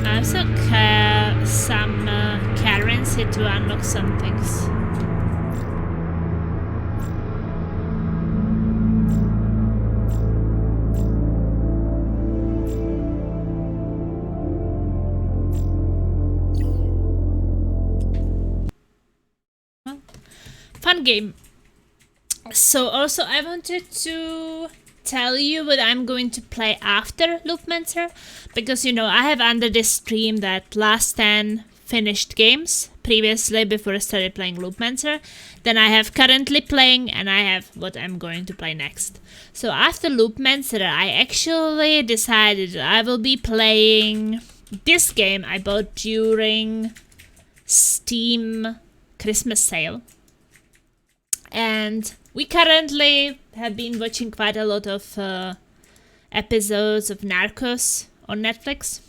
I also some currency to unlock some things. Well, fun game. So also I wanted to tell you what I'm going to play after Loopmancer, because you know I have under this stream that last 10 finished games previously before I started playing Loopmancer. Then I have currently playing and I have what I'm going to play next. So after Loopmancer I actually decided I will be playing this game I bought during Steam Christmas sale. And we currently have been watching quite a lot of episodes of Narcos on Netflix.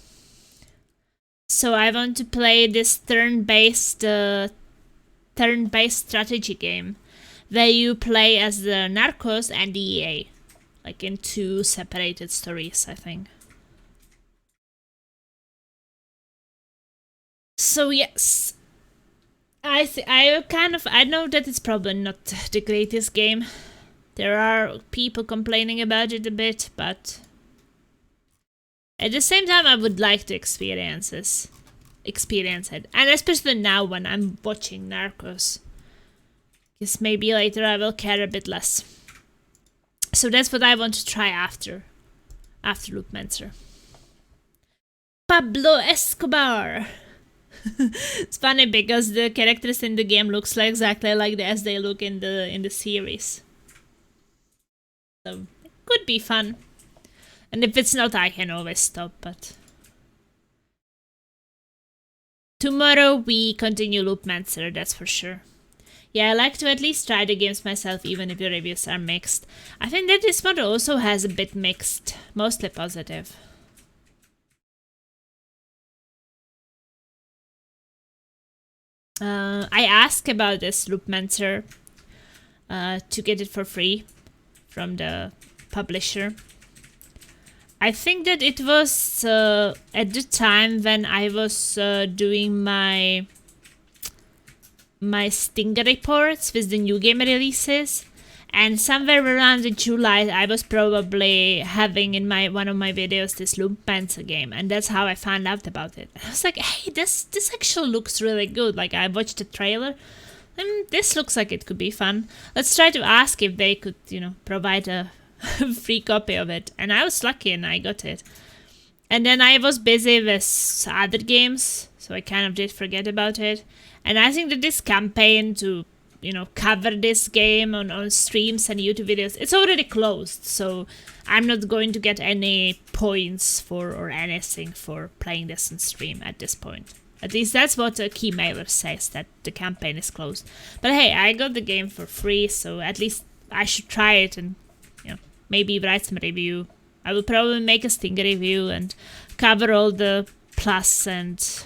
So I want to play this turn-based strategy game where you play as the Narcos and the EA, like in 2 separated stories, I think. So yes, I know that it's probably not the greatest game. There are people complaining about it a bit, but at the same time I would like to experience it. And especially now when I'm watching Narcos. Because maybe later I will care a bit less. So that's what I want to try after Loopmancer. Pablo Escobar! It's funny because the characters in the game looks like exactly like as they look in the series. So it could be fun. And if it's not, I can always stop, but... Tomorrow we continue Loopmancer, that's for sure. Yeah, I like to at least try the games myself, even if the reviews are mixed. I think that this one also has a bit mixed, mostly positive. I asked about this Loopmancer to get it for free from the publisher. I think that it was at the time when I was doing my Stinger reports with the new game releases, and somewhere around in July I was probably having in one of my videos this Loopmancer game, and that's how I found out about it. I was like, hey, this actually looks really good. Like, I watched the trailer and this looks like it could be fun. Let's try to ask if they could, you know, provide a free copy of it. And I was lucky and I got it. And then I was busy with other games, so I kind of did forget about it. And I think that this campaign to, you know, cover this game on streams and YouTube videos, it's already closed, so I'm not going to get any points for or anything for playing this on stream at this point. At least that's what a key mailer says, that the campaign is closed. But hey, I got the game for free, so at least I should try it and, you know, maybe write some review. I will probably make a Stinger review and cover all the plus and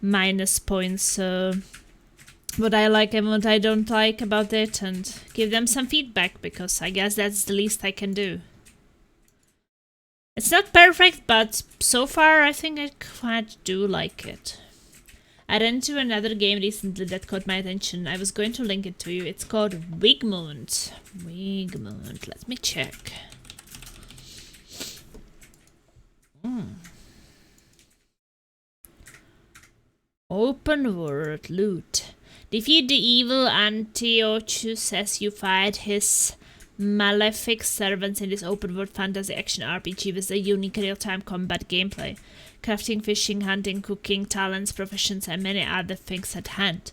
minus points, what I like and what I don't like about it, and give them some feedback, because I guess that's the least I can do. It's not perfect, but so far I think I quite do like it. I ran into another game recently that caught my attention. I was going to link it to you. It's called Wigmund. Wigmund. Let me check. Open world loot. Defeat the evil Antiochus as you fight his malefic servants in this open world fantasy action RPG with a unique real-time combat gameplay, crafting, fishing, hunting, cooking, talents, professions, and many other things at hand.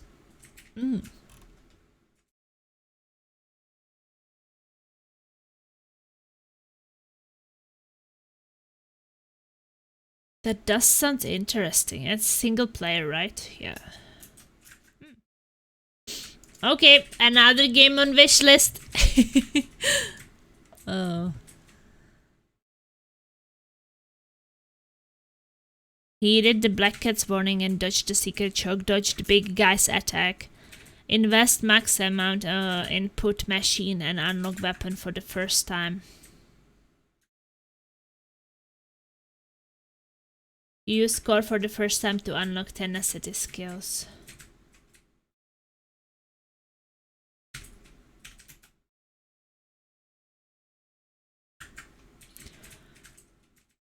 That does sound interesting. It's single player, right? Yeah. Okay, another game on wish list. Oh. He did the Black Cat's warning and dodged the secret choke, dodged the big guy's attack. Invest max amount input machine and unlock weapon for the first time. Use score for the first time to unlock tenacity skills.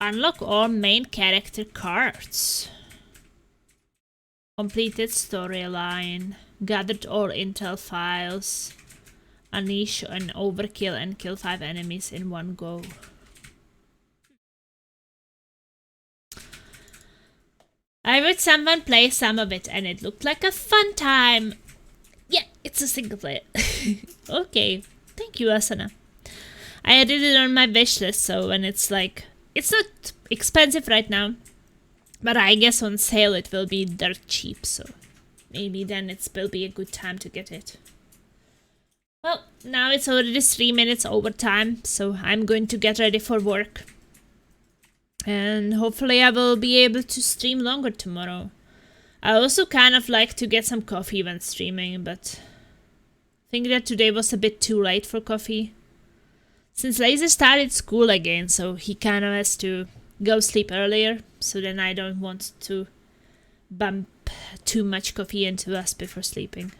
Unlock all main character cards. Completed storyline. Gathered all intel files. Unleash an overkill and kill 5 enemies in one go. I heard someone play some of it and it looked like a fun time. Yeah, it's a single player. Okay, thank you, Asana. I added it on my wish list, so when it's like... It's not expensive right now, but I guess on sale it will be dirt cheap, so maybe then it will be a good time to get it. Well, now it's already 3 minutes over time, so I'm going to get ready for work. And hopefully I will be able to stream longer tomorrow. I also kind of like to get some coffee when streaming, but I think that today was a bit too late for coffee. Since Laser started school again, so he kind of has to go sleep earlier, so then I don't want to bump too much coffee into us before sleeping.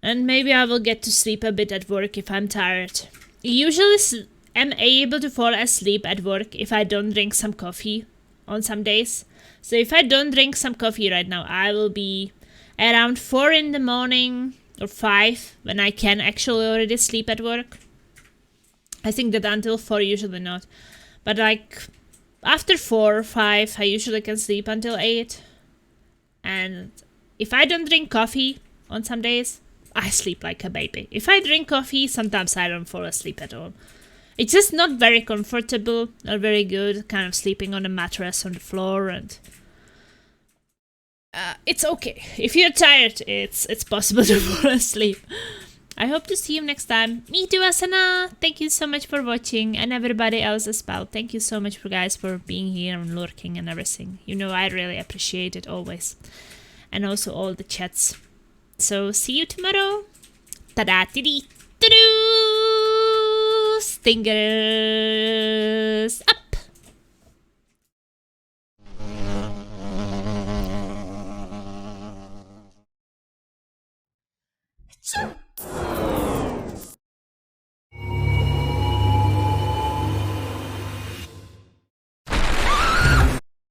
And maybe I will get to sleep a bit at work if I'm tired. Usually I'm able to fall asleep at work if I don't drink some coffee on some days. So if I don't drink some coffee right now, I will be around 4 in the morning or 5 when I can actually already sleep at work. I think that until 4 usually not. But like after 4 or 5 I usually can sleep until 8. And if I don't drink coffee on some days, I sleep like a baby. If I drink coffee, sometimes I don't fall asleep at all. It's just not very comfortable, not very good, kind of sleeping on a mattress on the floor, and It's okay. If you're tired, it's possible to fall asleep. I hope to see you next time. Me too, Asana. Thank you so much for watching, and everybody else as well. Thank you so much for guys for being here and lurking and everything. You know, I really appreciate it always. And also all the chats. So see you tomorrow. Ta-da, ti-dee, ta-doo! Fingers up. So